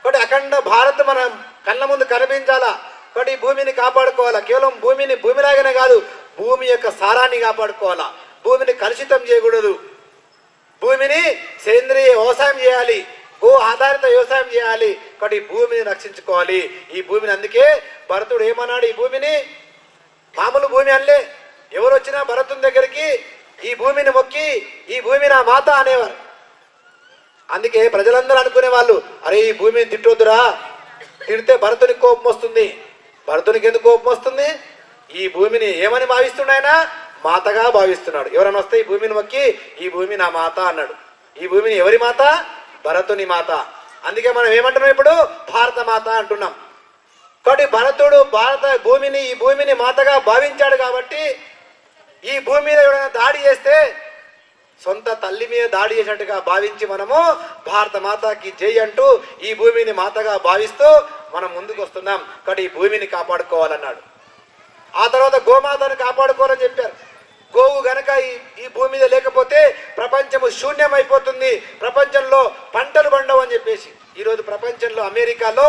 కాబట్టి అఖండ భారత్ మన కళ్ళ ముందు కనిపించాలా. కాబట్టి భూమిని కాపాడుకోవాలా. కేవలం భూమిలాగానే కాదు, భూమి యొక్క సారాన్ని కాపాడుకోవాలా. భూమిని కలుషితం చేయకూడదు. భూమిని సేంద్రియ వ్యవసాయం చేయాలి, గో ఆధారిత వ్యవసాయం చేయాలి. కాబట్టి భూమిని రక్షించుకోవాలి. ఈ భూమిని అందుకే భరతుడు ఏమన్నాడు, ఈ భూమిని మామూలు భూమి అనలే. ఎవరు వచ్చినా భరతుని దగ్గరికి ఈ భూమిని మొక్కి ఈ భూమి నా మాత అనేవారు. అందుకే ప్రజలందరూ అనుకునే వాళ్ళు, అరే ఈ భూమిని తిట్టొద్దురా, తిడితే భరతునికి కోపం వస్తుంది. భరతునికి ఎందుకు కోపం వస్తుంది? ఈ భూమిని ఏమని భావిస్తున్నాయన? మాతగా భావిస్తున్నాడు. ఎవరైనా వస్తే ఈ భూమిని మొక్కి ఈ భూమి నా మాత అన్నాడు. ఈ భూమిని ఎవరి మాత? భరతుని మాత. అందుకే మనం ఏమంటున్నాం ఇప్పుడు? భారత మాత అంటున్నాం. కాబట్టి భరతుడు ఈ భూమిని మాతగా భావించాడు. కాబట్టి ఈ భూమి మీద ఎవరైనా దాడి చేస్తే సొంత తల్లి మీద దాడి చేసినట్టుగా భావించి మనము భారత మాతకి జై అంటూ ఈ భూమిని మాతగా భావిస్తూ మనం ముందుకు వస్తున్నాం. కాబట్టి ఈ భూమిని కాపాడుకోవాలన్నాడు. ఆ తర్వాత గోమాతను కాపాడుకోవాలని చెప్పారు. గోవు గనక ఈ భూమి మీద లేకపోతే ప్రపంచము శూన్యమైపోతుంది, ప్రపంచంలో పంటలు పండవు అని చెప్పేసి. ఈరోజు ప్రపంచంలో అమెరికాలో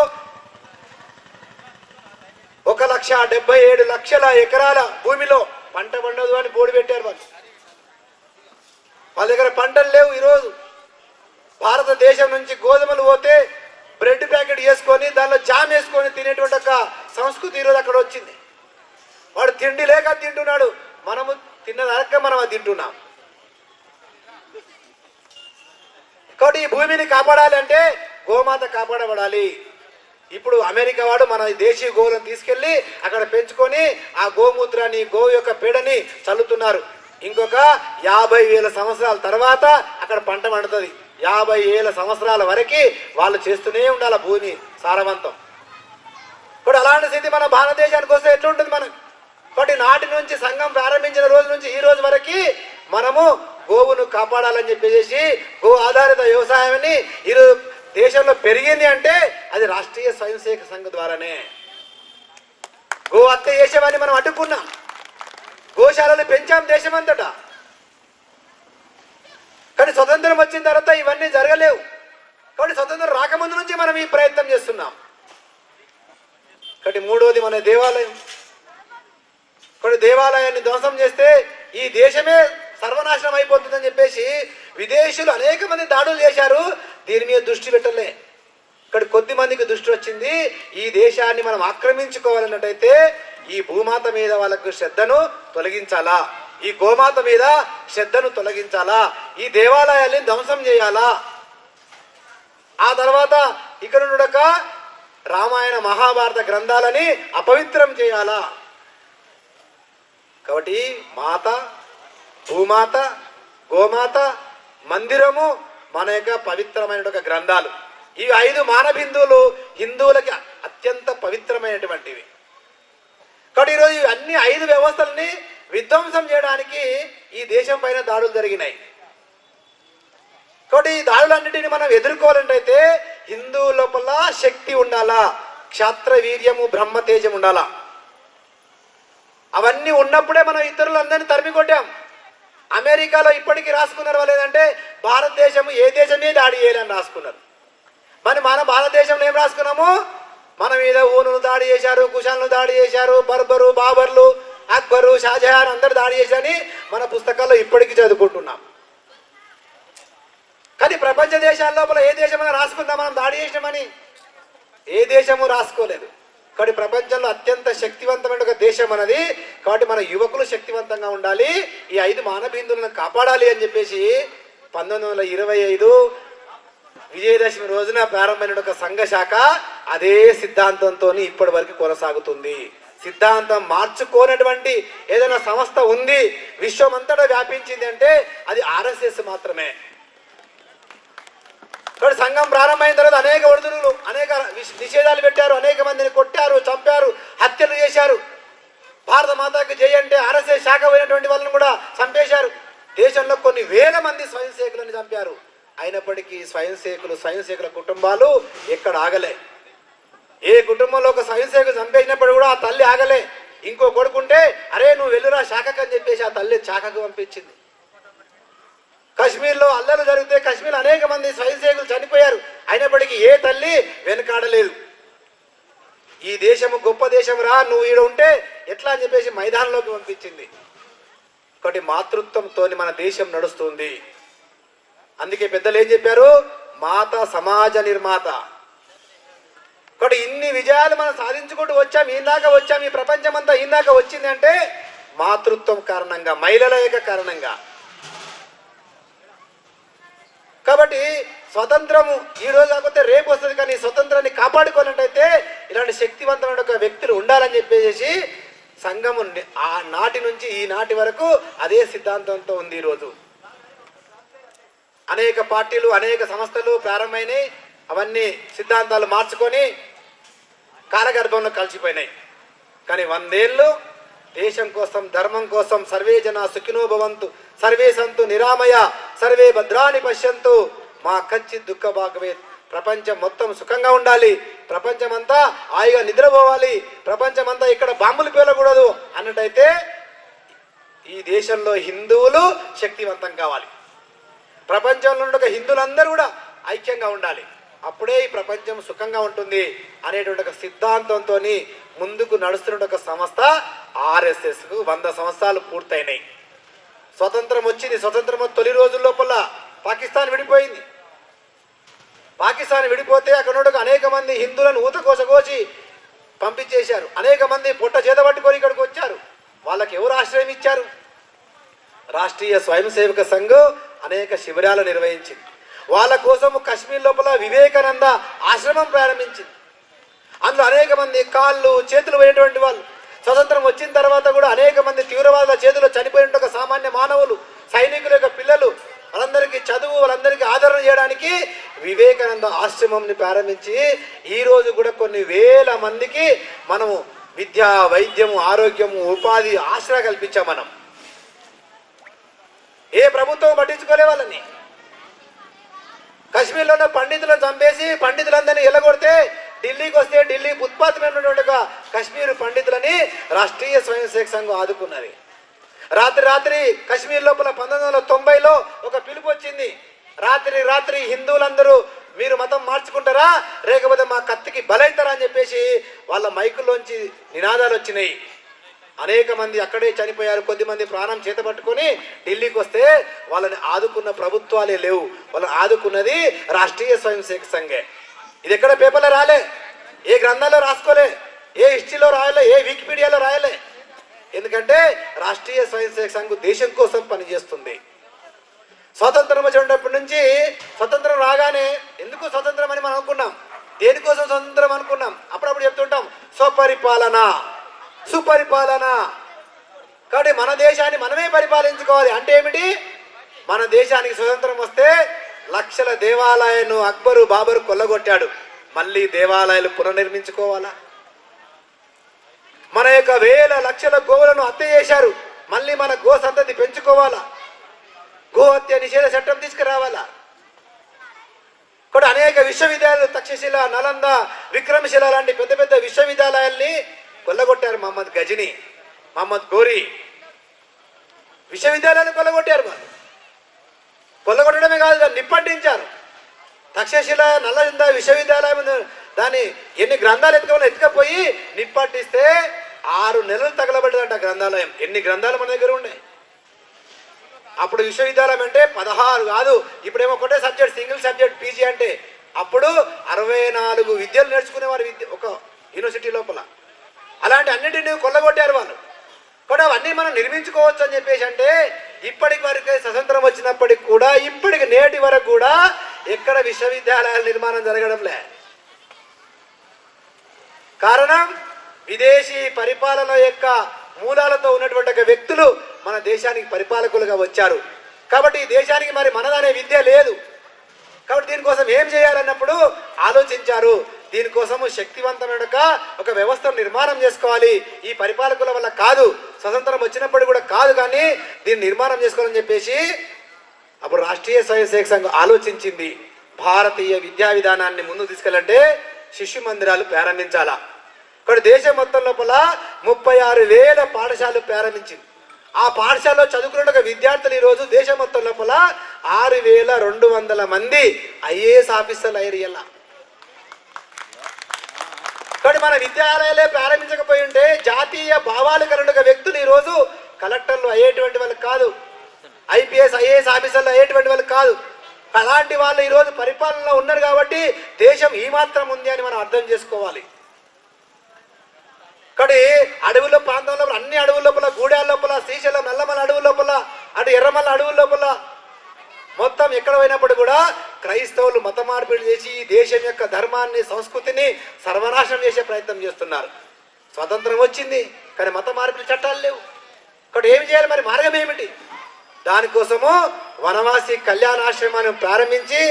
1,77,00,000 ఎకరాల భూమిలో పంట పండదు అని బోర్డు పెట్టారు. వాళ్ళ దగ్గర పంటలు లేవు. ఈరోజు భారతదేశం నుంచి గోధుమలు పోతే బ్రెడ్ ప్యాకెట్ వేసుకొని దానిలో జామ్ వేసుకొని తినేటువంటి ఒక సంస్కృతి ఈరోజు అక్కడ వచ్చింది. వాడు తిండి లేక తింటున్నాడు, మనము తిన్నదాక మనం అది తింటున్నాం. కాబట్టి ఈ భూమిని కాపాడాలి అంటే గోమాత కాపాడబడాలి. ఇప్పుడు అమెరికా వాడు మన దేశీయ గోవులను తీసుకెళ్ళి అక్కడ పెంచుకొని ఆ గోమూత్రాన్ని, గోవు యొక్క పేడని చల్లుతున్నారు. ఇంకొక 50,000 సంవత్సరాల తర్వాత అక్కడ పంట పండుతుంది. 50,000 సంవత్సరాల వరకు వాళ్ళు చేస్తూనే ఉండాలి భూమి సారవంతం. ఇప్పుడు అలాంటి స్థితి మన భారతదేశానికి వస్తే ఎట్లుంటుంది మనం? కాబట్టి నాటి నుంచి సంఘం ప్రారంభించిన రోజు నుంచి ఈ రోజు వరకు మనము గోవును కాపాడాలని చెప్పేసి గో ఆధారిత వ్యవసాయాన్ని ఈరోజు దేశంలో పెరిగింది అంటే అది రాష్ట్రీయ స్వయం సేవక సంఘ ద్వారానే. గో హత్య చేసేవాడిని మనం అడ్డుకున్నాం, గోశాలను పెంచాం దేశమంతటా. కానీ స్వతంత్రం వచ్చిన తర్వాత ఇవన్నీ జరగలేవు. కాబట్టి స్వతంత్రం రాకముందు నుంచి మనం ఈ ప్రయత్నం చేస్తున్నాం. కాబట్టి మూడోది మన దేవాలయం. కాబట్టి దేవాలయాన్ని ధ్వంసం చేస్తే ఈ దేశమే సర్వనాశనం అయిపోతుందని చెప్పేసి విదేశీయులు అనేక మంది దాడులు చేశారు. దీని మీద దృష్టి పెట్టలే. ఇక్కడ కొద్ది మందికి దృష్టి వచ్చింది, ఈ దేశాన్ని మనం ఆక్రమించుకోవాలన్నట్టయితే ఈ భూమాత మీద వాళ్ళకు శ్రద్ధను తొలగించాలా, ఈ గోమాత మీద శ్రద్ధను తొలగించాలా, ఈ దేవాలయాల్ని ధ్వంసం చేయాలా. ఆ తర్వాత ఇక్కడ ఉండక రామాయణ మహాభారత గ్రంథాలని అపవిత్రం చేయాలా. కాబట్టి మాత, భూమాత, గోమాత, మందిరము మన యొక్క పవిత్రమైన ఒక గ్రంథాలు. ఈ 5 మానబిందువులు హిందువులకి అత్యంత పవిత్రమైనటువంటివి. కాబట్టి ఈరోజు అన్ని 5 వ్యవస్థలని విధ్వంసం చేయడానికి ఈ దేశం పైన దాడులు జరిగినాయి. కాబట్టి ఈ దాడులన్నిటిని మనం ఎదుర్కోవాలంటే హిందూ లోపల శక్తి ఉండాలా, క్షాత్ర వీర్యము బ్రహ్మతేజం ఉండాలా. అవన్నీ ఉన్నప్పుడే మనం ఇతరులందరినీ తరిమి కొట్టాం. అమెరికాలో ఇప్పటికీ రాసుకున్నారు వాళ్ళు ఏంటంటే భారతదేశము ఏ దేశమే దాడి చేయాలని రాసుకున్నారు. మరి మన భారతదేశంలో ఏం రాసుకున్నాము? మన మీద ఊనును దాడి చేశారు, కుషాన్లు దాడి చేశారు, బర్బరు, బాబర్లు, అక్బరు, షాజహాన్ అందరు దాడి చేశారని మన పుస్తకాల్లో ఇప్పటికీ చదువుకుంటున్నాం. కానీ ప్రపంచ దేశాల లోపల ఏ దేశమైనా రాసుకుందాం మనం దాడి చేసినామని? ఏ దేశము రాసుకోలేదు. కాబట్టి ప్రపంచంలో అత్యంత శక్తివంతమైన ఒక దేశం అన్నది. కాబట్టి మన యువకులు శక్తివంతంగా ఉండాలి, ఈ 5 మానబిందువులను కాపాడాలి అని చెప్పేసి 1925 విజయదశమి రోజున ప్రారంభమైన ఒక సంఘ శాఖ అదే సిద్ధాంతంతో ఇప్పటి వరకు కొనసాగుతుంది. సిద్ధాంతం మార్చుకోనటువంటి ఏదైనా సంస్థ ఉంది విశ్వమంతటా వ్యాపించింది అంటే అది ఆర్ఎస్ఎస్ మాత్రమే. కాబట్టి సంఘం ప్రారంభమైన తర్వాత అనేక ఒడిదుడులు, అనేక నిషేధాలు పెట్టారు, అనేక మందిని కొట్టారు, చంపారు, హత్యలు చేశారు. భారత మాతకు జై అంటే ఆర్ఎస్ఎస్ శాఖ అయినటువంటి వాళ్ళని కూడా చంపేశారు. దేశంలో కొన్ని వేల మంది స్వయం సేవకులను చంపారు. అయినప్పటికీ స్వయం సేవకుల కుటుంబాలు ఎక్కడ ఆగలే. ఏ కుటుంబంలో ఒక స్వయం సేవకులు చంపేసినప్పుడు కూడా ఆ తల్లి ఆగలే. ఇంకో కొడుకుంటే అరే నువ్వు వెళ్ళురా శాఖకు అని చెప్పేసి ఆ తల్లి శాఖకు పంపించింది. కాశ్మీర్లో అల్లర్లు జరిగితే కాశ్మీర్లో అనేక మంది స్వయం సేవకులు చనిపోయారు. అయినప్పటికీ ఏ తల్లి వెనకాడలేదు. ఈ దేశము గొప్ప దేశం రా, నువ్వు ఈడ ఉంటే ఎట్లా అని చెప్పేసి మైదానంలోకి పంపించింది. ఒకటి మాతృత్వంతో మన దేశం నడుస్తుంది. అందుకే పెద్దలు ఏం చెప్పారు, మాత సమాజ నిర్మాత. ఒకటి ఇన్ని విజయాలు మనం సాధించుకుంటూ వచ్చాం, ఈనాక వచ్చాం, ఈ ప్రపంచం అంతా ఈనాక వచ్చింది అంటే మాతృత్వం కారణంగా, మహిళల యొక్క కారణంగా. కాబట్టి స్వతంత్రము ఈ రోజు కాకపోతే రేపు వస్తుంది, కానీ స్వతంత్రాన్ని కాపాడుకోవాలంటే ఇలాంటి శక్తివంతమైన ఒక వ్యక్తులు ఉండాలని చెప్పేసి సంఘము ఆ నాటి నుంచి ఈ నాటి వరకు అదే సిద్ధాంతంతో ఉంది. ఈరోజు అనేక పార్టీలు, అనేక సంస్థలు ప్రారంభమైనాయి. అవన్నీ సిద్ధాంతాలు మార్చుకొని కాలగర్భంలో కలిసిపోయినాయి. కానీ 100 ఏళ్ళు దేశం కోసం, ధర్మం కోసం, సర్వే జన సుఖినో భవంతు, సర్వే సంతు నిరామయ, సర్వే భద్రాని పశ్యంతు, మా కచ్చి దుఃఖ భాగవేత్. ప్రపంచం మొత్తం సుఖంగా ఉండాలి, ప్రపంచమంతా హాయిగా నిద్రపోవాలి, ప్రపంచమంతా ఇక్కడ బాంబులు పేలకూడదు అన్నట్టయితే ఈ దేశంలో హిందువులు శక్తివంతం కావాలి. ప్రపంచంలో ఉన్న హిందువులందరూ కూడా ఐక్యంగా ఉండాలి. అప్పుడే ఈ ప్రపంచం సుఖంగా ఉంటుంది అనేటువంటి ఒక సిద్ధాంతంతో ముందుకు నడుస్తున్న ఒక సంస్థ ఆర్ఎస్ఎస్కు 100 సంవత్సరాలు పూర్తయినాయి. స్వతంత్రం వచ్చింది. స్వతంత్రం తొలి రోజుల లోపల పాకిస్తాన్ విడిపోయింది. పాకిస్తాన్ విడిపోతే అక్కడ అనేక మంది హిందువులను ఊతకోసకోసి పంపించేశారు. అనేక మంది పొట్ట చేత పట్టుకొని ఇక్కడికి వచ్చారు. వాళ్ళకి ఎవరు ఆశ్రయం ఇచ్చారు? రాష్ట్రీయ స్వయం సేవక సంఘం అనేక శిబిరాలు నిర్వహించింది. వాళ్ళ కోసం కశ్మీర్ లోపల వివేకానంద ఆశ్రమం ప్రారంభించింది. అందులో అనేక మంది కాళ్ళు చేతులు పోయినటువంటి వాళ్ళు. స్వతంత్రం వచ్చిన తర్వాత కూడా అనేక మంది తీవ్రవాదుల చేతిలో చనిపోయిన ఒక సామాన్య మానవులు, సైనికుల యొక్క పిల్లలు, వాళ్ళందరికీ చదువు, వాళ్ళందరికీ ఆదరణ చేయడానికి వివేకానంద ఆశ్రమంని ప్రారంభించి ఈరోజు కూడా కొన్ని వేల మందికి మనము విద్య, వైద్యము, ఆరోగ్యము, ఉపాధి, ఆశ్రయ కల్పించాం. మనం ఏ ప్రభుత్వం పట్టించుకోలే వాళ్ళని. కశ్మీర్లోనే పండితులను చంపేసి పండితులందరినీ ఎల్లగొడితే ఢిల్లీకి వస్తే ఢిల్లీ ఉత్పాతమైనటువంటి కశ్మీర్ పండితులని రాష్ట్రీయ స్వయం సేవక సంఘం ఆదుకున్నది. రాత్రి కశ్మీర్ లోపల 1990లో ఒక పిలుపు వచ్చింది. రాత్రి హిందువులందరూ మీరు మతం మార్చుకుంటారా, లేకపోతే మా కత్తికి బలైతారా అని చెప్పేసి వాళ్ళ మైకుల్లోంచి నినాదాలు వచ్చినాయి. అనేక మంది అక్కడే చనిపోయారు. కొద్దిమంది ప్రాణం చేత పట్టుకొని ఢిల్లీకి వస్తే వాళ్ళని ఆదుకున్న ప్రభుత్వాలే లేవు. వాళ్ళని ఆదుకున్నది రాష్ట్రీయ స్వయం సేవక సంఘే. ఇది ఎక్కడ పేపర్లో రాలే, ఏ గ్రంథాల్లో రాసుకోలే, ఏ హిస్టరీలో రాయలే, ఏ వికీపీడియాలో రాయలే. ఎందుకంటే రాష్ట్రీయ స్వయం సేవక సంఘం దేశం కోసం పనిచేస్తుంది. స్వతంత్రం వచ్చినప్పటి నుంచి స్వతంత్రం రాగానే ఎందుకు స్వతంత్రం అని మనం అనుకున్నాం, దేనికోసం స్వతంత్రం అనుకున్నాం. అప్పుడప్పుడు చెప్తుంటాం సుపరిపాలన. కాబట్టి మన దేశాన్ని మనమే పరిపాలించుకోవాలి. అంటే ఏమిటి? మన దేశానికి స్వతంత్రం వస్తే లక్షల దేవాలయాలను అక్బరు, బాబరు కొల్లగొట్టాడు. మళ్ళీ దేవాలయాలు పునర్నిర్మించుకోవాలా? మన యొక్క వేల లక్షల గోవులను హత్య చేశారు. మళ్ళీ మన గో సంతతి పెంచుకోవాలా? గో హత్య నిషేధ చట్టం తీసుకురావాలా? కూడా అనేక విశ్వవిద్యాలయాలు, తక్షశిల, నలంద, విక్రమశిల లాంటి పెద్ద పెద్ద విశ్వవిద్యాలయాల్ని కొల్లగొట్టారు. మహమ్మద్ గజని, మహమ్మద్ గోరి విశ్వవిద్యాలయాన్ని కొల్లగొట్టారు. వాళ్ళు కొల్లగొట్టడమే కాదు, దాన్ని నిప్పంటించారు. తక్షశిల, నలంద విశ్వవిద్యాలయం దాన్ని ఎన్ని గ్రంథాలు ఎత్తుకపోయి నిప్పట్టిస్తే 6 నెలలు తగలబడ్డదంట గ్రంథాలయం. ఎన్ని గ్రంథాలు మన దగ్గర ఉన్నాయి. అప్పుడు విశ్వవిద్యాలయం అంటే 16 కాదు, ఇప్పుడేమో ఒకటే సబ్జెక్ట్, సింగిల్ సబ్జెక్ట్ పీజీ అంటే. అప్పుడు 64 విద్యలు నేర్చుకునేవారు ఒక యూనివర్సిటీ లోపల. అలాంటి అన్నింటినీ కొల్లగొట్టారు వాళ్ళు. కూడా అవన్నీ మనం నిర్మించుకోవచ్చు అని చెప్పేసి అంటే ఇప్పటికి వరకు స్వతంత్రం వచ్చినప్పటికి కూడా ఇప్పటికి నేటి వరకు కూడా ఎక్కడ విశ్వవిద్యాలయాల నిర్మాణం జరగడంలే. కారణం విదేశీ పరిపాలన యొక్క మూలాలతో ఉన్నటువంటి ఒక వ్యక్తులు మన దేశానికి పరిపాలకులుగా వచ్చారు. కాబట్టి ఈ దేశానికి మరి మనదనే విద్య లేదు. కాబట్టి దీనికోసం ఏం చేయాలన్నప్పుడు ఆలోచించారు. దీనికోసము శక్తివంతమైన ఒక వ్యవస్థను నిర్మాణం చేసుకోవాలి. ఈ పరిపాలకుల వల్ల కాదు, స్వతంత్రం వచ్చినప్పుడు కూడా కాదు, కానీ దీన్ని నిర్మాణం చేసుకోవాలని చెప్పేసి అప్పుడు రాష్ట్రీయ స్వయం సేవక సంఘం ఆలోచించింది. భారతీయ విద్యా విధానాన్ని ముందుకు తీసుకెళ్ళంటే శిశు మందిరాలు ప్రారంభించాలా. ఇక్కడ దేశం మొత్తం లోపల 36,000 పాఠశాలలు ప్రారంభించింది. ఆ పాఠశాలలో చదువుకున్న ఒక విద్యార్థులు ఈరోజు దేశం మొత్తం లోపల 6,200 మంది ఐఏఎస్ ఆఫీసర్లు అయ్యారు. ఇలా కాబట్టి మన విద్యాలయాలే ప్రారంభించకపోయి ఉంటే జాతీయ భావాలు కలిగిన వ్యక్తులు ఈరోజు కలెక్టర్లు అయ్యేటువంటి వాళ్ళు కాదు, ఐపీఎస్ ఐఏఎస్ ఆఫీసర్లు అయ్యేటువంటి వాళ్ళు కాదు. అలాంటి వాళ్ళు ఈరోజు పరిపాలనలో ఉన్నారు. కాబట్టి దేశం ఈ మాత్రం ఉంది అని మనం అర్థం చేసుకోవాలి. కాబట్టి అడవుల ప్రాంతం లోపల, అన్ని అడవుల లోపల, గూడాల లోపల, శ్రీశైలం నల్లమల అడవుల లోపల, అటు ఎర్రమల్ల అడవుల లోపల మొత్తం ఎక్కడ పోయినప్పుడు కూడా క్రైస్తవులు మత మార్పిడి చేసి ఈ దేశం యొక్క ధర్మాన్ని, సంస్కృతిని సర్వనాశనం చేసే ప్రయత్నం చేస్తున్నారు. స్వతంత్రం వచ్చింది కానీ మత మార్పిడి చట్టాలు లేవు. కాబట్టి ఏమి చేయాలి, మరి మార్గం ఏమిటి? దానికోసము వనవాసి కళ్యాణాశ్రమాన్ని ప్రారంభించి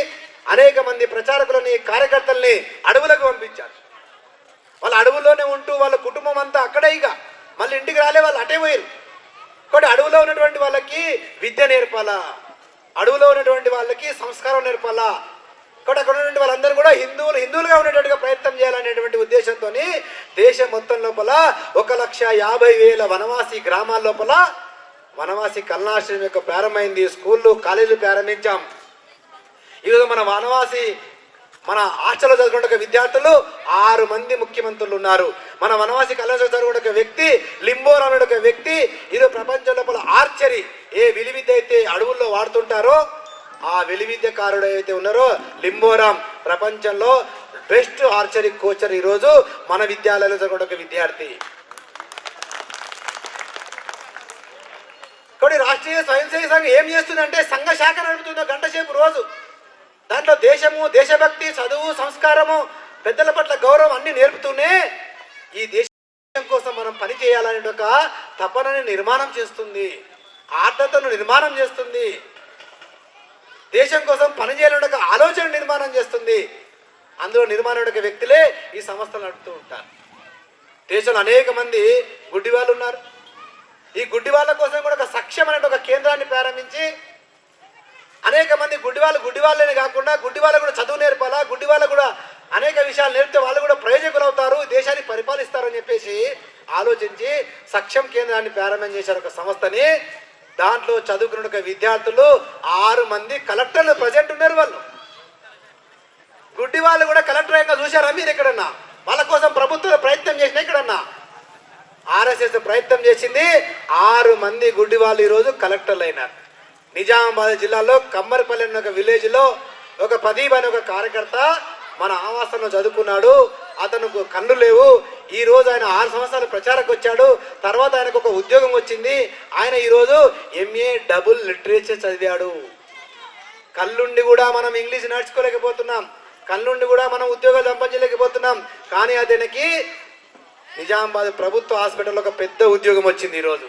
అనేక మంది ప్రచారకులని, కార్యకర్తల్ని అడవులకు పంపించారు. వాళ్ళు అడవుల్లోనే ఉంటూ వాళ్ళ కుటుంబం అంతా అక్కడే, ఇక మళ్ళీ ఇంటికి రాలే, వాళ్ళు అటే పోయారు. కాబట్టి అడవులో ఉన్నటువంటి వాళ్ళకి విద్య నేర్పాలా, అడవులో ఉన్నటువంటి వాళ్ళకి సంస్కారం నేర్పాలా. కాబట్టి అక్కడ ఉన్నటువంటి వాళ్ళందరూ కూడా హిందువులుగా ఉండేటట్టుగా ప్రయత్నం చేయాలనేటువంటి ఉద్దేశంతో దేశం మొత్తం లోపల 1,50,000 వనవాసి గ్రామాల లోపల వనవాసి కళ్యాణాశ్రమం యొక్క ప్రారంభమైంది. స్కూళ్ళు, కాలేజీలు ప్రారంభించాం. ఈరోజు మన మన హాస్టల్లో చదువుకున్న విద్యార్థులు 6 మంది ముఖ్యమంత్రులు ఉన్నారు. మన వనవాసి కళ్యాణాశ్రమం చదువుకున్న ఒక వ్యక్తి లింబోరా అనే ఒక వ్యక్తి ఈరోజు ప్రపంచం లోపల ఆర్చరీ, ఏ విలువిద్య అయితే అడవుల్లో వాడుతుంటారో ఆ విలువిద్యకారుడు అయితే ఉన్నారో లింబోరాం ప్రపంచంలో బెస్ట్ ఆర్చరీ కోచర్ ఈరోజు మన విద్యాలయంలో చదువుకున్న ఒక విద్యార్థి. కాబట్టి రాష్ట్రీయ స్వయం సేవక సంఘం ఏం చేస్తుందంటే సంఘ శాఖ నడుపుతుందో గంట సేపు రోజు. దాంట్లో దేశము, దేశభక్తి, చదువు, సంస్కారము, పెద్దల పట్ల గౌరవం అన్ని నేర్పుతూనే ఈ దేశం కోసం మనం పని చేయాలనే ఒక తపనని నిర్మాణం చేస్తుంది, ఆర్ద్రతను నిర్మాణం చేస్తుంది, దేశం కోసం పని చేయాలనే ఒక ఆలోచన నిర్మాణం చేస్తుంది. అందులో నిర్మాణం ఒక వ్యక్తులే ఈ సంస్థలు నడుపుతూ ఉంటారు. దేశంలో అనేక మంది గుడ్డి వాళ్ళు ఉన్నారు. ఈ గుడ్డి వాళ్ళ కోసం కూడా ఒక సఖ్యం అనే ఒక కేంద్రాన్ని ప్రారంభించి అనేక మంది గుడ్డివాళ్ళనే కాకుండా గుడ్డి వాళ్ళకు కూడా చదువు నేర్పాలా, గుడ్డి వాళ్ళకు కూడా అనేక విషయాలు నేర్పితే వాళ్ళు కూడా ప్రయోజకులు అవుతారు, దేశాన్ని పరిపాలిస్తారని చెప్పేసి ఆలోచించి సక్షం కేంద్రాన్ని ప్రారంభం చేశారు ఒక సంస్థని. దాంట్లో చదువుకున్న ఒక విద్యార్థులు 6 మంది కలెక్టర్లు ప్రజెంట్ ఉన్నారు. వాళ్ళు గుడ్డి వాళ్ళు కూడా కలెక్టర్ అయ్యాక చూశారా మీరు ఎక్కడన్నా? వాళ్ళ కోసం ప్రభుత్వం ప్రయత్నం చేసిన ఎక్కడన్నా? ఆర్ఎస్ఎస్ ప్రయత్నం చేసింది. 6 మంది గుడ్డి వాళ్ళు ఈరోజు కలెక్టర్లు అయినారు. నిజామాబాద్ జిల్లాలో కమ్మరిపల్లి అనే ఒక విలేజ్లో ఒక ప్రదీప్ అనే ఒక కార్యకర్త మన ఆవాసంలో చదువుకున్నాడు. అతనుకు కన్ను లేవు. ఈరోజు ఆయన 6 సంవత్సరాలు ప్రచారకు వచ్చాడు. తర్వాత ఆయనకు ఒక ఉద్యోగం వచ్చింది. ఆయన ఈరోజు MA డబుల్ లిటరేచర్ చదివాడు. కళ్ళుండి కూడా మనం ఇంగ్లీష్ నేర్చుకోలేకపోతున్నాం, కళ్ళుండి కూడా మనం ఉద్యోగాలు సంపాదించలేకపోతున్నాం. కానీ అతనికి నిజామాబాద్ ప్రభుత్వ హాస్పిటల్లో ఒక పెద్ద ఉద్యోగం వచ్చింది. ఈరోజు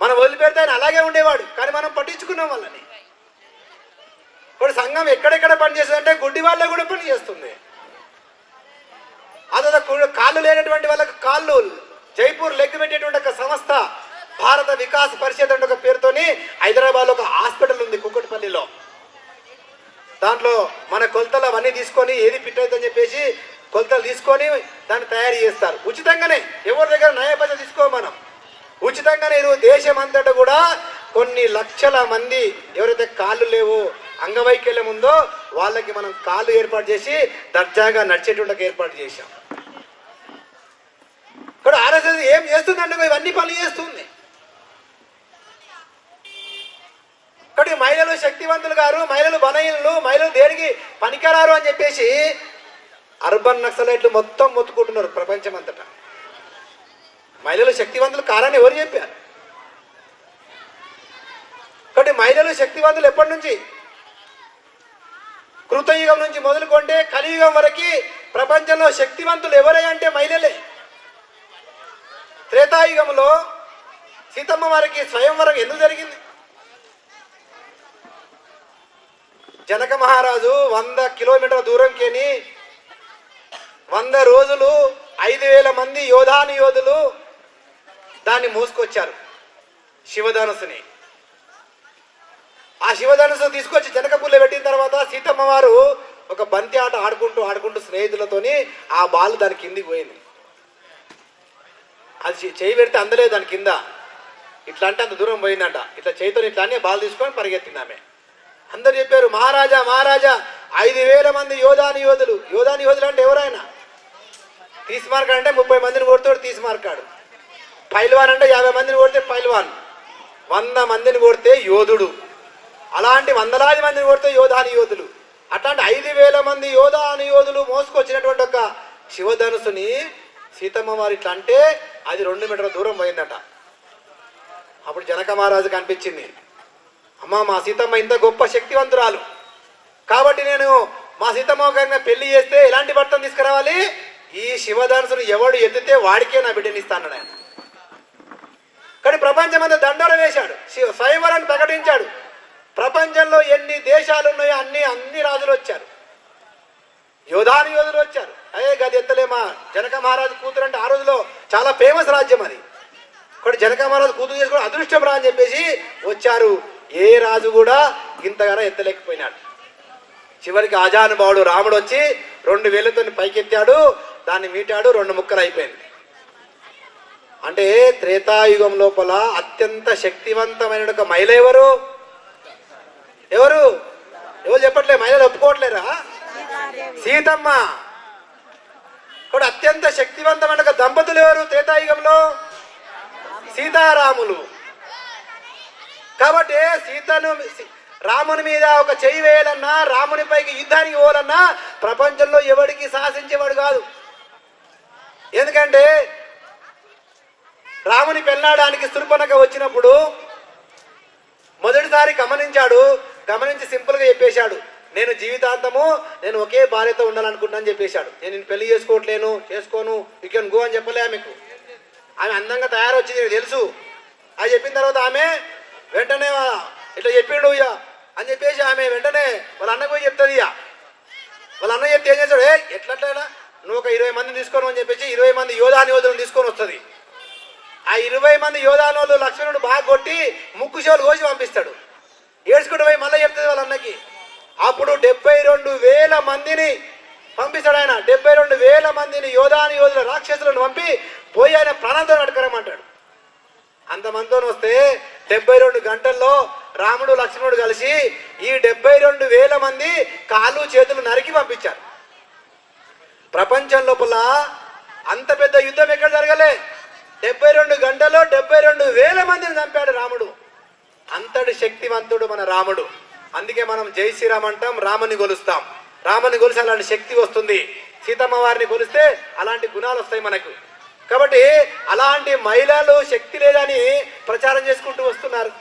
మనం వదిలిపెడితే ఆయన అలాగే ఉండేవాడు, కానీ మనం పట్టించుకున్నాం వాళ్ళని. ఇప్పుడు సంఘం ఎక్కడెక్కడ పనిచేస్తుందంటే గుడ్డి వాళ్ళే కూడా పని చేస్తుంది. అదే కాళ్ళు లేనటువంటి వాళ్ళకి కాళ్ళు, జైపూర్ లెగ్ పెట్టేటువంటి ఒక సంస్థ భారత వికాస్ పరిషత్ అంటే ఒక పేరుతోని హైదరాబాద్లో ఒక హాస్పిటల్ ఉంది కుక్కటిపల్లిలో. దాంట్లో మన కొలతలు అవన్నీ తీసుకొని ఏది ఫిట్ అవుతుందని చెప్పేసి కొలతలు తీసుకొని దాన్ని తయారు చేస్తారు ఉచితంగానే. ఎవరి దగ్గర నయపైసలు తీసుకో, మనం ఉచితంగానే. దేశం అంతటా కూడా కొన్ని లక్షల మంది ఎవరైతే కాళ్ళు లేవో, అంగవైకల్యం ఉందో వాళ్ళకి మనం కాళ్ళు ఏర్పాటు చేసి దర్జాగా నడిచేటువంటి ఏర్పాటు చేశాం. ఇక్కడ ఆర్ఎస్ఎస్ ఏం చేస్తుందంటే ఇవన్నీ పనులు చేస్తుంది. ఇక్కడ మహిళలు శక్తివంతులు గారు, మహిళలు బలహీనులు, మహిళలు దేనికి పనికిరారు అని చెప్పేసి అర్బన్ నక్సలైట్లు మొత్తం మొత్తుకుంటున్నారు ప్రపంచం అంతటా. మహిళలు శక్తివంతులు కారని ఎవరు చెప్పారు? కాబట్టి మహిళలు శక్తివంతులు ఎప్పటి నుంచి? కృతయుగం నుంచి మొదలుకొంటే కలియుగం వరకు ప్రపంచంలో శక్తివంతులు ఎవరై అంటే మహిళలే. త్రేతాయుగంలో సీతమ్మ వారికి స్వయంవరం ఎందుకు జరిగింది? జనక మహారాజు 100 కిలోమీటర్ల దూరంకేని 100 రోజులు 5,000 మంది యోధులు దాన్ని మోసుకొచ్చారు శివధనుసుని. ఆ శివధనుసు తీసుకొచ్చి జనకపూర్లో పెట్టిన తర్వాత సీతమ్మ వారు ఒక బంతి ఆట ఆడుకుంటూ స్నేహితులతోని ఆ బాల్ దాని కిందికి పోయింది. అది చేయి పెడితే అందలేదు దాని కింద. ఇట్లా అంటే అంత దూరం పోయిందంట. ఇట్లా చేయితో ఇట్లా అని బాల్ తీసుకొని పరిగెత్తింది ఆమె. అందరు చెప్పారు, మహారాజా 5,000 మంది యోధులు అంటే ఎవరైనా తీసిమార్కాడు అంటే 30 మందిని కొడుతాడు తీసిమార్కాడు. పైల్వాన్ అంటే 50 మందిని కొడితే పైల్వాన్. 100 మందిని కొడితే యోధుడు. అలాంటి వందలాది మందిని కొడితే యోధులు. అట్లాంటి 5,000 మంది యోధులు మోసుకొచ్చినటువంటి ఒక శివధనుసుని సీతమ్మ వారు ఇట్లా అంటే అది 2 మీటర్ల దూరం పోయిందట. అప్పుడు జనక మహారాజుకి అనిపించింది, అమ్మ మా సీతమ్మ ఇంత గొప్ప శక్తివంతురాలు కాబట్టి నేను మా సీతమ్మ గారిని పెళ్లి చేస్తే ఎలాంటి భర్తను తీసుకురావాలి? ఈ శివధనుసును ఎవడు ఎత్తితే వాడికే నా బిడ్డని ఇస్తాను ఆయన. కానీ ప్రపంచం అంతా దండోర వేశాడు, స్వయంవరాన్ని ప్రకటించాడు. ప్రపంచంలో ఎన్ని దేశాలు ఉన్నాయో అన్ని రాజులు వచ్చారు, యోధులు వచ్చారు. గది ఎత్తలేమా జనక మహారాజు కూతురు అంటే ఆ రోజులో చాలా ఫేమస్ రాజ్యం అది. ఇక్కడ జనక మహారాజు కూతురు చేసుకోవడం అదృష్టం రా అని చెప్పేసి వచ్చారు. ఏ రాజు కూడా ఇంతగానో ఎత్తలేకపోయినాడు. చివరికి ఆజానుభావుడు రాముడు వచ్చి 2 వేలతో పైకెత్తాడు, దాన్ని మీటాడు, 2 ముక్కలు అయిపోయింది. అంటే త్రేతాయుగం లోపల అత్యంత శక్తివంతమైన ఒక మహిళ ఎవరు చెప్పట్లే, మహిళలు ఒప్పుకోవట్లేరా? సీతమ్మ. ఇక్కడ అత్యంత శక్తివంతమైన ఒక దంపతులు ఎవరు త్రేతాయుగంలో? సీతారాములు. కాబట్టి రాముని మీద ఒక చెయ్యి వేయాలన్నా, రాముని పైకి యుద్ధానికి పోవాలన్నా ప్రపంచంలో ఎవడికి సాహసించేవాడు కాదు. ఎందుకంటే రాముని పెళ్ళాడానికి శూర్పణఖ వచ్చినప్పుడు మొదటిసారి గమనించి సింపుల్గా చెప్పేశాడు, నేను జీవితాంతము నేను ఒకే భార్యతో ఉండాలనుకుంటున్నాను చెప్పేశాడు. నేను పెళ్లి చేసుకోను యూ కెన్ గో అని చెప్పలే ఆమెకు. ఆమె అందంగా తయారొచ్చింది నీకు తెలుసు. అది చెప్పిన తర్వాత ఆమె వెంటనే ఇట్లా చెప్పిండు అని చెప్పేసి ఆమె వెంటనే వాళ్ళ అన్నకు పోయి చెప్తుంది. వాళ్ళ అన్న చెప్తే ఏం చేస్తాడు, ఎట్లా నువ్వు ఒక 20 మందిని తీసుకోను అని చెప్పేసి 20 మంది యోధులను తీసుకొని వస్తుంది. ఆ 20 మంది యోధులు లక్ష్మణుడు బాగా కొట్టి ముక్కు చెవులు కోసి పంపిస్తాడు. ఏడ్చుకుంటూ పోయి మళ్ళీ చెప్తుంది వాళ్ళ అన్నకి. అప్పుడు 72,000 మందిని పంపిస్తాడు ఆయన. 72,000 మందిని యోధుల రాక్షసులను పంపి పోయి ఆయన ప్రాణంతో నడకరమంటాడు. అంతమందితో వస్తే 72 గంటల్లో రాముడు లక్ష్మణుడు కలిసి ఈ 72,000 మంది కాళ్ళు చేతులు నరికి పంపించారు. ప్రపంచం లోపల అంత పెద్ద యుద్ధం ఎక్కడ జరగలే. 72 గంటల్లో 72,000 మందిని చంపాడు రాముడు. అంతటి శక్తివంతుడు మన రాముడు. అందుకే మనం జై శ్రీరామ్ అంటాం, రాముని కొలుస్తాం. రాముని కొలిసి అలాంటి శక్తి వస్తుంది. సీతమ్మ వారిని కొలిస్తే అలాంటి గుణాలు వస్తాయి మనకు. కాబట్టి అలాంటి మహిళలు శక్తి లేదని ప్రచారం చేసుకుంటూ వస్తున్నారు.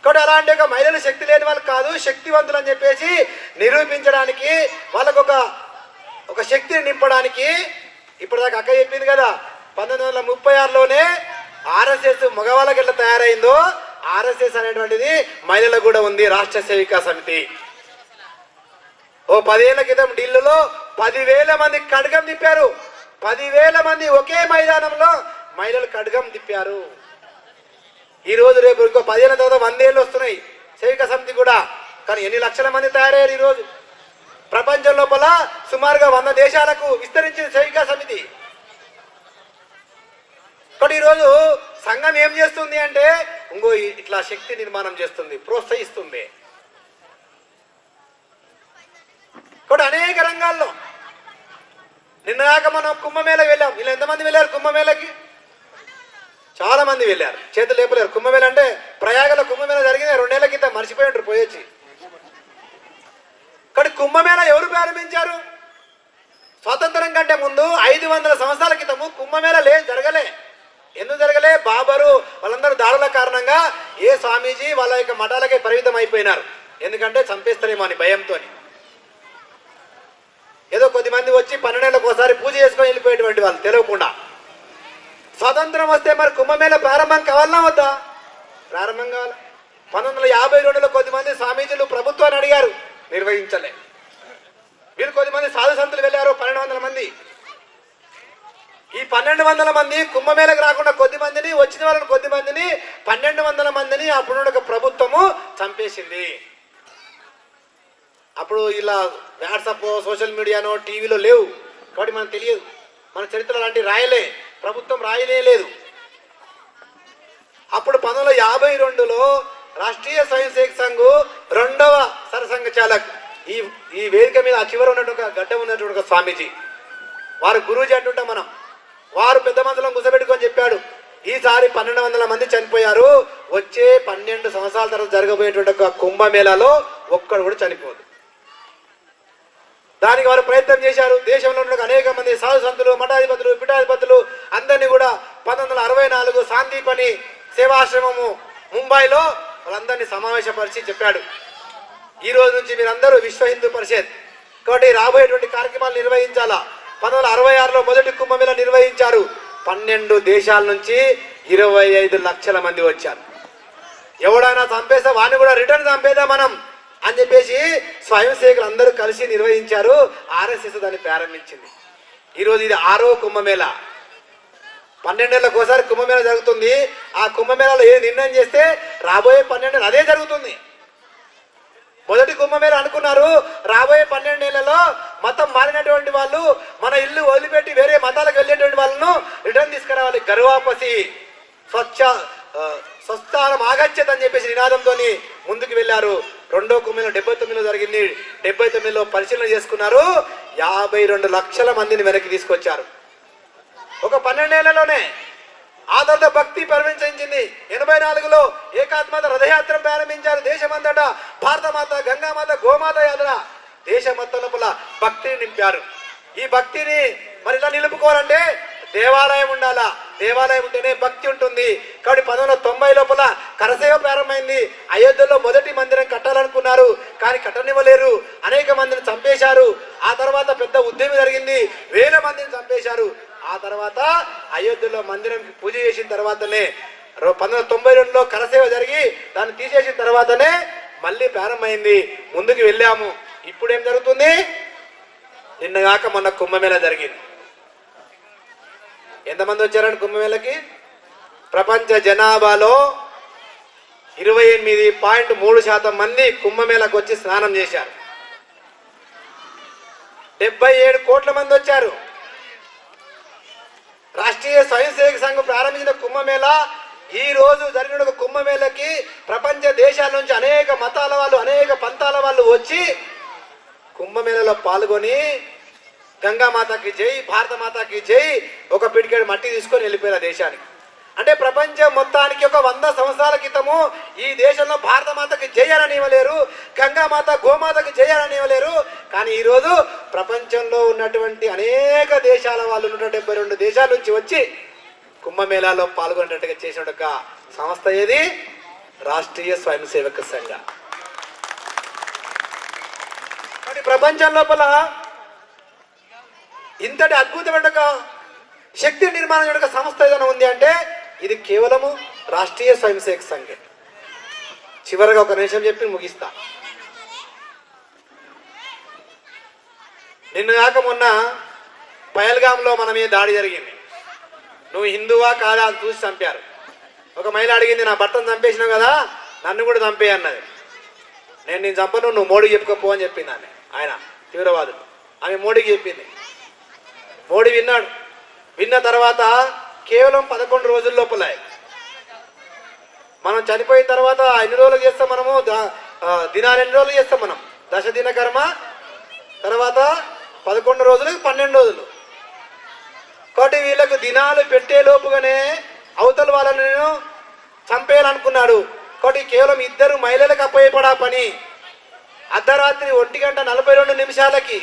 కాబట్టి అలాంటి ఒక మహిళలు శక్తి లేని వాళ్ళు కాదు, శక్తివంతులు అని చెప్పేసి నిరూపించడానికి, వాళ్ళకు ఒక శక్తిని నింపడానికి. ఇప్పటిదాకా అక్క చెప్పింది కదా, 1936లోనే ఆర్ఎస్ఎస్ మగవాళ్ళకి ఎట్లా తయారైందో ఆర్ఎస్ఎస్ అనేటువంటిది మహిళలకు కూడా ఉంది. రాష్ట్ర సేవికా సమితి. ఓ 10 ఏళ్ల క్రితం ఢిల్లీలో 10,000 మంది ఖడ్గం తిప్పారు. 10,000 మంది ఒకే మైదానంలో మహిళలు ఖడ్గం తిప్పారు. ఈ రోజు రేపు ఇంకో 10 ఏళ్ళ తర్వాత 100 ఏళ్ళు వస్తున్నాయి సేవికా సమితి కూడా. కానీ ఎన్ని లక్షల మంది తయారయ్యారు ఈరోజు. ప్రపంచం లోపల సుమారుగా 100 దేశాలకు విస్తరించింది సేవికా సమితి. కాబట్టి ఈరోజు సంఘం ఏం చేస్తుంది అంటే ఇంకో ఇట్లా శక్తి నిర్మాణం చేస్తుంది, ప్రోత్సహిస్తుంది. కాబట్టి అనేక రంగాల్లో నిన్నగాక మనం కుంభమేళకి వెళ్ళాం. వీళ్ళు ఎంతమంది వెళ్ళారు కుంభమేళకి? చాలా మంది వెళ్ళారు, చేతులు లేపలేరు. కుంభమేళ అంటే ప్రయాగలో కుంభమేళ జరిగింది 2 ఏళ్ల క్రితం, మర్చిపోయి ఉంటారు పోయొచ్చి. కానీ కుంభమేళ ఎవరు ప్రారంభించారు? స్వాతంత్రం కంటే ముందు 500 సంవత్సరాల క్రితము కుంభమేళ జరగలే. ఎందుకు జరగలే? బాబరు వాళ్ళందరూ దాడుల కారణంగా ఏ స్వామీజీ వాళ్ళ యొక్క మఠాలకే పరిమితం అయిపోయినారు. ఎందుకంటే చంపేస్తారేమో అని భయంతో. ఏదో కొద్దిమంది వచ్చి 12 ఏళ్ళకి ఒకసారి పూజ చేసుకొని వెళ్ళిపోయేటువంటి వాళ్ళు తెలియకుండా. స్వతంత్రం వస్తే మరి కుంభమేళ ప్రారంభం కావాలన్నా వద్దా? ప్రారంభం కావాలి. 1952లో కొద్దిమంది స్వామీజీలు ప్రభుత్వాన్ని అడిగారు, నిర్వహించలే. వీళ్ళు కొద్దిమంది సాధు సంతులు వెళ్ళారు, 1200 మంది. ఈ 1200 మంది కుంభమేళకు రాకుండా కొద్దిమందిని, వచ్చిన వాళ్ళని కొద్దిమందిని, 1200 మందిని అప్పుడు ఒక ప్రభుత్వము చంపేసింది. అప్పుడు ఇలా వాట్సాప్, సోషల్ మీడియానో, టీవీలో లేవు కాబట్టి మనకు తెలియదు. మన చరిత్ర లాంటి రాయలే, ప్రభుత్వం రాయలే లేదు. అప్పుడు 1952లో రాష్ట్రీయ స్వయం సేవక్ సంఘ్ 2వ సరసంఘ చాలక్ ఈ వేదిక మీద ఆ చివర ఉన్నట్టు ఒక గడ్డ ఉన్నటువంటి ఒక స్వామీజీ, వారు గురూజీ అంటుంటాం మనం. వారు పెద్ద మందులను కూర్చోబెట్టుకొని చెప్పాడు, ఈసారి 1200 మంది చనిపోయారు, వచ్చే 12 సంవత్సరాల తర్వాత జరగబోయేటువంటి ఒక కుంభమేళాలో ఒక్కడు కూడా చనిపోదు. దానికి వారు ప్రయత్నం చేశారు. దేశంలో ఉన్న అనేక మంది సాధు సంతులు, మఠాధిపతులు, పీఠాధిపతులు అందరినీ కూడా 1964 శాంతిపని సేవాశ్రమము ముంబైలో వాళ్ళందరినీ సమావేశపరిచి చెప్పాడు, ఈ రోజు నుంచి మీరందరూ విశ్వ హిందూ పరిషత్ కాబట్టి రాబోయేటువంటి కార్యక్రమాలు నిర్వహించాలా. 1966లో మొదటి కుంభమేళ నిర్వహించారు. 12 దేశాల నుంచి 25 లక్షల మంది వచ్చారు. ఎవడైనా చంపేస్తే వాడిని కూడా రిటర్న్ చంపేదా మనం అని చెప్పేసి స్వయం సేవకులు అందరూ కలిసి నిర్వహించారు. ఆర్ఎస్ఎస్ దాన్ని ప్రారంభించింది. ఈరోజు ఇది 6వ కుంభమేళ. 12 ఏళ్ళకి ఒకసారి కుంభమేళ జరుగుతుంది. ఆ కుంభమేళలో ఏ నిర్ణయం చేస్తే రాబోయే 12 అదే జరుగుతుంది. మొదటి కుంభమేళ అనుకున్నారు రాబోయే 12 ఏళ్లలో మతం మారినటువంటి వాళ్ళు మన ఇల్లు వదిలిపెట్టి వేరే మతాలకు వెళ్ళేటువంటి వాళ్ళను రిటర్న్ తీసుకురావాలి. గర్వాపసి స్వస్థానం ఆగచ్చేత అని చెప్పేసి నినాదంతో ముందుకు వెళ్ళారు. 2వ కుంభమేళ 79లో జరిగింది. 79లో పరిశీలన చేసుకున్నారు. 52 లక్షల మందిని వెనక్కి తీసుకొచ్చారు ఒక 12 ఏళ్లలోనే. ఆ తర్వాత భక్తి పరిమించింది. 84లో ఏకాత్మత రథయాత్ర ప్రారంభించారు. దేశమంతటా భారతమాత, గంగామాత, గోమాత యాత్ర దేశమంతా లోపల భక్తిని నింపారు. ఈ భక్తిని మరి ఇలా నిలుపుకోవాలంటే దేవాలయం ఉండాలా. దేవాలయం ఉంటేనే భక్తి ఉంటుంది. కాబట్టి 1990 లోపల కరసేవ ప్రారంభమైంది. అయోధ్యలో మొదటి మందిరం కట్టాలనుకున్నారు, కానీ కట్టనివ్వలేరు. అనేక మందిని చంపేశారు. ఆ తర్వాత పెద్ద ఉద్యమం జరిగింది, వేల మందిని చంపేశారు. ఆ తర్వాత అయోధ్యలో మందిరంకి పూజ చేసిన తర్వాతనే 1992లో కరసేవ జరిగి దాన్ని తీసేసిన తర్వాతనే మళ్ళీ ప్రారంభమైంది. ముందుకు వెళ్ళాము. ఇప్పుడు ఏం జరుగుతుంది? నిన్నగాక మొన్న కుంభమేళ జరిగింది. ఎంతమంది వచ్చారండి కుంభమేళకి? ప్రపంచ జనాభాలో 28.3% మంది కుంభమేళకు వచ్చి స్నానం చేశారు. 77 కోట్ల మంది వచ్చారు. రాష్ట్రీయ స్వయం సేవక్ సంఘం ప్రారంభించిన కుంభమేళ ఈ రోజు జరిగిన ఒక కుంభమేళకి ప్రపంచ దేశాల నుంచి అనేక మతాల వాళ్ళు, అనేక పంతాల వాళ్ళు వచ్చి కుంభమేళలో పాల్గొని గంగామాతకి జై, భారతమాతకి జై ఒక పిడికెడు మట్టి తీసుకొని వెళ్ళిపోయారు దేశానికి. అంటే ప్రపంచం మొత్తానికి ఒక 100 సంవత్సరాల క్రితము ఈ దేశంలో భారతమాతకి జై అని ఇవ్వలేరు, గంగామాత, గోమాతకి జై అని ఇవ్వలేరు. కానీ ఈరోజు ప్రపంచంలో ఉన్నటువంటి అనేక దేశాల వాళ్ళు 172 దేశాల నుంచి వచ్చి కుంభమేళాలో పాల్గొనేటట్టుగా చేసిన ఒక సంస్థ ఏది? రాష్ట్రీయ స్వయం సేవక సంఘ. కాబట్టి ప్రపంచం లోపల ఇంతటి అద్భుతమైన ఒక శక్తి నిర్మాణం యొక్క సంస్థ ఏదైనా ఉంది అంటే ఇది కేవలము రాష్ట్రీయ స్వయం సేవక్ సంఘ్. చివరిగా ఒక నిమిషం చెప్పి ముగిస్తా. నిన్న కాక మొన్న పహల్గామ్లో మన మీద దాడి జరిగింది. నువ్వు హిందువా కాదా అని చూసి చంపారు. ఒక మహిళ అడిగింది, నా భర్తను చంపేసినావు కదా, నన్ను కూడా చంపే అన్నది. నేను చంపను, నువ్వు మోడీకి చెప్పుకోపో అని చెప్పింది ఆమె. ఆయన తీవ్రవాదుడు. ఆమె మోడీకి చెప్పింది. మోడీ విన్నాడు. విన్న తర్వాత కేవలం 11 రోజుల లోపల మనం చనిపోయిన తర్వాత ఎన్ని రోజులు చేస్తాం మనము? దినాలు ఎన్ని రోజులు చేస్తాం మనం? 10 దిన కర్మ, తర్వాత 11 రోజులు, 12 రోజులు. కాబట్టి వీళ్ళకు దినాలు పెట్టే లోపుగానే అవతల వాళ్ళని నేను చంపేయాలనుకున్నాడు. కాబట్టి కేవలం 2 మహిళలకు అప్పయ్యపడా పని. అర్ధరాత్రి 1:42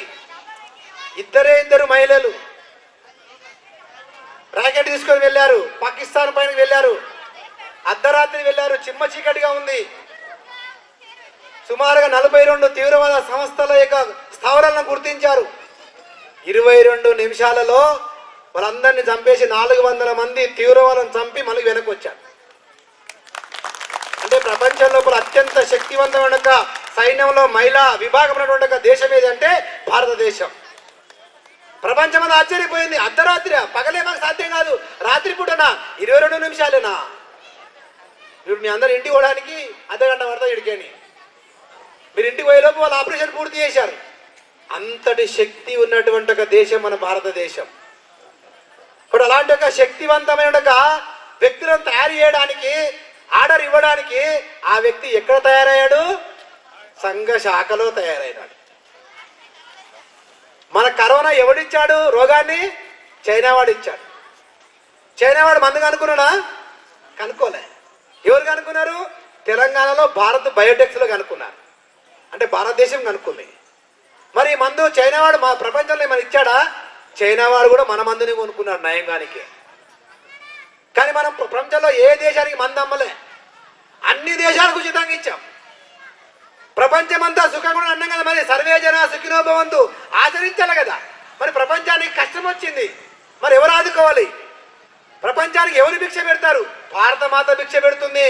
2 మహిళలు రాకెట్ తీసుకొని వెళ్ళారు. పాకిస్తాన్ పైన వెళ్ళారు. అర్ధరాత్రి వెళ్ళారు. చిమ్మ చీకటిగా ఉంది. సుమారుగా 42 తీవ్రవాద సంస్థల యొక్క స్థావరాలను గుర్తించారు. 22 నిమిషాలలో వాళ్ళందరినీ చంపేసి 400 మంది తీవ్రవాదులను చంపి మళ్ళీ వెనక్కి వచ్చారు. అంటే ప్రపంచం లోపల అత్యంత శక్తివంతమైన ఒక సైన్యంలో మహిళా విభాగం ఉన్నటువంటి ఒక దేశం ఏదంటే భారతదేశం. ప్రపంచమంతా ఆశ్చర్యపోయింది. అర్ధరాత్రి పగలే మాకు సాధ్యం కాదు, రాత్రి పూటనా 22 నిమిషాలేనా? ఇప్పుడు మీ అందరు ఇంటికి పోవడానికి అర్ధగంట పడతా ఇడికేని, మీరు ఇంటికి పోయేలోపు వాళ్ళు ఆపరేషన్ పూర్తి చేశారు. అంతటి శక్తి ఉన్నటువంటి ఒక దేశం మన భారతదేశం. ఇప్పుడు అలాంటి ఒక శక్తివంతమైన ఒక వ్యక్తులను తయారు చేయడానికి, ఆర్డర్ ఇవ్వడానికి ఆ వ్యక్తి ఎక్కడ తయారయ్యాడు? సంఘ శాఖలో తయారైనాడు. మన కరోనా ఎవడిచ్చాడు రోగాన్ని? చైనా వాడు ఇచ్చాడు. చైనా వాడు మందు కనుక్కున్నాడా? కనుక్కోలే. ఎవరు కనుక్కున్నారు? తెలంగాణలో భారత్ బయోటెక్స్లో కనుక్కున్నారు. అంటే భారతదేశం కనుక్కుంది. మరి ఈ మందు చైనా వాడు మా ప్రపంచంలో మన ఇచ్చాడా? చైనా వాడు కూడా మన మందుని కొనుక్కున్నాడు నయంగానికి. కానీ మనం ప్రపంచంలో ఏ దేశానికి మందు అమ్మలే, అన్ని దేశాలకు ఉచితంగా ఇచ్చాం. ప్రపంచమంతా సుఖంగా అన్నాం కదా, మరి సర్వే జన సుఖినో భవంతు ఆచరించాలి కదా. మరి ప్రపంచానికి కష్టం వచ్చింది, మరి ఎవరు ఆదుకోవాలి? ప్రపంచానికి ఎవరు భిక్ష పెడతారు? భారతమాత భిక్ష పెడుతుంది.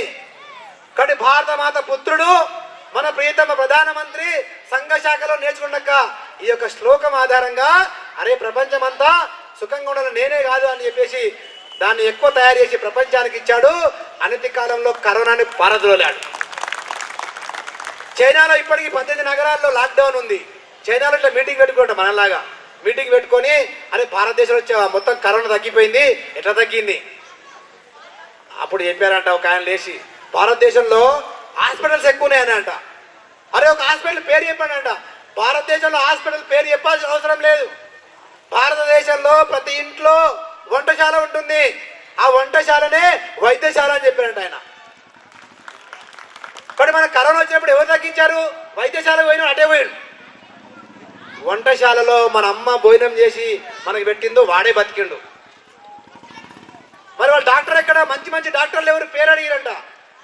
కానీ భారతమాత పుత్రుడు మన ప్రియతమ ప్రధానమంత్రి సంఘ శాఖలో నేర్చుకున్నాక ఈ యొక్క శ్లోకం ఆధారంగా అరే ప్రపంచమంతా సుఖంగా ఉండాలి నేనే కాదు అని చెప్పేసి దాన్ని ఎక్కువ తయారు చేసి ప్రపంచానికి ఇచ్చాడు. అనతి కాలంలో కరోనాని పారద్రోలాడు. చైనాలో ఇప్పటికీ 18 నగరాల్లో లాక్డౌన్ ఉంది. చైనాలో ఇట్లా మీటింగ్ పెట్టుకుంటాం, మనలాగా మీటింగ్ పెట్టుకొని అరే భారతదేశంలో వచ్చే మొత్తం కరోనా తగ్గిపోయింది, ఎట్లా తగ్గింది? అప్పుడు చెప్పారంట ఒక ఆయన లేచి, భారతదేశంలో హాస్పిటల్స్ ఎక్కువ ఉన్నాయని అంట. అరే ఒక హాస్పిటల్ పేరు చెప్పాడంట. భారతదేశంలో హాస్పిటల్ పేరు చెప్పాల్సిన అవసరం లేదు. భారతదేశంలో ప్రతి ఇంట్లో వంటశాల ఉంటుంది, ఆ వంటశాలనే వైద్యశాల అని చెప్పారంట ఆయన. కానీ మన కరోనా వచ్చినప్పుడు ఎవరు తగ్గించారు? వైద్యశాల పోయినా అటే పోయాడు. వంటశాలలో మన అమ్మ భోజనం చేసి మనకి పెట్టిందో వాడే బతికిండు. మరి వాళ్ళ డాక్టర్ ఎక్కడ? మంచి మంచి డాక్టర్లు ఎవరు పేరు అడిగారంట.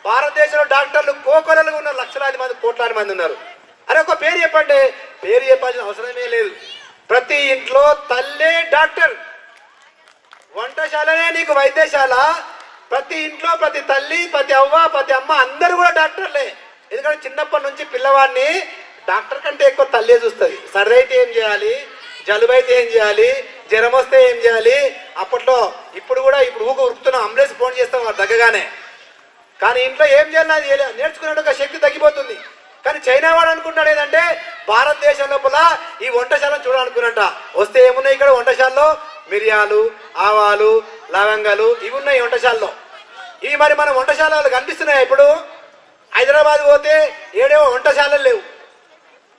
భారతదేశంలో డాక్టర్లు కోకొలలుగా ఉన్నారు, లక్షలాది మంది, కోట్లాది మంది ఉన్నారు. అరే ఒక పేరు చెప్పండి. పేరు చెప్పాల్సిన అవసరమే లేదు. ప్రతి ఇంట్లో తల్లే డాక్టర్, వంటశాలనే నీకు వైద్యశాల. ప్రతి ఇంట్లో ప్రతి తల్లి, ప్రతి అవ్వ, ప్రతి అమ్మ అందరూ కూడా డాక్టర్లే. ఎందుకంటే చిన్నప్పటి నుంచి పిల్లవాడిని డాక్టర్ కంటే ఎక్కువ తల్లే చూస్తుంది. సర్ది అయితే ఏం చేయాలి, జలుబు అయితే ఏం చేయాలి, జ్వరం వస్తే ఏం చేయాలి. అప్పట్లో ఇప్పుడు కూడా ఇప్పుడు ఉరుకుతున్నాం, అంబులెన్స్ ఫోన్ చేస్తాం వాడు దగ్గగానే. కానీ ఇంట్లో ఏం చేయాలి నేర్చుకునే ఒక శక్తి తగ్గిపోతుంది. కానీ చైనా వాడు అనుకుంటాడు ఏంటంటే భారతదేశం లోపల ఈ వంటశాలను చూడాలనుకున్నట్ట. వస్తే ఏమున్నాయి ఇక్కడ వంటశాలలో? మిరియాలు, ఆవాలు, లవంగాలు ఇవి ఉన్నాయి వంటశాలలో. ఇవి మరి మన వంటశాలలు కనిపిస్తున్నాయి. ఇప్పుడు హైదరాబాద్ పోతే ఏడేవో వంటశాలలు లేవు.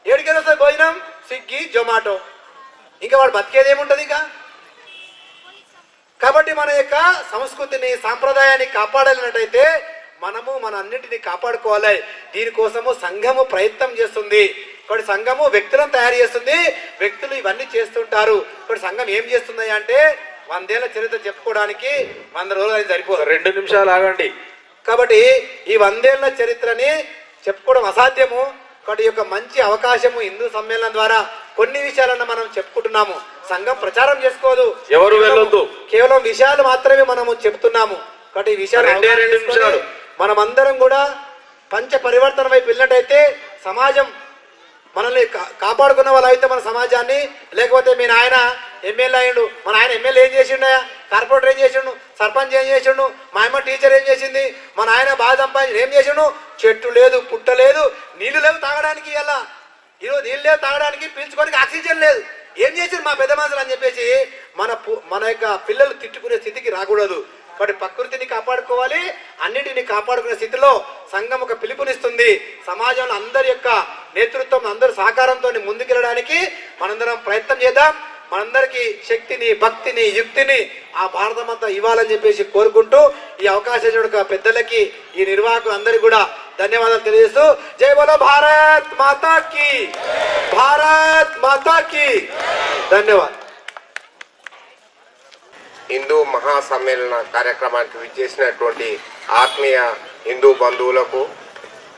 ఏడికెళ్ళి వస్తుంది భోజనం? స్విగ్గీ, జొమాటో. ఇంకా వాడు బతికేది ఏముంటుంది ఇంకా? కాబట్టి మన యొక్క సంస్కృతిని, సాంప్రదాయాన్ని కాపాడాలన్నట్టయితే మనము మన అన్నింటినీ కాపాడుకోవాలి. దీనికోసము సంఘము ప్రయత్నం చేస్తుంది. కాబట్టి సంఘము వ్యక్తులను తయారు చేస్తుంది, వ్యక్తులు ఇవన్నీ చేస్తుంటారు. కాబట్టి సంఘం ఏం చేస్తుంది అంటే 100 ఏళ్ల చరిత్ర చెప్పుకోవడానికి 100 రోజులు అది సరిపోదు. 2 నిమిషాలు ఆగండి. కాబట్టి ఈ 100 ఏళ్ల చరిత్రని చెప్పుకోవడం అసాధ్యము. కాబట్టి ఈ యొక్క మంచి అవకాశము హిందూ సమ్మేళనం ద్వారా కొన్ని విషయాలను మనం చెప్పుకుంటున్నాము. సంఘం ప్రచారం చేసుకోదు, ఎవరు వెళ్ళొద్దు, కేవలం విషయాలు మాత్రమే మనము చెప్తున్నాము. కాబట్టి ఈ విషయాలు మనమందరం కూడా పంచ పరివర్తన వైపు వెళ్ళినట్టయితే సమాజం మనల్ని కాపాడుకున్న వాళ్ళు అయితే మన సమాజాన్ని. లేకపోతే మీ నాయన ఎమ్మెల్యే అయ్యిండు, మన ఆయన ఎమ్మెల్యే ఏం చేసిండయా, కార్పొరేటర్ ఏం చేసిండు, సర్పంచ్ ఏం చేసిండు, మా అమ్మ టీచర్ ఏం చేసింది, మన ఆయన బాగా సంపాదించి ఏం చేసిండు? చెట్టు లేదు, పుట్ట లేదు, నీళ్లు లేవు తాగడానికి. ఇలా ఈరోజు నీళ్ళు లేవు తాగడానికి, పీల్చుకోవడానికి ఆక్సిజన్ లేదు. ఏం చేసిండు మా పెద్ద మనుషులు అని చెప్పేసి మన యొక్క పిల్లలు తిట్టుకునే స్థితికి రాకూడదు. కాబట్టి ప్రకృతిని కాపాడుకోవాలి. అన్నింటినీ కాపాడుకునే స్థితిలో సంఘం ఒక పిలుపునిస్తుంది. సమాజంలో అందరి యొక్క నేతృత్వం, అందరి సహకారంతో ముందుకెళ్ళడానికి మనందరం ప్రయత్నం చేద్దాం. మనందరికీ శక్తిని, భక్తిని, యుక్తిని ఆ భారతమంతా ఇవ్వాలని చెప్పేసి కోరుకుంటూ ఈ అవకాశం ఇచ్చిన పెద్దలకి, ఈ నిర్వాహకులు అందరికీ కూడా ధన్యవాదాలు తెలియజేస్తూ జై బోలో భారత్ మాతా కీ, భారత్ మాతా కీ. ధన్యవాదాలు. హిందూ మహాసమ్మేళన కార్యక్రమానికి విచ్చేసినటువంటి ఆత్మీయ హిందూ బంధువులకు,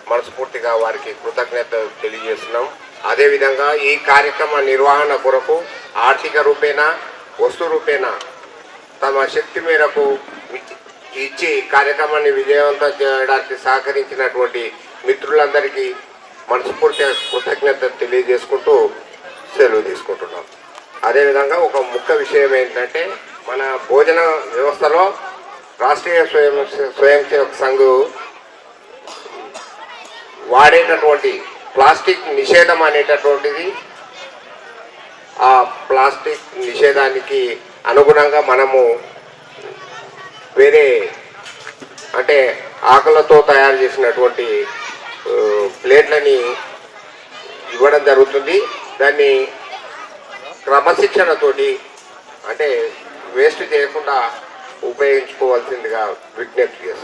మనస్ఫూర్తిగా వారికి కృతజ్ఞతలు తెలియజేస్తున్నాం. అదేవిధంగా ఈ కార్యక్రమ నిర్వహణ కొరకు ఆర్థిక రూపేణా వస్తు రూపేణా తమ శక్తి మేరకు ఇచ్చి కార్యక్రమాన్ని విజయవంతం చేయడానికి సహకరించినటువంటి మిత్రులందరికీ మనస్ఫూర్తిగా కృతజ్ఞతలు తెలియజేసుకుంటూ సెలవు తీసుకుంటున్నాం. అదేవిధంగా ఒక ముఖ్య విషయం ఏంటంటే మన భోజన వ్యవస్థలో రాష్ట్రీయ స్వయం సేవక సంఘ్ వాడేటటువంటి ప్లాస్టిక్ నిషేధం అనేటటువంటిది, ఆ ప్లాస్టిక్ నిషేధానికి అనుగుణంగా మనము వేరే అంటే ఆకులతో తయారు చేసినటువంటి ప్లేట్లని ఇవ్వడం జరుగుతుంది. దాన్ని క్రమశిక్షణతోటి అంటే వేస్ట్ చేయకుండా ఉపయోగించుకోవాల్సిందిగా విజ్ఞప్తి చేస్తాను.